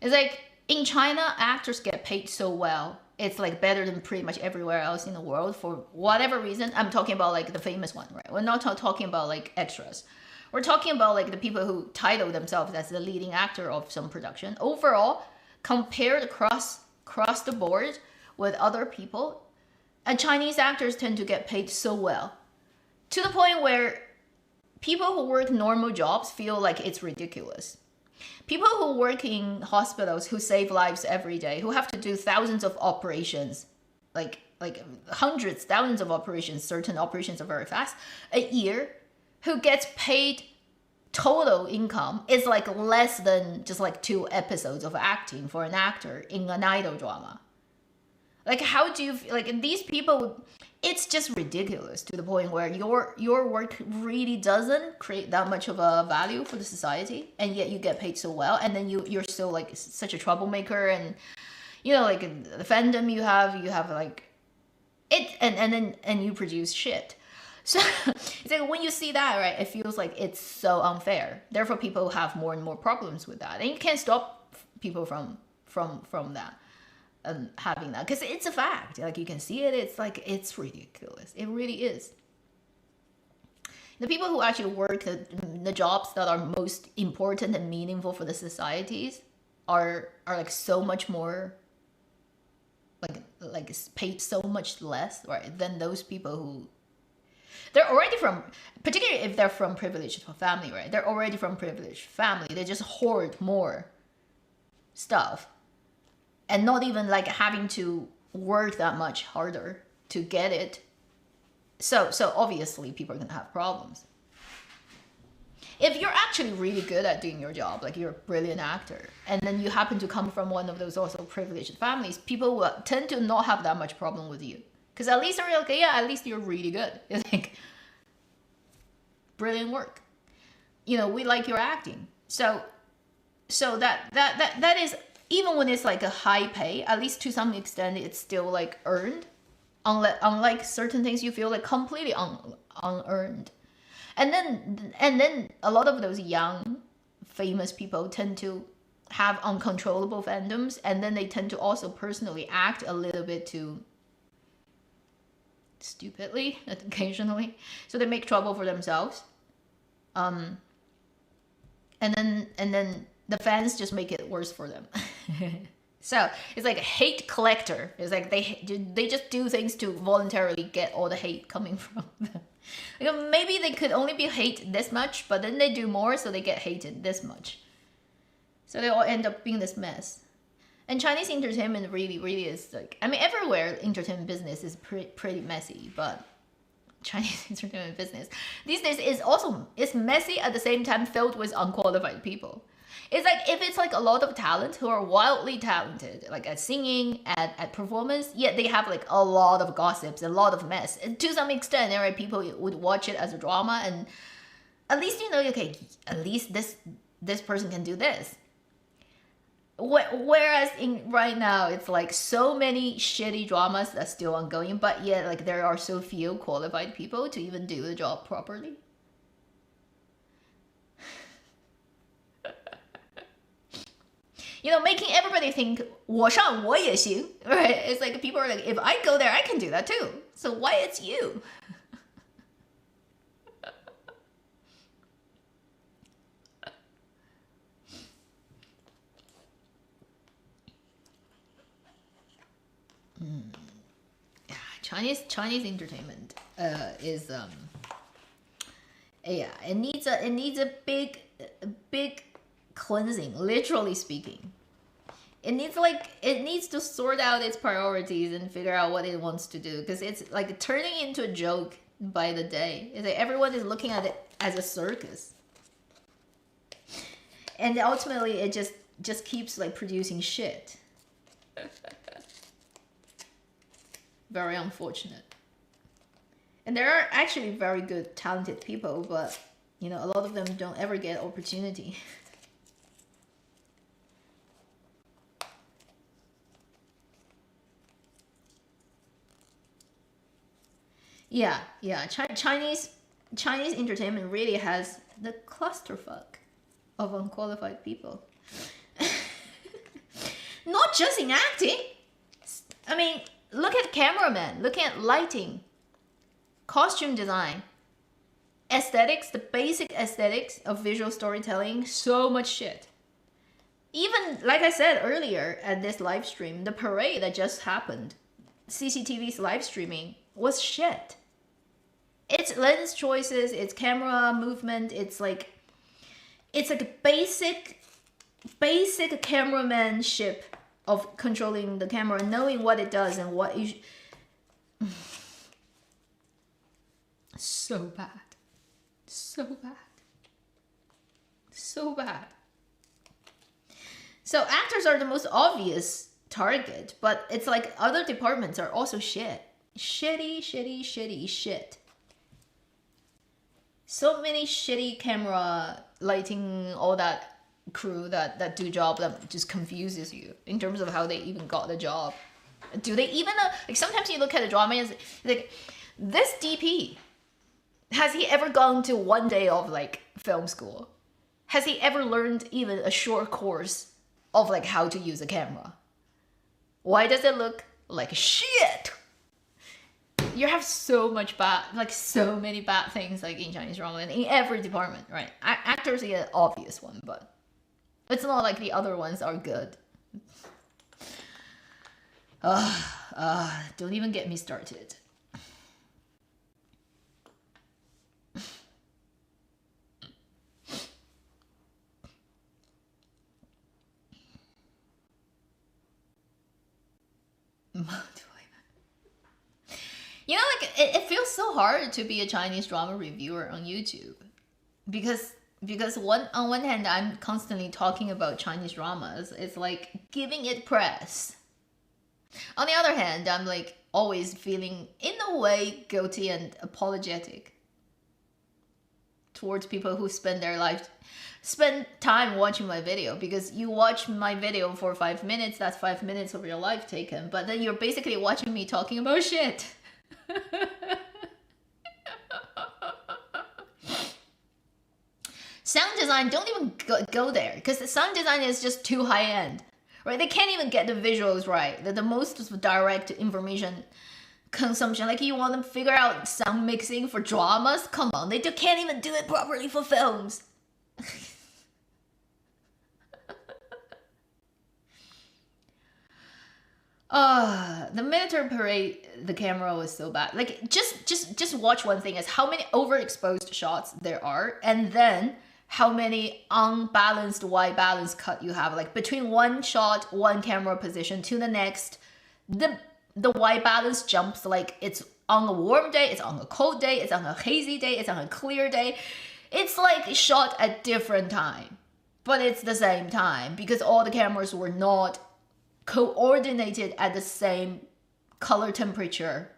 It's like in China, actors get paid so well. It's like better than pretty much everywhere else in the world for whatever reason. I'm talking about like the famous one, right? We're not talking about like extras. We're talking about like the people who title themselves as the leading actor of some production. Overall, compared across the board with other people, and Chinese actors tend to get paid so well. To the point where people who work normal jobs feel like it's ridiculous. People who work in hospitals, who save lives every day, who have to do thousands of operations, like hundreds, thousands of operations, certain operations are very fast, a year, who gets paid total income is like less than just like 2 episodes of acting for an actor in an idol drama. Like how do you, like these people, it's just ridiculous to the point where your work really doesn't create that much of a value for the society, and yet you get paid so well, and then you're still like such a troublemaker, and you know, like the fandom you have like it, and you produce shit. So it's like when you see that, right, it feels like it's so unfair. Therefore people have more and more problems with that, and you can't stop people from that. Having that, because it's a fact, like you can see it, it's like it's ridiculous, it really is. The people who actually work the jobs that are most important and meaningful for the societies are like so much more like paid so much less, right, than those people who they're already from, particularly if they're from privileged family, right, they're already from privileged family, they just hoard more stuff and not even like having to work that much harder to get it. So obviously people are gonna have problems. If you're actually really good at doing your job, like you're a brilliant actor, and then you happen to come from one of those also privileged families, people will tend to not have that much problem with you. Because at least they're like, yeah, at least you're really good. It's like, brilliant work. we like your acting. So that is, even when it's like a high pay, at least to some extent it's still like earned. Unlike certain things you feel like completely unearned. And then a lot of those young famous people tend to have uncontrollable fandoms, and then they tend to also personally act a little bit too stupidly occasionally, so they make trouble for themselves. And then the fans just make it worse for them. So it's like a hate collector. It's like they just do things to voluntarily get all the hate coming from them. Maybe they could only be hate this much, but then they do more, so they get hated this much. So they all end up being this mess. And Chinese entertainment really is like, I mean, everywhere entertainment business is pretty messy, but Chinese entertainment business these days is messy, at the same time filled with unqualified people. It's like, if it's like a lot of talent who are wildly talented, like at singing, at performance, yet they have like a lot of gossips, a lot of mess. And to some extent, there are people who would watch it as a drama, and at least okay, at least this person can do this. Whereas right now, it's like so many shitty dramas that's still ongoing, but yet like there are so few qualified people to even do the job properly. Making everybody think 我上我也行, right? It's like people are like, if I go there, I can do that too. So why it's you? Yeah, Chinese entertainment is yeah, it needs a big cleansing, literally speaking. It needs to sort out its priorities and figure out what it wants to do, because it's like turning into a joke by the day. It's like everyone is looking at it as a circus, and ultimately it just keeps like producing shit. Very unfortunate. And there are actually very good, talented people, but a lot of them don't ever get opportunity. Yeah. Chinese entertainment really has the clusterfuck of unqualified people. Not just in acting. I mean, look at cameramen, look at lighting, costume design, aesthetics, the basic aesthetics of visual storytelling, so much shit. Even, like I said earlier at this live stream, the parade that just happened, CCTV's live streaming, was shit. Its lens choices, its camera movement, it's like a basic cameramanship of controlling the camera, knowing what it does and what you so bad. So bad. So actors are the most obvious target, but it's like other departments are also shit. Shitty shit. So many shitty camera, lighting, all that crew that do job that just confuses you in terms of how they even got the job. Do they even know? Like, sometimes you look at a drama and it's like, this DP, has he ever gone to one day of like film school? Has he ever learned even a short course of like how to use a camera? Why does it look like shit? You have so many bad things like in Chinese drama and in every department, right? Actors are the obvious one, but it's not like the other ones are good. Don't even get me started. Like it feels so hard to be a Chinese drama reviewer on YouTube, because on one hand I'm constantly talking about Chinese dramas. It's like giving it press. On the other hand, I'm like always feeling in a way guilty and apologetic towards people who spend time watching my video, because you watch my video for 5 minutes, that's 5 minutes of your life taken, but then you're basically watching me talking about shit. Sound design, don't even go there, because the sound design is just too high end, right? They can't even get the visuals right. The most direct information consumption, like you want to figure out sound mixing for dramas, come on, they can't even do it properly for films. The military parade, the camera was so bad. Like just watch one thing, is how many overexposed shots there are, and then how many unbalanced wide balance cut you have, like between one shot, one camera position to the next. The white balance jumps, like it's on a warm day, it's on a cold day, it's on a hazy day, it's on a clear day. It's like shot at different time, but it's the same time, because all the cameras were not coordinated at the same color temperature.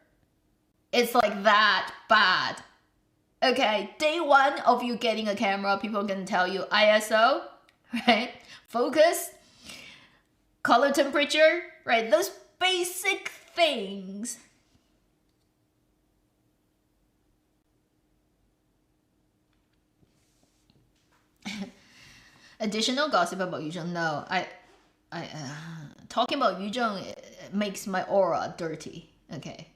It's like that bad. Okay, day one of you getting a camera, people can tell you ISO, right? Focus, color temperature, right? Those basic things. Additional gossip about Yu Zheng? No, I talking about Yu Zheng makes my aura dirty. Okay,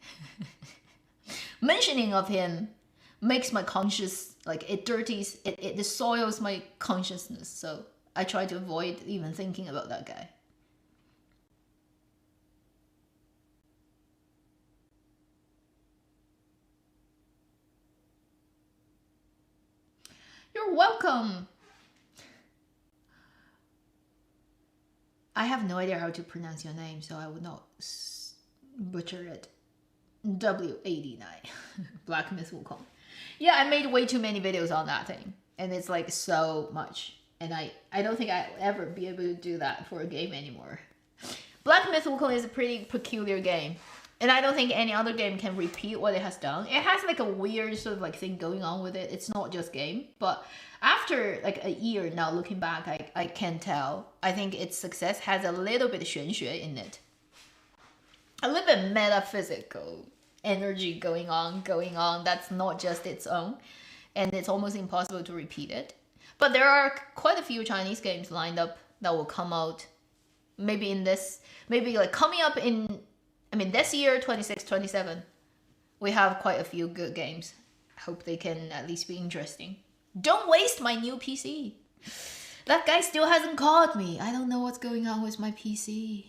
mentioning of him makes my conscious, like it dirties, it soils my consciousness. So I try to avoid even thinking about that guy. You're welcome. I have no idea how to pronounce your name, so I would not butcher it. W89. Black Myth Wukong. Yeah, I made way too many videos on that thing, and it's like so much, and I don't think I'll ever be able to do that for a game anymore. Black Myth Wukong is a pretty peculiar game, and I don't think any other game can repeat what it has done. It has like a weird sort of like thing going on with it. It's not just game, but after like a year now looking back, I can tell. I think its success has a little bit of 玄学 in it. A little bit metaphysical energy going on that's not just its own, and it's almost impossible to repeat it. But there are quite a few Chinese games lined up that will come out maybe like coming up in, I mean, this year, 26, 27. We have quite a few good games. Hope they can at least be interesting. Don't waste my new PC. That guy still hasn't called me. I don't know what's going on with my PC.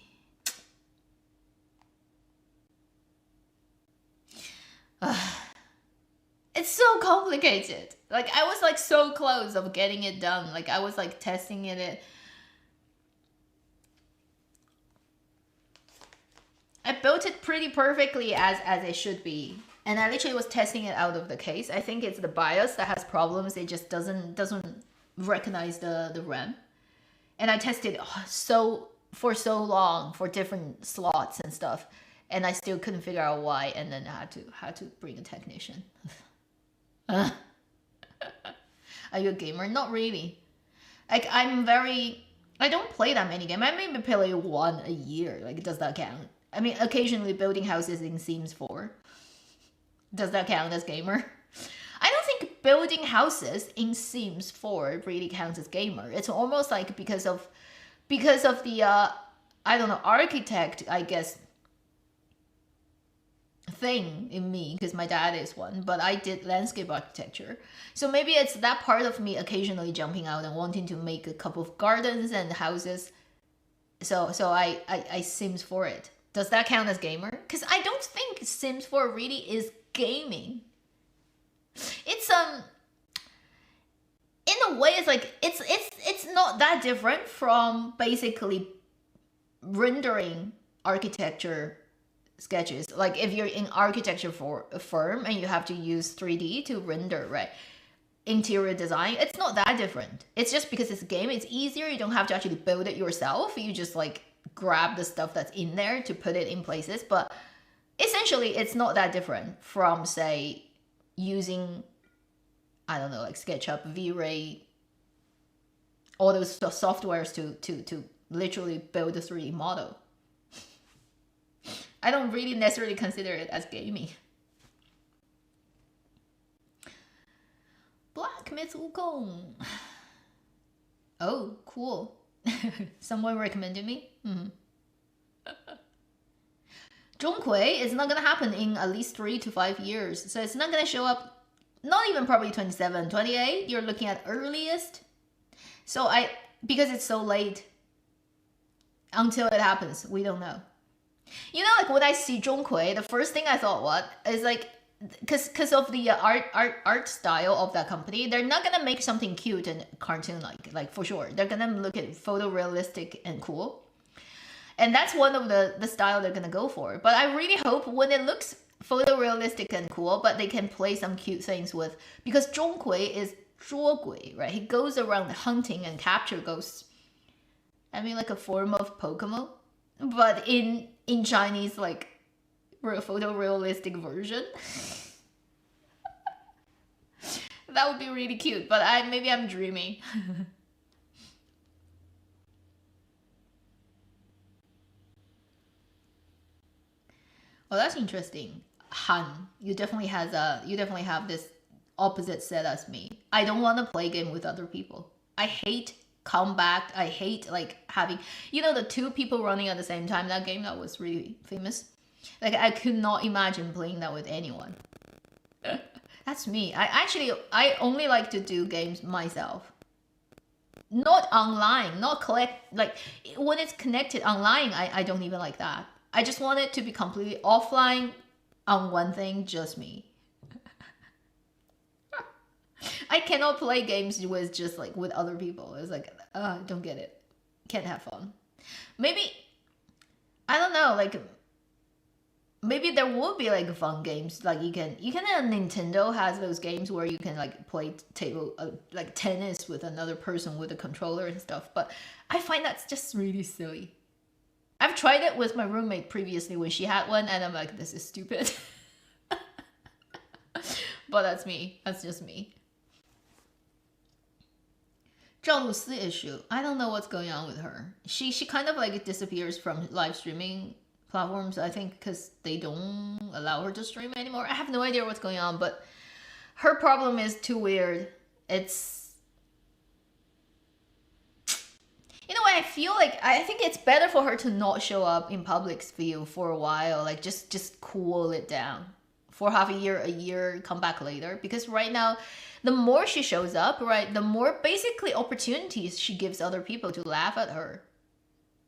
It's so complicated. Like I was like so close of getting it done. Like I was like testing it. I built it pretty perfectly as it should be. And I literally was testing it out of the case. I think it's the BIOS that has problems. It just doesn't recognize the RAM. And I tested for so long for different slots and stuff, and I still couldn't figure out why. And then I had to bring a technician. Are you a gamer? Not really. Like I don't play that many games. I maybe play one a year. Like does that count? I mean, occasionally building houses in Sims 4. Does that count as gamer? I don't think building houses in Sims 4 really counts as gamer. It's almost like because of the I don't know, architect, I guess, thing in me, because my dad is one, but I did landscape architecture. So maybe it's that part of me occasionally jumping out and wanting to make a couple of gardens and houses. So I Sims for it. Does that count as gamer? Because I don't think Sims 4 really is gaming. It's in a way it's like it's not that different from basically rendering architecture sketches. Like if you're in architecture for a firm and you have to use 3D to render, right? Interior design, it's not that different. It's just because it's a game, it's easier. You don't have to actually build it yourself. You just like grab the stuff that's in there to put it in places. But essentially, it's not that different from, say, using I don't know, like SketchUp, V-Ray, all those softwares to literally build a 3D model. I don't really necessarily consider it as gaming. Black Myth Wukong. Oh, cool. Someone recommended me. Zhongkui is not gonna happen in at least 3 to 5 years, so it's not gonna show up. Not even probably 27, 28. You're looking at earliest. So because it's so late. Until it happens, we don't know. You know, like when I see Zhongkui, the first thing I thought what is like, because of the art style of that company, they're not gonna make something cute and cartoon like for sure. They're gonna look at photorealistic and cool, and that's one of the style they're gonna go for. But I really hope when it looks photorealistic and cool, but they can play some cute things with, because Zhongkui is 捉鬼, right? He goes around hunting and capture ghosts. I mean, like a form of Pokemon, but in Chinese, like photorealistic version. That would be really cute, but maybe I'm dreaming. Oh, that's interesting. Han, you definitely have this opposite set as me. I don't want to play game with other people. I hate combat. I hate like having, the 2 people running at the same time. That game that was really famous. Like I could not imagine playing that with anyone. That's me. I only like to do games myself. Not online, not collect, like when it's connected online, I don't even like that. I just want it to be completely offline on one thing, just me. I cannot play games with just like with other people. It's like, don't get it. Can't have fun. Maybe, I don't know, like maybe there will be like fun games. Like you can Nintendo has those games where you can like play table like tennis with another person with a controller and stuff. But I find that's just really silly. I've tried it with my roommate previously when she had one, and I'm like, this is stupid. But that's me. That's just me. Zhao Lusi issue. I don't know what's going on with her. She kind of like disappears from live streaming platforms, I think, because they don't allow her to stream anymore. I have no idea what's going on, but her problem is too weird. It's, in a way, I think it's better for her to not show up in public's view for a while. Like just cool it down for half a year, come back later. Because right now, the more she shows up, right, the more basically opportunities she gives other people to laugh at her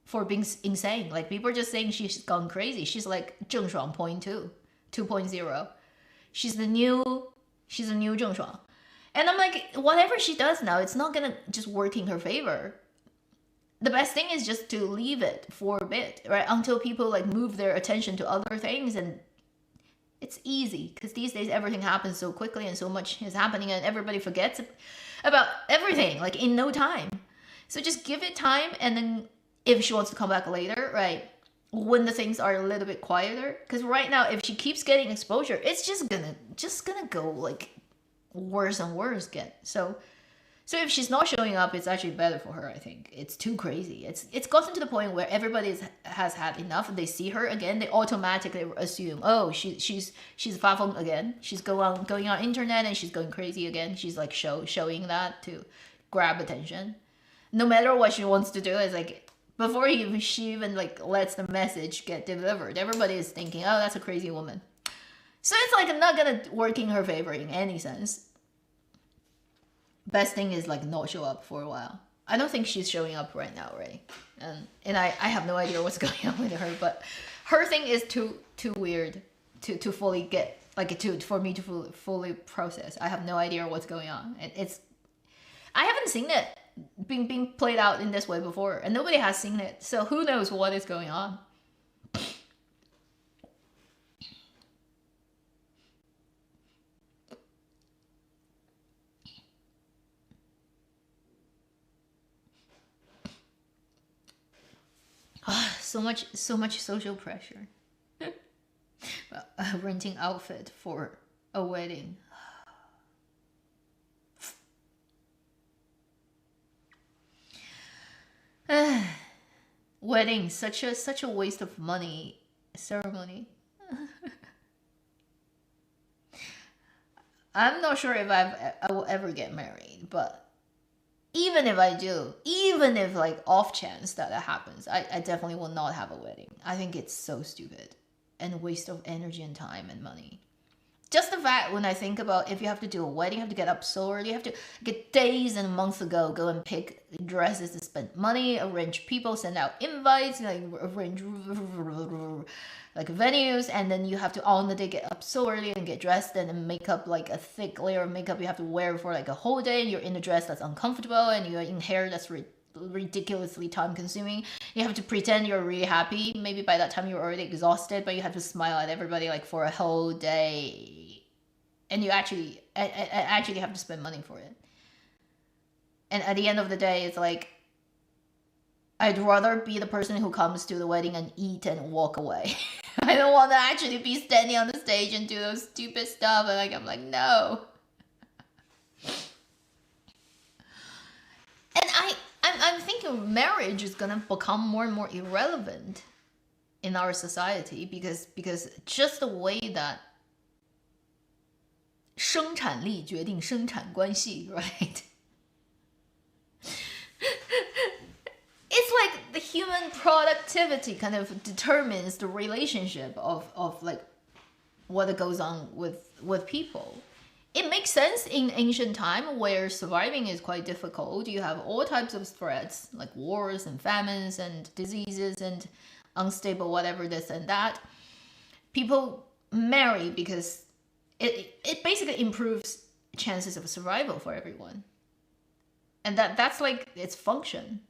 for being insane. Like people are just saying she's gone crazy. She's like 郑爽 2.0. She's the new Zheng Shuang. And I'm like, whatever she does now, it's not gonna just work in her favor. The best thing is just to leave it for a bit, right? Until people like move their attention to other things, and it's easy because these days everything happens so quickly and so much is happening and everybody forgets about everything like in no time. So just give it time, and then if she wants to come back later, right, when the things are a little bit quieter, because right now if she keeps getting exposure, it's just gonna go like worse and worse get. So if she's not showing up, it's actually better for her, I think. It's too crazy. It's gotten to the point where everybody has had enough. They see her again, they automatically assume, oh, she's Fafeng again. She's going on internet and she's going crazy again. She's like showing that to grab attention. No matter what she wants to do, it's like before she even like lets the message get delivered, everybody is thinking, oh, that's a crazy woman. So it's like not gonna work in her favor in any sense. Best thing is like not show up for a while. I don't think she's showing up right now, right? And I have no idea what's going on with her, but her thing is too weird to fully get like for me to fully process. I have no idea what's going on. I haven't seen it being played out in this way before, and nobody has seen it, so who knows what is going on. So much social pressure. Renting outfit for a wedding. Wedding, such a waste of money ceremony. I'm not sure if I will ever get married, but even if I do, even if like off chance that happens, I definitely will not have a wedding. I think it's so stupid and a waste of energy and time and money. Just the fact when I think about if you have to do a wedding, you have to get up so early, you have to get days and months ago, go and pick dresses to spend money, arrange people, send out invites, like arrange like venues, and then you have to on the day get up so early and get dressed and then make up like a thick layer of makeup you have to wear for like a whole day, and you're in a dress that's uncomfortable and you're in hair that's ridiculously time consuming. You have to pretend you're really happy. Maybe by that time you're already exhausted, but you have to smile at everybody like for a whole day, and you actually have to spend money for it. And at the end of the day, it's like I'd rather be the person who comes to the wedding and eat and walk away. I don't want to actually be standing on the stage and do those stupid stuff, and like I'm like, no. And I'm thinking marriage is gonna become more and more irrelevant in our society because just the way that 生产力决定生产关系, right? It's like the human productivity kind of determines the relationship of like what goes on with people. It makes sense in ancient time where surviving is quite difficult. You have all types of threats like wars and famines and diseases and unstable whatever this and that. People marry because it basically improves chances of survival for everyone. And that's like its function.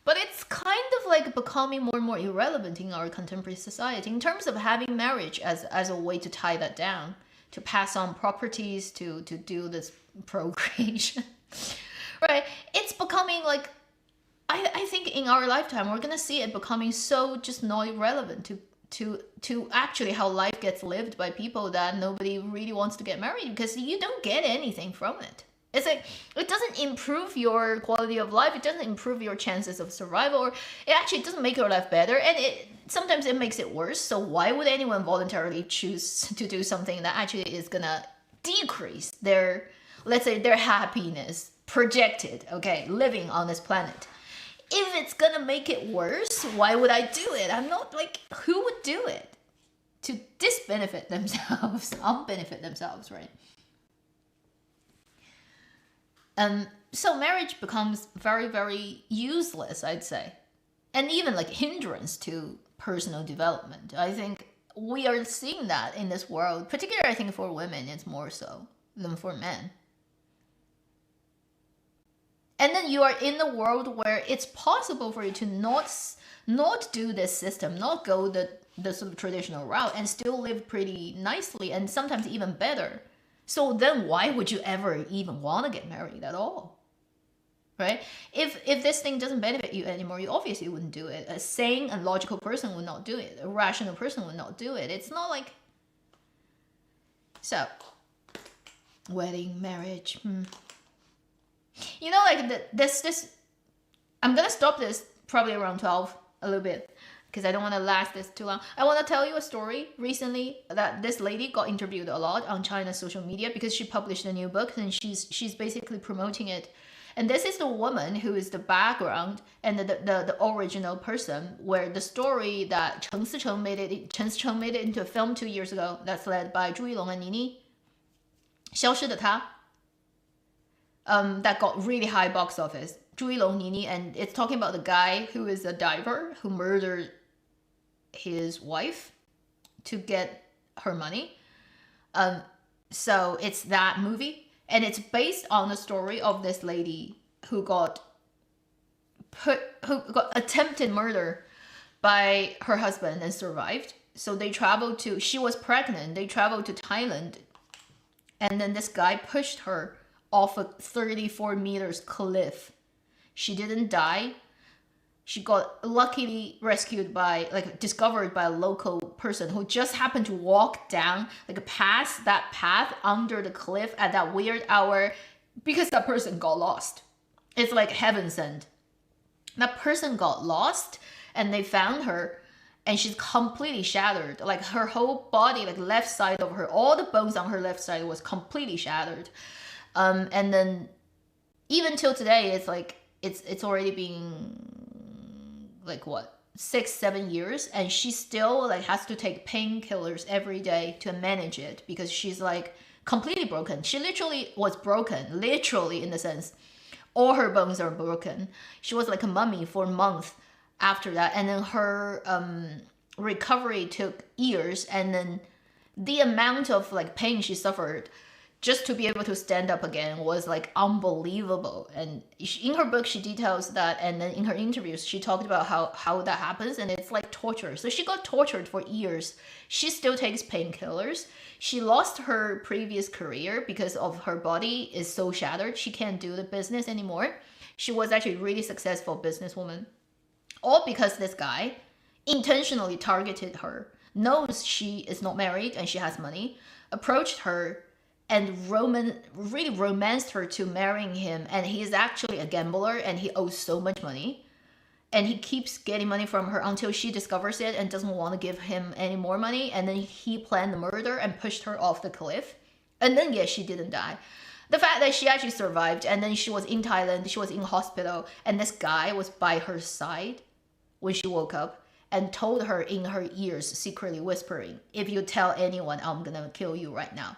But it's kind of like becoming more and more irrelevant in our contemporary society in terms of having marriage as a way to tie that down, to pass on properties, to do this procreation, right? It's becoming like, I think in our lifetime, we're going to see it becoming so just not irrelevant to actually how life gets lived by people that nobody really wants to get married because you don't get anything from it. It's like, it doesn't improve your quality of life. It doesn't improve your chances of survival. Or it actually doesn't make your life better. And sometimes it makes it worse. So why would anyone voluntarily choose to do something that actually is going to decrease their, let's say, their happiness projected, okay, living on this planet? If it's going to make it worse, why would I do it? I'm not like, who would do it? To disbenefit themselves, unbenefit themselves, right? So marriage becomes very, very useless, I'd say. And even like hindrance to personal development. I think we are seeing that in this world, particularly I think for women, it's more so than for men. And then you are in a world where it's possible for you to not do this system, not go the sort of traditional route and still live pretty nicely and sometimes even better. So then why would you ever even want to get married at all? Right? If this thing doesn't benefit you anymore, you obviously wouldn't do it. A sane and logical person would not do it. A rational person would not do it. It's not like... So, wedding, marriage. You know, like this... I'm going to stop this probably around 12, a little bit. Because I don't want to last this too long. I want to tell you a story recently that this lady got interviewed a lot on China's social media because she published a new book and she's basically promoting it. And this is the woman who is the background and the original person where the story that Chen Sicheng made it into a film 2 years ago that's led by Zhu Yilong and Nini. 消失的她. That got really high box office. Zhu Yilong, Nini, and it's talking about the guy who is a diver who murdered his wife to get her money. So it's that movie, and it's based on the story of this lady who got attempted murder by her husband and survived. So they traveled to, she was pregnant, they traveled to Thailand, and then this guy pushed her off a 34 meters cliff. She didn't die. She got luckily rescued by, like, discovered by a local person who just happened to walk down, like, past that path under the cliff at that weird hour because that person got lost. It's like heaven sent. That person got lost and they found her, and she's completely shattered. Like her whole body, like left side of her, all the bones on her left side was completely shattered. And then even till today, it's like it's already been like what, 6-7 years, and she still like has to take painkillers every day to manage it, because she's like completely broken. She literally was broken, literally, in the sense all her bones are broken. She was like a mummy for a month after that, and then her recovery took years, and then the amount of like pain she suffered just to be able to stand up again was like unbelievable. And in her book she details that, and then in her interviews she talked about how that happens, and it's like torture. So she got tortured for years. She still takes painkillers. She lost her previous career because of her body is so shattered. She can't do the business anymore. She was actually a really successful businesswoman, all because this guy intentionally targeted her, knows she is not married and she has money, approached her and really romanced her to marrying him. And he is actually a gambler and he owes so much money. And he keeps getting money from her until she discovers it and doesn't want to give him any more money. And then he planned the murder and pushed her off the cliff. And then, yes, she didn't die. The fact that she actually survived, and then she was in Thailand, she was in hospital, and this guy was by her side when she woke up and told her in her ears, secretly whispering, "If you tell anyone, I'm gonna kill you right now."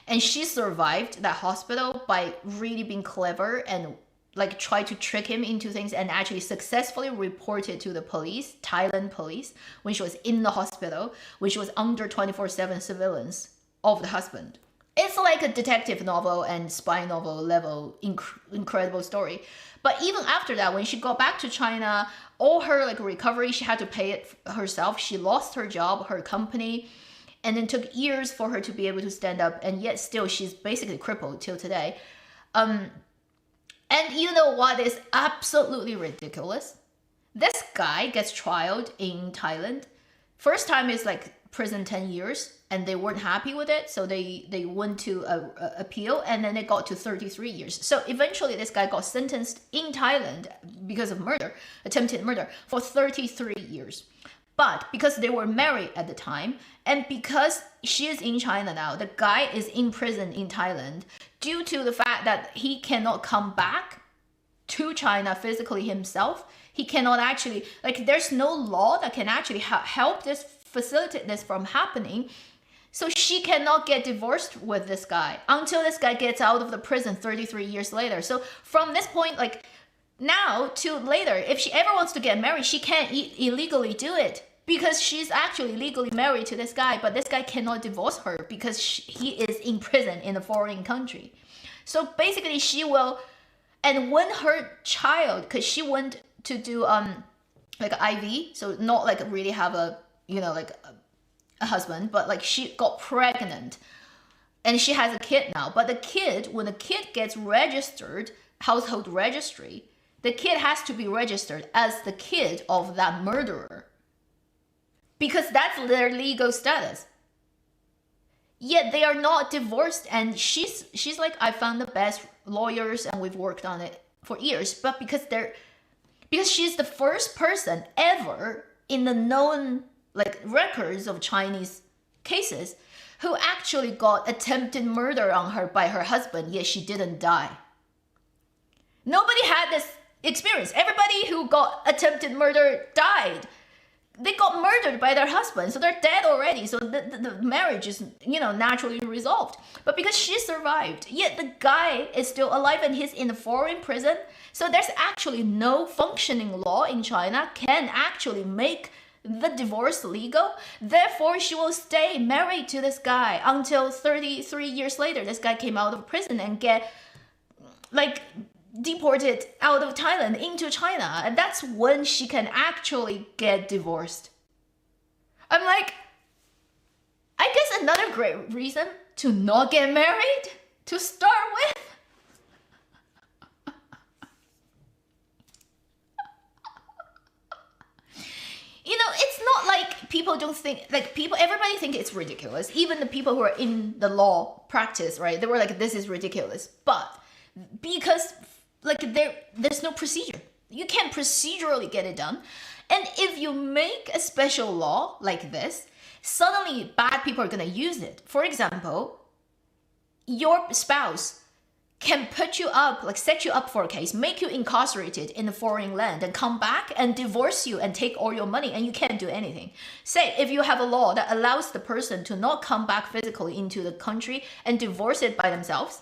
And she survived that hospital by really being clever and like try to trick him into things, and actually successfully reported to the police, Thailand police, when she was in the hospital, when she was under 24/7 surveillance of the husband. It's like a detective novel and spy novel level incredible story. But even after that, when she got back to China, all her like recovery, she had to pay it herself. She lost her job, her company, and then took years for her to be able to stand up, and yet still she's basically crippled till today. And you know what is absolutely ridiculous? This guy gets trialed in Thailand. First time is like prison 10 years, and they weren't happy with it, so they went to appeal, and then it got to 33 years. So eventually this guy got sentenced in Thailand because of murder, attempted murder, for 33 years. But because they were married at the time, and because she is in China now, the guy is in prison in Thailand due to the fact that he cannot come back to China physically himself. He cannot actually, like, there's no law that can actually help this, facilitate this from happening. So she cannot get divorced with this guy until this guy gets out of the prison 33 years later. So from this point, like, now to later, if she ever wants to get married, she can't illegally do it, because she's actually legally married to this guy, but this guy cannot divorce her because he is in prison in a foreign country. So basically she will, and when her child, because she went to do like IV, so not like really have a, you know, like a husband, but like she got pregnant and she has a kid now. But the kid, when the kid gets registered, household registry, the kid has to be registered as the kid of that murderer, because that's their legal status. Yet they are not divorced, and she's like, I found the best lawyers and we've worked on it for years. But because she's the first person ever in the known like records of Chinese cases who actually got attempted murder on her by her husband, yet she didn't die. Nobody had this experience. Everybody who got attempted murder died. They got murdered by their husband, so they're dead already. So the marriage is, you know, naturally resolved. But because she survived, yet the guy is still alive and he's in a foreign prison. So there's actually no functioning law in China can actually make the divorce legal. Therefore, she will stay married to this guy until 33 years later. This guy came out of prison and get like deported out of Thailand into China, and that's when she can actually get divorced. I'm like, I guess another great reason to not get married to start with. You know, it's not like people don't think, like everybody think it's ridiculous. Even the people who are in the law practice, right? They were like, this is ridiculous. But because like there's no procedure. You can't procedurally get it done. And if you make a special law like this, suddenly bad people are going to use it. For example, your spouse can put you up, like set you up for a case, make you incarcerated in a foreign land, and come back and divorce you and take all your money, and you can't do anything. Say if you have a law that allows the person to not come back physically into the country and divorce it by themselves,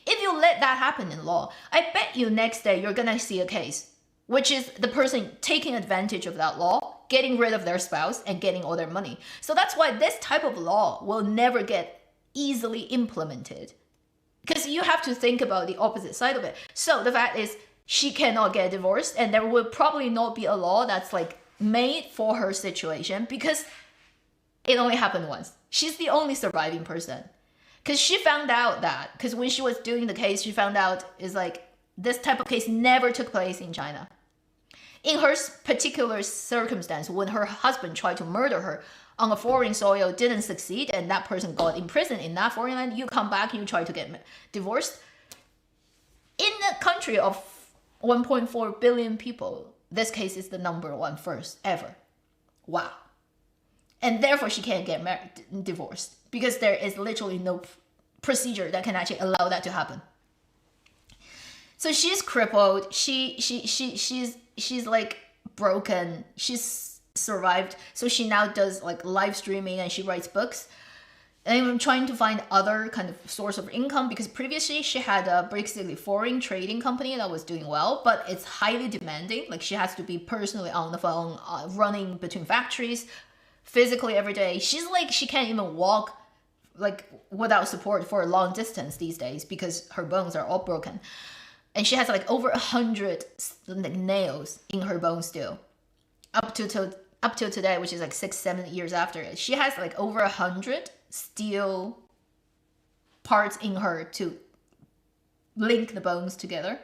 if you let that happen in law, I bet you next day you're gonna see a case, which is the person taking advantage of that law, getting rid of their spouse and getting all their money. So that's why this type of law will never get easily implemented, because you have to think about the opposite side of it. So the fact is, she cannot get divorced, and there will probably not be a law that's like made for her situation, because it only happened once. She's the only surviving person. Because she found out that, because when she was doing the case, she found out is like this type of case never took place in China. In her particular circumstance, when her husband tried to murder her on a foreign soil, didn't succeed, and that person got imprisoned in that foreign land, you come back, you try to get divorced. In a country of 1.4 billion people, this case is the number one first ever. Wow. And therefore she can't get married, divorced, because there is literally no procedure that can actually allow that to happen. So she's crippled. She's like broken. She's survived. So she now does like live streaming and she writes books. And I'm trying to find other kind of source of income, because previously she had a basically foreign trading company that was doing well, but it's highly demanding. Like she has to be personally on the phone, running between factories, physically every day. She's like, she can't even walk like without support for a long distance these days because her bones are all broken. And she has like over 100 like nails in her bones still, up till today, which is like 6-7 years after it. She has like over 100 steel parts in her to link the bones together.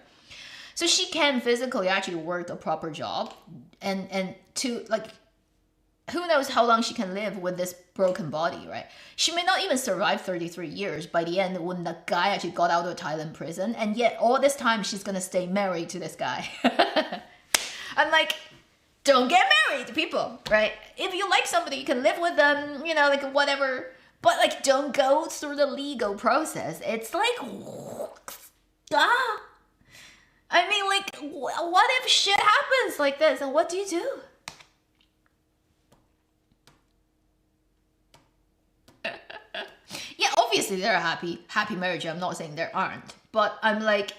So she can physically actually work a proper job, and to like, who knows how long she can live with this broken body, right? She may not even survive 33 years by the end when the guy actually got out of Thailand prison, and yet all this time she's gonna stay married to this guy. I'm like, don't get married, people, right? If you like somebody, you can live with them, you know, like whatever, but like don't go through the legal process. It's like, I mean, like, what if shit happens like this, and what do you do? Yeah, obviously there are happy marriages. I'm not saying there aren't, but I'm like,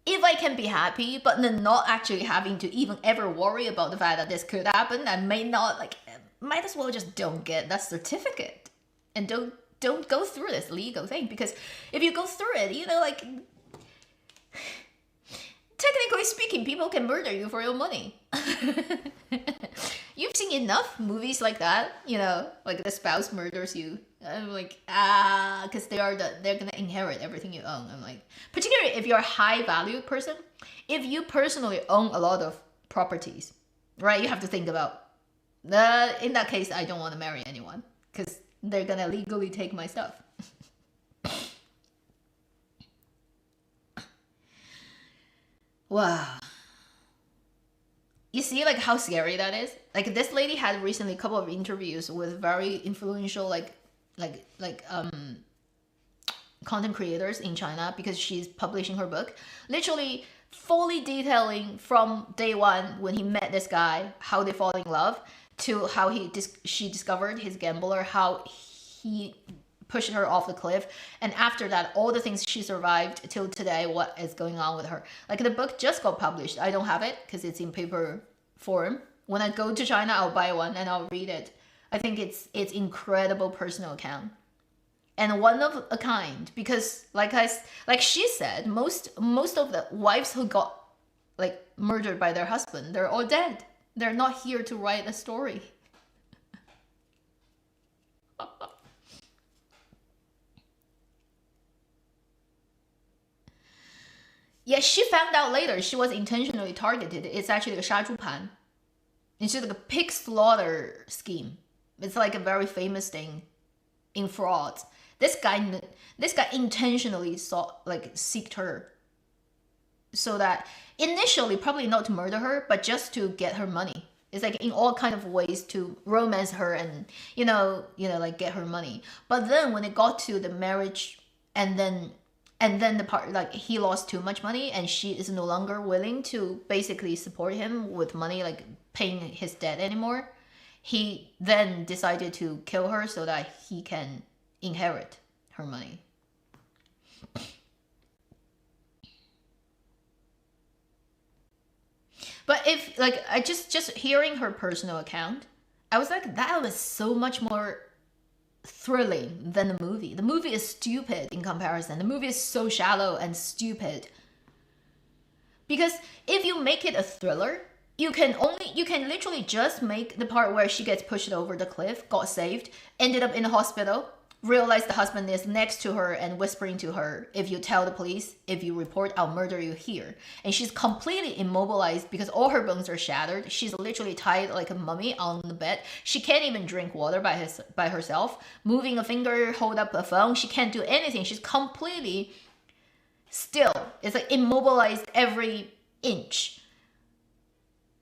if I can be happy, but then not actually having to even ever worry about the fact that this could happen, I may not, like, might as well just don't get that certificate and don't go through this legal thing, because if you go through it, you know, like, technically speaking, people can murder you for your money. You've seen enough movies like that, you know, like the spouse murders you. I'm like, because they're gonna inherit everything you own. I'm like, particularly if you're a high value person, if you personally own a lot of properties, right? You have to think about, in that case, I don't want to marry anyone because they're gonna legally take my stuff. Wow. You see like how scary that is? Like this lady had recently a couple of interviews with very influential like content creators in China, because she's publishing her book, literally fully detailing from day one when he met this guy, how they fall in love, to how she discovered his gambler, how he pushed her off the cliff, and after that all the things she survived till today, what is going on with her. Like the book just got published. I don't have it because it's in paper form. When I go to China, I'll buy one and I'll read it. I think it's incredible personal account, and one of a kind, because like she said, most of the wives who got like murdered by their husband, they're all dead. They're not here to write a story. Yeah, she found out later she was intentionally targeted. It's actually a 杀猪盘. It's just like a pig slaughter scheme. It's like a very famous thing in fraud. This guy intentionally seeked her so that initially probably not to murder her, but just to get her money. It's like in all kind of ways to romance her and like get her money. But then when it got to the marriage, and then the part, like he lost too much money and she is no longer willing to basically support him with money, like paying his debt anymore, he then decided to kill her so that he can inherit her money. But if like I just hearing her personal account, I was like, that was so much more thrilling than the movie. The movie is stupid in comparison. The movie is so shallow and stupid. Because if you make it a thriller, you can literally just make the part where she gets pushed over the cliff, got saved, ended up in the hospital, realized the husband is next to her and whispering to her, if you tell the police, if you report, I'll murder you here. And she's completely immobilized because all her bones are shattered. She's literally tied like a mummy on the bed. She can't even drink water by herself. Moving a finger, hold up a phone. She can't do anything. She's completely still. It's like immobilized every inch.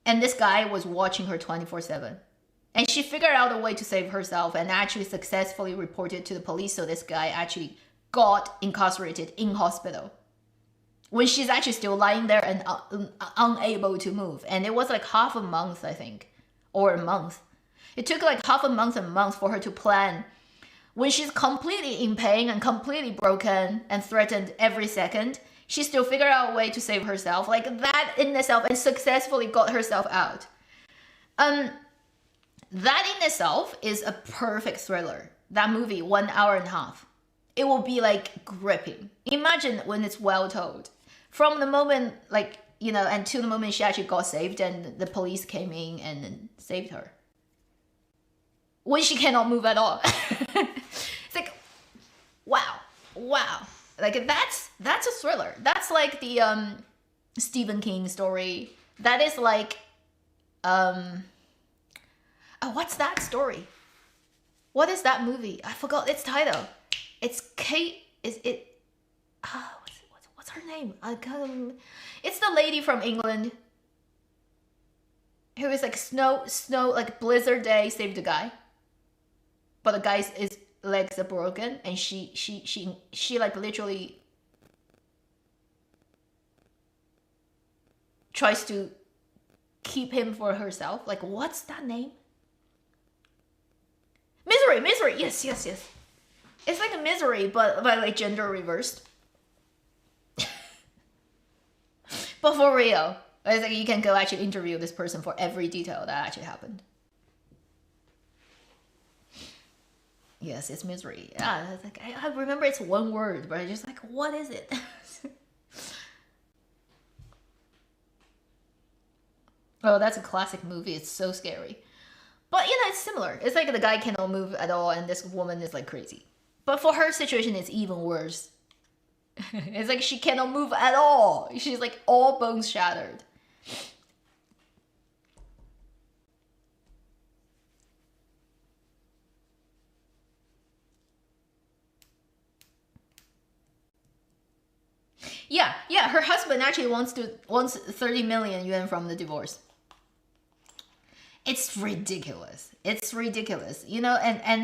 And this guy was watching her 24/7. And she figured out a way to save herself and actually successfully reported to the police. So this guy actually got incarcerated in hospital when she's actually still lying there and unable to move. And it was like half a month, I think, or a month. It took like half a month for her to plan. When she's completely in pain and completely broken and threatened every second, she still figured out a way to save herself. Like that in itself, and successfully got herself out. That in itself is a perfect thriller. That movie, 1 hour and a half. It will be like gripping. Imagine when it's well told. From the moment, like, and to the moment she actually got saved and the police came in and saved her. When she cannot move at all. It's like, wow. Like that's a thriller. That's like the Stephen King story. That is like what's that story? What is that movie? I forgot its title. It's Kate. Is it? What's her name? It's the lady from England who is like snow like blizzard day saved a guy, but the guy's legs are broken and she like literally tries to keep him for herself. Like what's that name? Misery. Yes. It's like a Misery, but like gender reversed. But for real, it's like you can go actually interview this person for every detail that actually happened. Yes, it's Misery. Yeah, it's like I remember it's one word, but I just like, what is it? Oh, that's a classic movie. It's so scary. But it's similar. It's like the guy cannot move at all and this woman is like crazy. But for her situation, it's even worse. It's like she cannot move at all. She's like all bones shattered. Yeah, her husband actually wants 30 million yuan from the divorce. It's ridiculous. And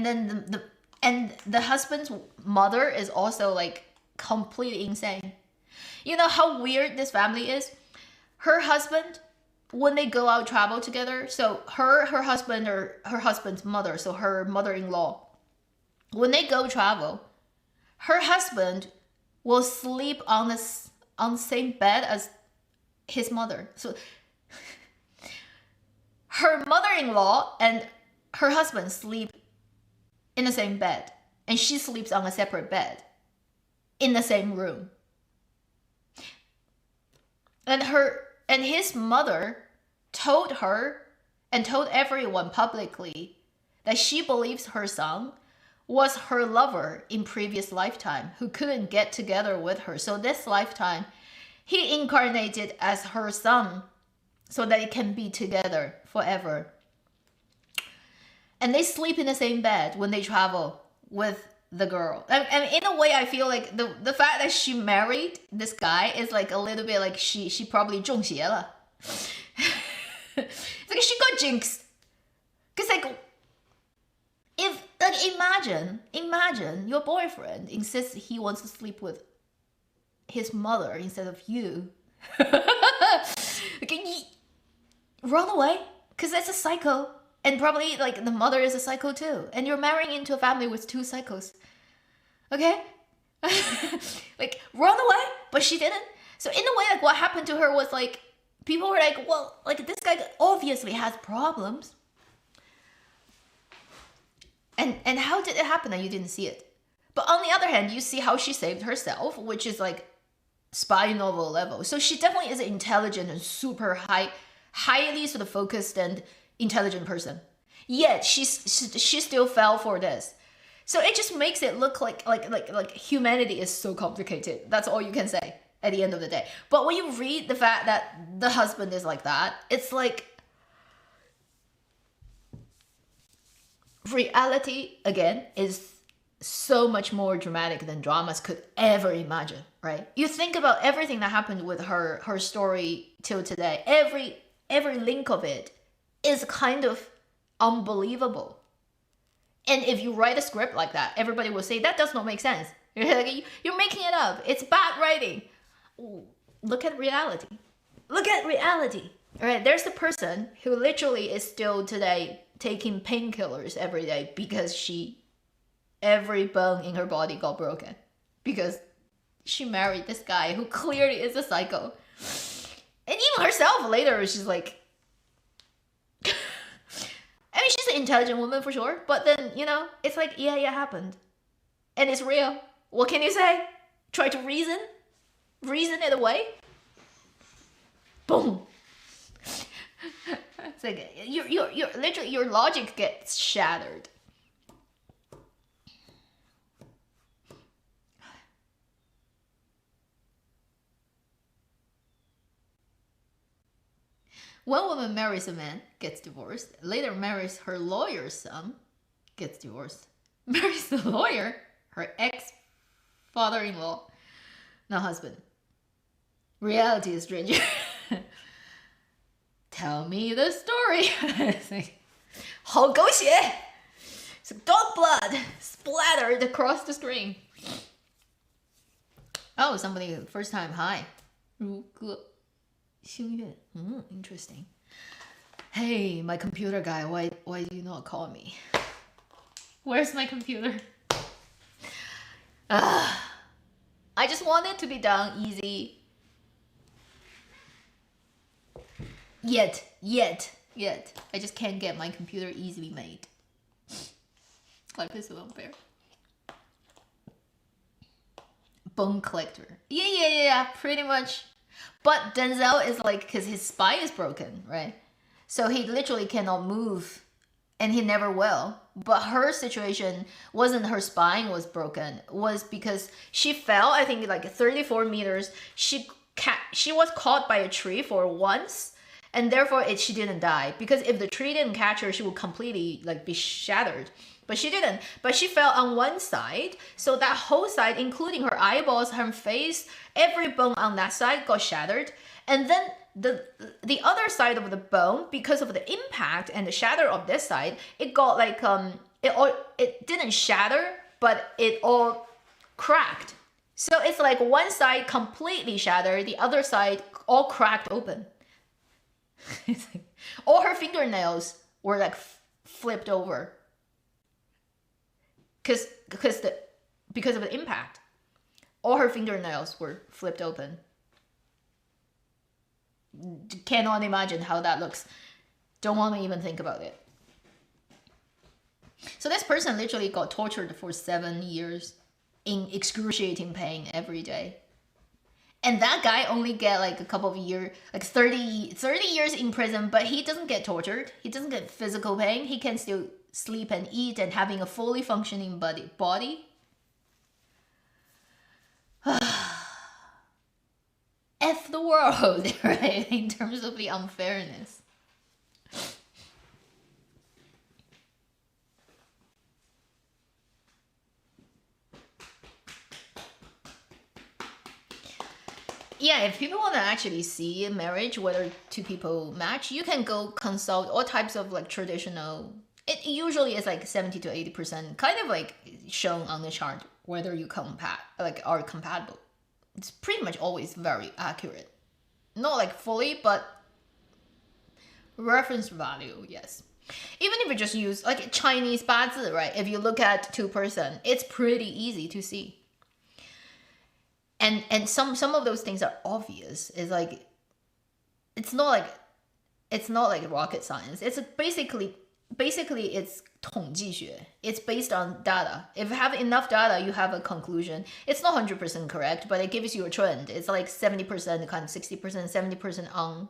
then the husband's mother is also like completely insane. You know how weird this family is? Her husband, when they go out travel together, so her husband or her husband's mother, so her mother-in-law, when they go travel, her husband will sleep on the same bed as his mother. So her mother-in-law and her husband sleep in the same bed, and she sleeps on a separate bed in the same room. And his mother told her and told everyone publicly that she believes her son was her lover in previous lifetime who couldn't get together with her. So this lifetime, he incarnated as her son so that it can be together forever. And they sleep in the same bed when they travel with the girl. And in a way, I feel like the fact that she married this guy is like a little bit like she probably 中邪了. It's like she got jinxed. Cause like, if like imagine your boyfriend insists he wants to sleep with his mother instead of you. Okay, run away, cause that's a psycho. And probably like the mother is a psycho too. And you're marrying into a family with 2 psychos. Okay? Like, run away, but she didn't. So in a way, like what happened to her was like, people were like, well, like this guy obviously has problems. And how did it happen that you didn't see it? But on the other hand, you see how she saved herself, which is like spy novel level. So she definitely is an intelligent and super highly sort of focused and intelligent person. Yet she still fell for this. So it just makes it look like humanity is so complicated. That's all you can say at the end of the day. But when you read the fact that the husband is like that, it's like reality again is so much more dramatic than dramas could ever imagine, right? You think about everything that happened with her story till today. Every link of it is kind of unbelievable. And if you write a script like that, everybody will say, that does not make sense. You're making it up. It's bad writing. Ooh, look at reality. Look at reality. All right, there's the person who literally is still today taking painkillers every day because every bone in her body got broken. Because she married this guy who clearly is a psycho. And even herself later, she's like, I mean, she's an intelligent woman for sure, but then, you know, it's like, yeah, it happened. And it's real. What can you say? Try to reason it away? Boom. It's like, you're literally, your logic gets shattered. One woman marries a man, gets divorced, later marries her lawyer's son, gets divorced, marries the lawyer, her ex-father-in-law, now husband. Reality is stranger. Tell me the story. It's like, 好狗血! So dog blood splattered across the screen. Oh, somebody first time, hi. 如歌 星月. Interesting. Hey, my computer guy, why do you not call me? Where's my computer? I just want it to be done easy. Yet. I just can't get my computer easily made. Like this is unfair. Bone collector. Yeah, pretty much. But Denzel is like, because his spine is broken, right? So he literally cannot move, and he never will. But her situation wasn't her spine was broken, was because she fell, I think like 34 meters. She was caught by a tree for once, and therefore she didn't die. Because if the tree didn't catch her, she would completely like be shattered. But she didn't. But she fell on one side, so that whole side, including her eyeballs, her face, every bone on that side got shattered. And then the other side of the bone, because of the impact and the shatter of this side, it got like it didn't shatter, but it all cracked. So it's like one side completely shattered, the other side all cracked open. All her fingernails were like flipped over. Because of the impact, all her fingernails were flipped open. Cannot imagine how that looks. Don't want to even think about it. So this person literally got tortured for 7 years in excruciating pain every day. And that guy only get like a couple of years, like 30 years in prison, but he doesn't get tortured. He doesn't get physical pain. He can still sleep and eat and having a fully functioning body. F the world, right? In terms of the unfairness. Yeah, if people want to actually see a marriage, whether two people match, you can go consult all types of like traditional. It usually is like 70 to 80%, kind of like shown on the chart whether you are compatible. It's pretty much always very accurate, not like fully, but reference value, yes. Even if you just use like Chinese 八字, right? If you look at two-person, it's pretty easy to see. And some of those things are obvious. It's like it's not like rocket science. It's basically it's 统计学. It's based on data. If you have enough data, you have a conclusion. It's not 100% correct, but it gives you a trend. It's like 70%, kind of 60%, 70% on.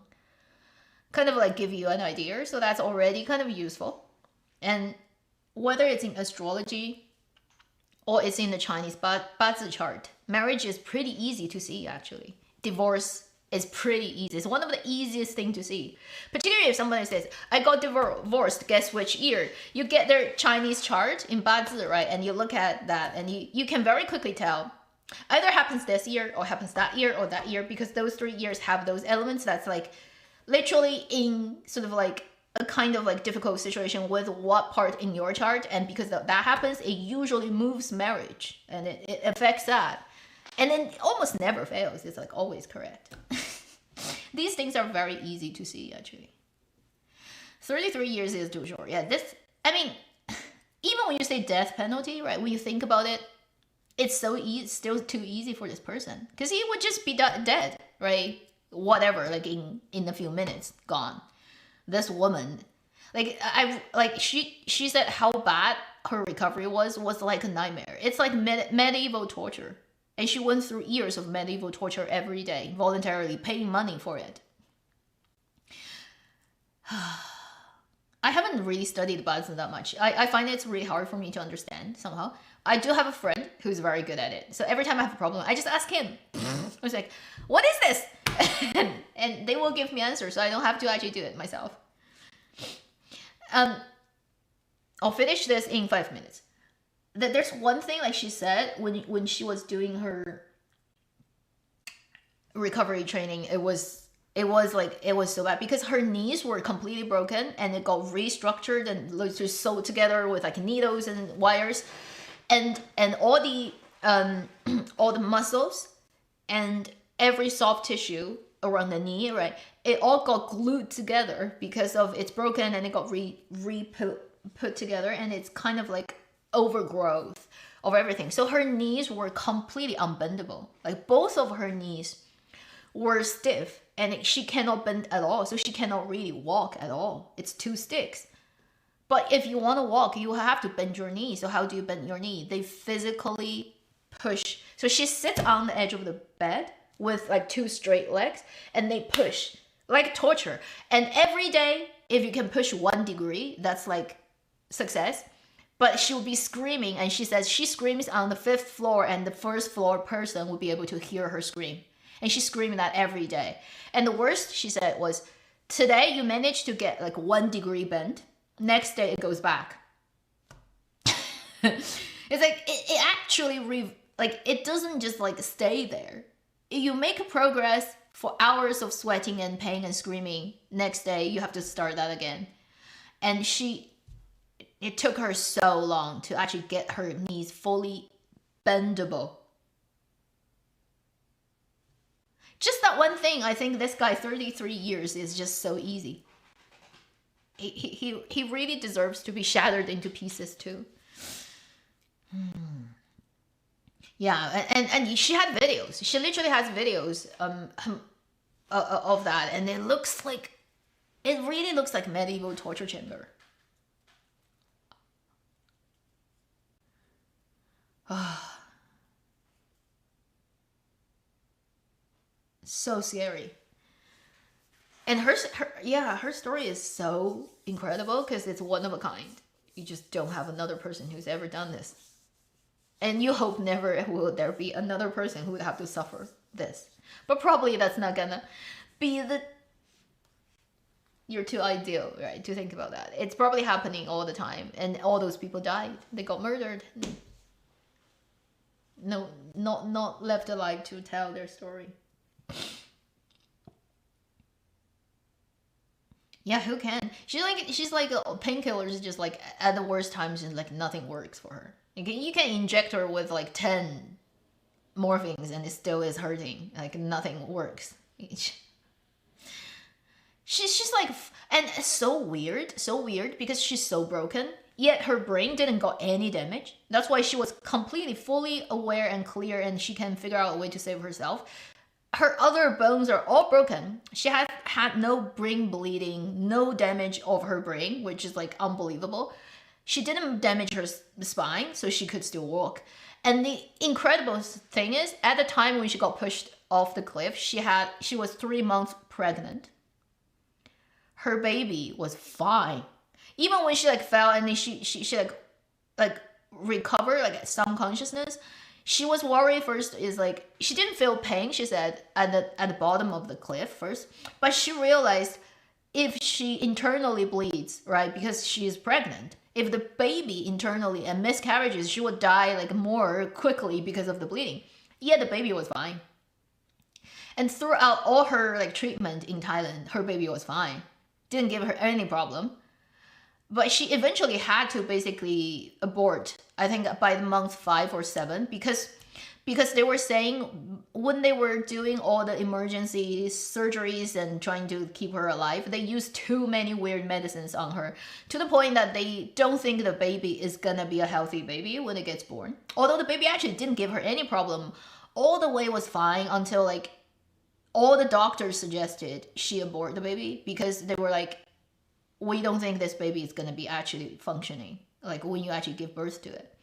Kind of like give you an idea. So that's already kind of useful. And whether it's in astrology or it's in the Chinese 八字 chart, marriage is pretty easy to see actually. Divorce is pretty easy. It's one of the easiest things to see. Particularly if somebody says, I got divorced, guess which year? You get their Chinese chart in 八字, right? And you look at that and you can very quickly tell. Either happens this year or happens that year or that year, because those 3 years have those elements that's like literally in sort of like a kind of like difficult situation with what part in your chart. And because that happens, it usually moves marriage and it affects that. And then it almost never fails. It's like always correct. These things are very easy to see, actually. 33 years is too short. Yeah, I mean, even when you say death penalty, right? When you think about it, it's so still too easy for this person. Because he would just be dead, right? Whatever, like in a few minutes, gone. This woman, she said how bad her recovery was like a nightmare. It's like medieval torture. And she went through years of medieval torture every day, voluntarily paying money for it. I haven't really studied Buddhism that much. I find it's really hard for me to understand somehow. I do have a friend who's very good at it. So every time I have a problem, I just ask him. I was like, what is this? and they will give me answers, so I don't have to actually do it myself. I'll finish this in 5 minutes. There's one thing, like she said, when she was doing her recovery training, it was so bad because her knees were completely broken and it got restructured and just sewed together with like needles and wires, and all the muscles and every soft tissue around the knee, right? It all got glued together because of it's broken and it got put together, and it's kind of like overgrowth of everything. So her knees were completely unbendable. Like both of her knees were stiff and she cannot bend at all. So she cannot really walk at all. It's two sticks. But if you want to walk, you have to bend your knee. So how do you bend your knee? They physically push. So she sits on the edge of the bed with like two straight legs and they push like torture. And every day, if you can push 1 degree, that's like success. But she will be screaming, and she says she screams on the 5th floor and the 1st floor person will be able to hear her scream. And she's screaming that every day. And the worst, she said, was today you managed to get like 1 degree bend. Next day it goes back. It's like, it actually, it doesn't just like stay there. You make progress for hours of sweating and pain and screaming. Next day you have to start that again. And it took her so long to actually get her knees fully bendable. Just that one thing, I think this guy, 33 years, is just so easy. He really deserves to be shattered into pieces too. Yeah, and she had videos. She literally has videos of that, and it really looks like medieval torture chamber. So scary. And her story is so incredible because it's one of a kind. You just don't have another person who's ever done this. And you hope never will there be another person who would have to suffer this. But probably that's not gonna be you're too ideal, right, to think about that. It's probably happening all the time, and all those people died. They got murdered. No, not left alive to tell their story. Yeah, who can? She's like painkillers. Just like at the worst times, and like nothing works for her. You can inject her with like 10 morphines, and it still is hurting. Like nothing works. She's like, and it's so weird because she's so broken. Yet her brain didn't got any damage. That's why she was completely, fully aware and clear, and she can figure out a way to save herself. Her other bones are all broken. She had no brain bleeding, no damage of her brain, which is like unbelievable. She didn't damage her spine, so she could still walk. And the incredible thing is, at the time when she got pushed off the cliff, she was 3 months pregnant. Her baby was fine. Even when she like fell and then she like recovered like some consciousness, she was worried first. Is like she didn't feel pain. She said at the bottom of the cliff first, but she realized if she internally bleeds, right, because she is pregnant. If the baby internally and miscarriages, she would die like more quickly because of the bleeding. Yeah, the baby was fine. And throughout all her like treatment in Thailand, her baby was fine. Didn't give her any problem. But she eventually had to basically abort, I think by the month 5 or 7, because they were saying when they were doing all the emergency surgeries and trying to keep her alive, they used too many weird medicines on her to the point that they don't think the baby is gonna be a healthy baby when it gets born. Although the baby actually didn't give her any problem, all the way was fine until like all the doctors suggested she abort the baby because they were like, we don't think this baby is gonna be actually functioning like when you actually give birth to it.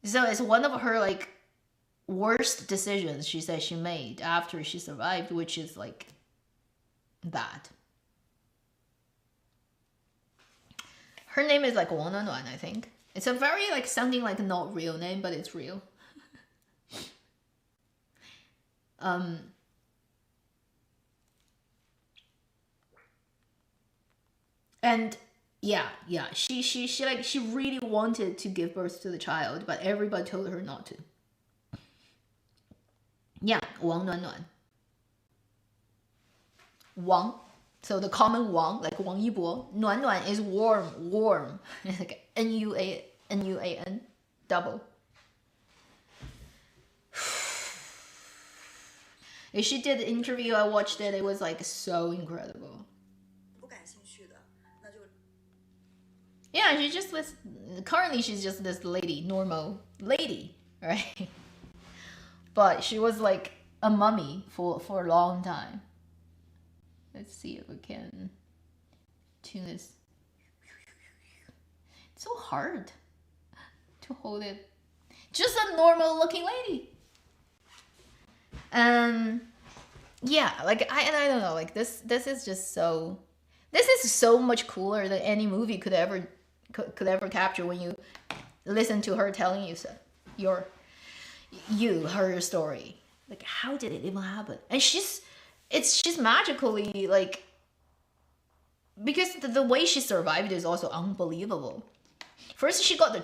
So it's one of her like worst decisions she said she made after she survived, which is like that. Her name is like Wang Nuan, I think. It's a very like sounding like not real name, but it's real. um and yeah, she really wanted to give birth to the child, but everybody told her not to. Yeah, Wang Nuan Nuan. Wang. So the common Wang, like Wang Yibo. Nuan Nuan is warm, warm. It's like Nuan, double. If she did the interview, I watched it. It was like so incredible. Yeah, she's just this. Currently, she's just this lady, normal lady, right? But she was like a mummy for a long time. Let's see if we can tune this. It's so hard to hold it. Just a normal looking lady. Yeah, like I don't know, like this is just so. This is so much cooler than any movie could ever capture when you listen to her telling you her story. Like, how did it even happen? And she's magically like, because the way she survived is also unbelievable. First, she got the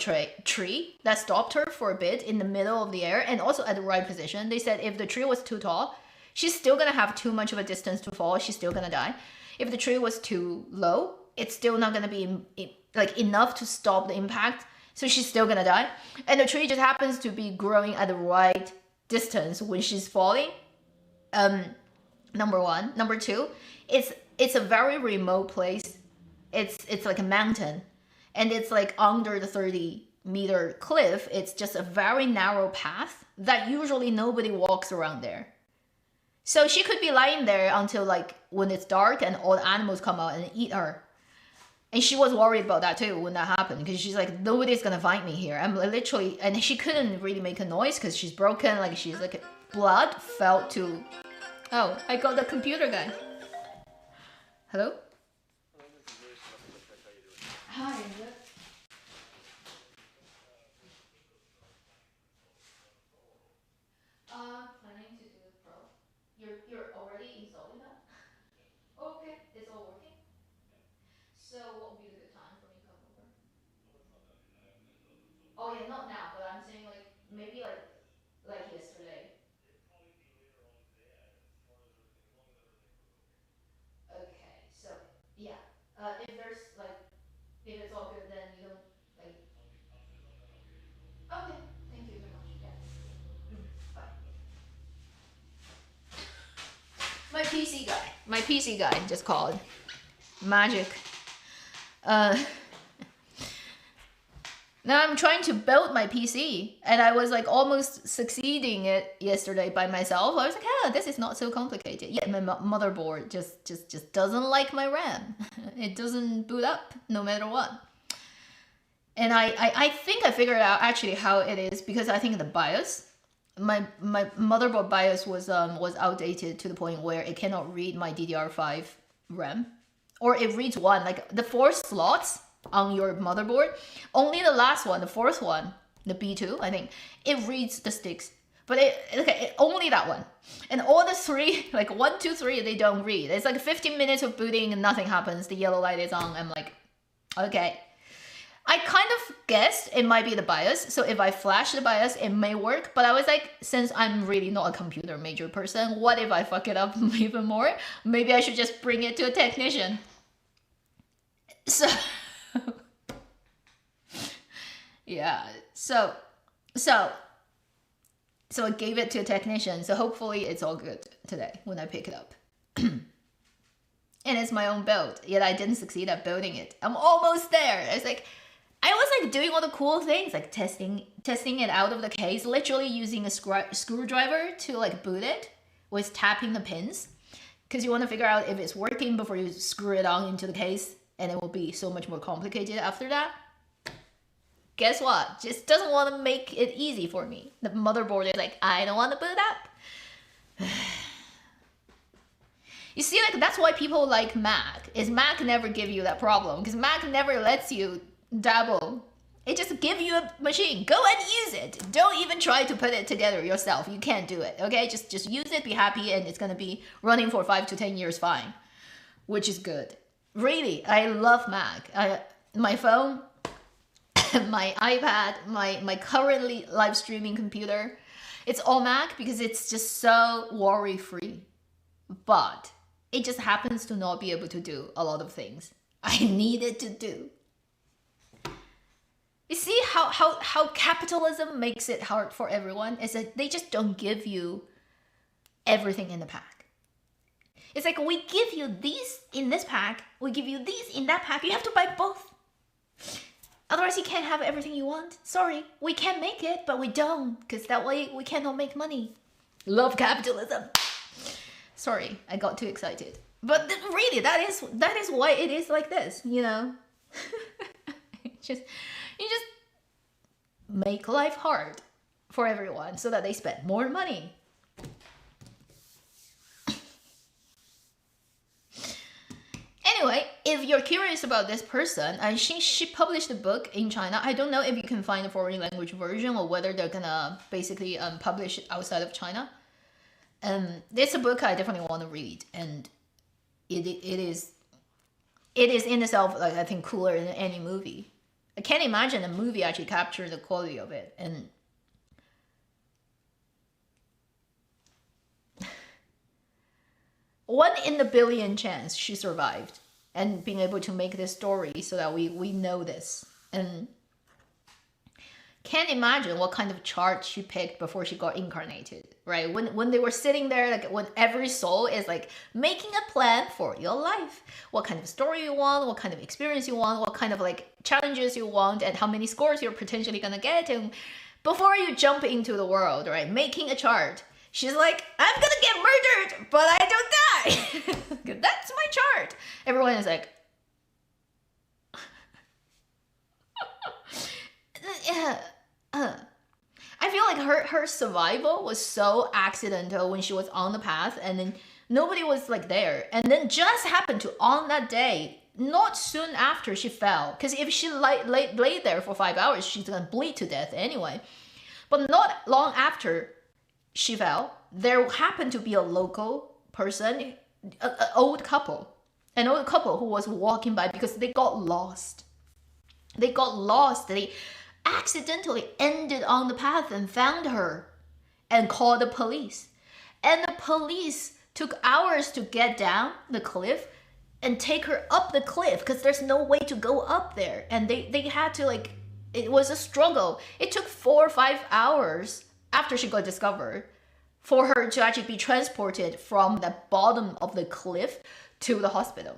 tree that stopped her for a bit in the middle of the air and also at the right position. They said if the tree was too tall, she's still gonna have too much of a distance to fall. She's still gonna die. If the tree was too low, it's still not gonna be like enough to stop the impact. So she's still gonna die. And the tree just happens to be growing at the right distance when she's falling. Number one. Number two, it's a very remote place. It's like a mountain, and it's like under the 30-meter cliff. It's just a very narrow path that usually nobody walks around there. So she could be lying there until like when it's dark and all the animals come out and eat her. And she was worried about that too when that happened, because she's like, nobody's gonna find me here. I'm literally, and she couldn't really make a noise because she's broken. Like she's like, blood felt to. Oh, I got the computer guy. Hello? Hi. Planning to do it pro. You're already installing that? Okay, it's all working. So what would be the good time for me to come over? Oh yeah, not now, but I'm saying like maybe like yesterday. PC guy. My PC guy just called. Magic. Now I'm trying to build my PC, and I was like almost succeeding it yesterday by myself. I was like, oh, this is not so complicated. Yet my motherboard just doesn't like my RAM. It doesn't boot up no matter what. And I think I figured out actually how it is, because I think the BIOS, my motherboard BIOS was outdated to the point where it cannot read my DDR5 RAM, or it reads one, like the 4 slots on your motherboard, only the last one, the 4th one, the B2, I think, it reads the sticks, but only that one. And all the 3, like 1, 2, 3, they don't read. It's like 15 minutes of booting and nothing happens. The yellow light is on. I'm like, okay. I kind of guessed it might be the BIOS, so if I flash the BIOS, it may work. But I was like, since I'm really not a computer major person, what if I fuck it up even more? Maybe I should just bring it to a technician. So yeah, so I gave it to a technician, so hopefully it's all good today when I pick it up. And it's my own build, yet I didn't succeed at building it. I'm almost there. It's like, I was like doing all the cool things, like testing it out of the case, literally using a screwdriver to like boot it with tapping the pins, because you want to figure out if it's working before you screw it on into the case, and it will be so much more complicated after that. Guess what? Just doesn't want to make it easy for me. The motherboard is like, I don't want to boot up. You see, like, that's why people like Mac, is Mac never give you that problem, because Mac never lets you dabble. It just give you a machine. Go and use it. Don't even try to put it together yourself. You can't do it, okay? Just use it, be happy, and it's going to be running for 5 to 10 years fine, which is good. Really, I love Mac. My phone, my iPad, my currently live streaming computer, it's all Mac because it's just so worry-free. But it just happens to not be able to do a lot of things I needed to do. You see how capitalism makes it hard for everyone? Is that they just don't give you everything in the pack. It's like, we give you these in this pack, we give you these in that pack, you have to buy both. Otherwise you can't have everything you want. Sorry, we can make it, but we don't, because that way we cannot make money. Love capitalism. Sorry, I got too excited. But really, that is why it is like this, you know? You just make life hard for everyone so that they spend more money. Anyway, if you're curious about this person, she published a book in China. I don't know if you can find a foreign language version or whether they're gonna basically publish it outside of China. It's a book I definitely want to read, and it is in itself, like, I think, cooler than any movie. I can't imagine a movie actually capture the quality of it. And 1 in a billion chance she survived and being able to make this story so that we know this. And can't imagine what kind of chart she picked before she got incarnated, right? When they were sitting there, like, when every soul is like making a plan for your life, what kind of story you want, what kind of experience you want, what kind of like challenges you want, and how many scores you're potentially gonna get, and before you jump into the world, right, making a chart, she's like, I'm gonna get murdered, but I don't die. That's my chart. Everyone is like, yeah. I feel like her survival was so accidental when she was on the path, and then nobody was like there, and then just happened to, on that day, not soon after she fell, because if she lay there for 5 hours, she's gonna bleed to death anyway. But not long after she fell, there happened to be a local person, an old couple who was walking by, because they got lost. They accidentally ended on the path and found her and called the police. And the police took hours to get down the cliff and take her up the cliff, because there's no way to go up there. And they had to, like, it was a struggle. It took 4 or 5 hours after she got discovered for her to actually be transported from the bottom of the cliff to the hospital.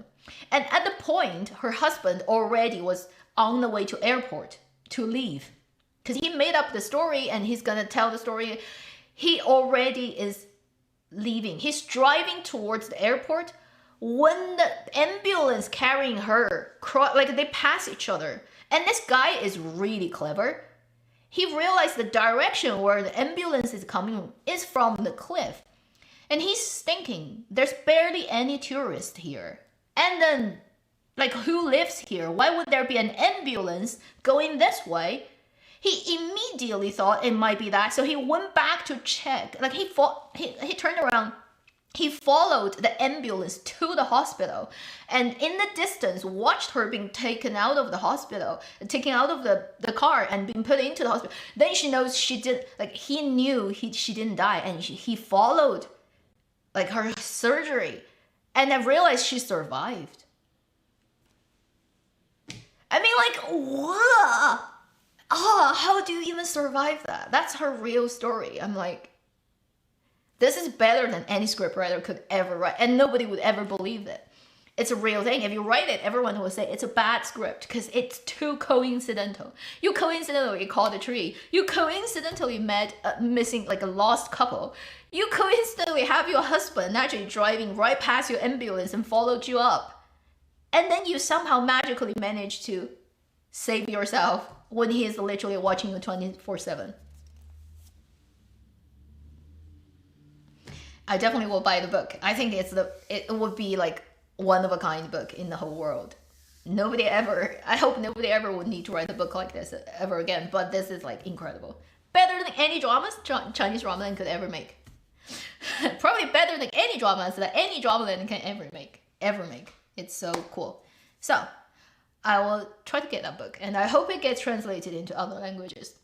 And at the point, her husband already was on the way to airport to leave. Because he made up the story and he's gonna tell the story. He already is leaving. He's driving towards the airport when the ambulance carrying her, like they pass each other. And this guy is really clever. He realized the direction where the ambulance is coming is from the cliff. And he's thinking, there's barely any tourists here. And then, like, who lives here? Why would there be an ambulance going this way? He immediately thought it might be that. So he went back to check. Like, he turned around. He followed the ambulance to the hospital, and in the distance watched her being taken out of the hospital, taken out of the car and being put into the hospital. Then she knows she did, like, he knew she didn't die, and he followed, like, her surgery, and I realized she survived. I mean, like, what? How do you even survive that? That's her real story. I'm like, this is better than any scriptwriter could ever write, and nobody would ever believe it. It's a real thing. If you write it, everyone will say it's a bad script because it's too coincidental. You coincidentally called a tree. You coincidentally met a missing, like, a lost couple. You coincidentally have your husband actually driving right past your ambulance and followed you up. And then you somehow magically manage to save yourself when he is literally watching you 24/7. I definitely will buy the book. I think it would be like one of a kind book in the whole world. I hope nobody ever would need to write a book like this ever again, but this is like incredible. Better than any dramas Chinese drama could ever make. Probably better than any dramas that any drama can ever make. It's so cool. So I will try to get that book, and I hope it gets translated into other languages.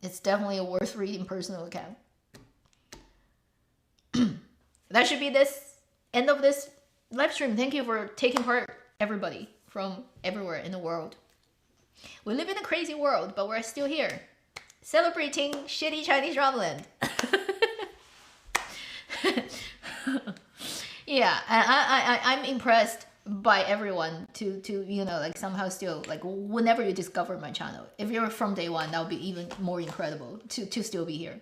It's definitely a worth reading personal account. That should be this end of this live stream. Thank you for taking part, everybody from everywhere in the world. We live in a crazy world, but we're still here, celebrating shitty Chinese drama land. Yeah, I'm impressed by everyone to you know, like, somehow still, like, whenever you discover my channel, if you're from day one, that would be even more incredible to still be here.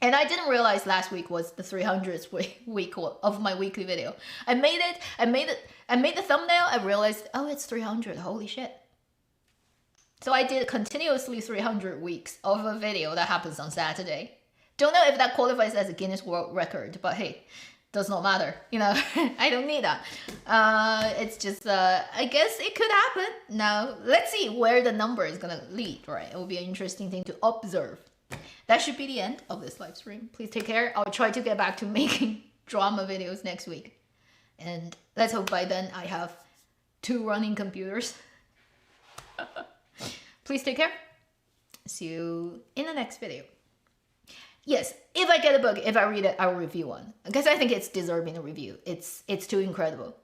And I didn't realize last week was the 300th week of my weekly video. I made the thumbnail. I realized, oh, it's 300. Holy shit. So I did continuously 300 weeks of a video that happens on Saturday. Don't know if that qualifies as a Guinness World Record, but hey, does not matter. You know, I don't need that. It's just, I guess it could happen. Now, let's see where the number is gonna lead, right? It will be an interesting thing to observe. That should be the end of this live stream. Please take care. I'll try to get back to making drama videos next week. And let's hope by then I have 2 running computers. Please take care. See you in the next video. Yes, if I get a book, if I read it, I'll review one. Because I think it's deserving a review. It's too incredible.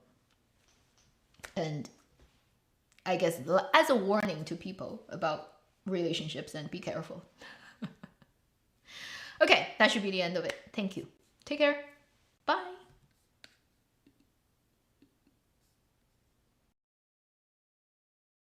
And I guess as a warning to people about relationships, and be careful. Okay, that should be the end of it. Thank you. Take care.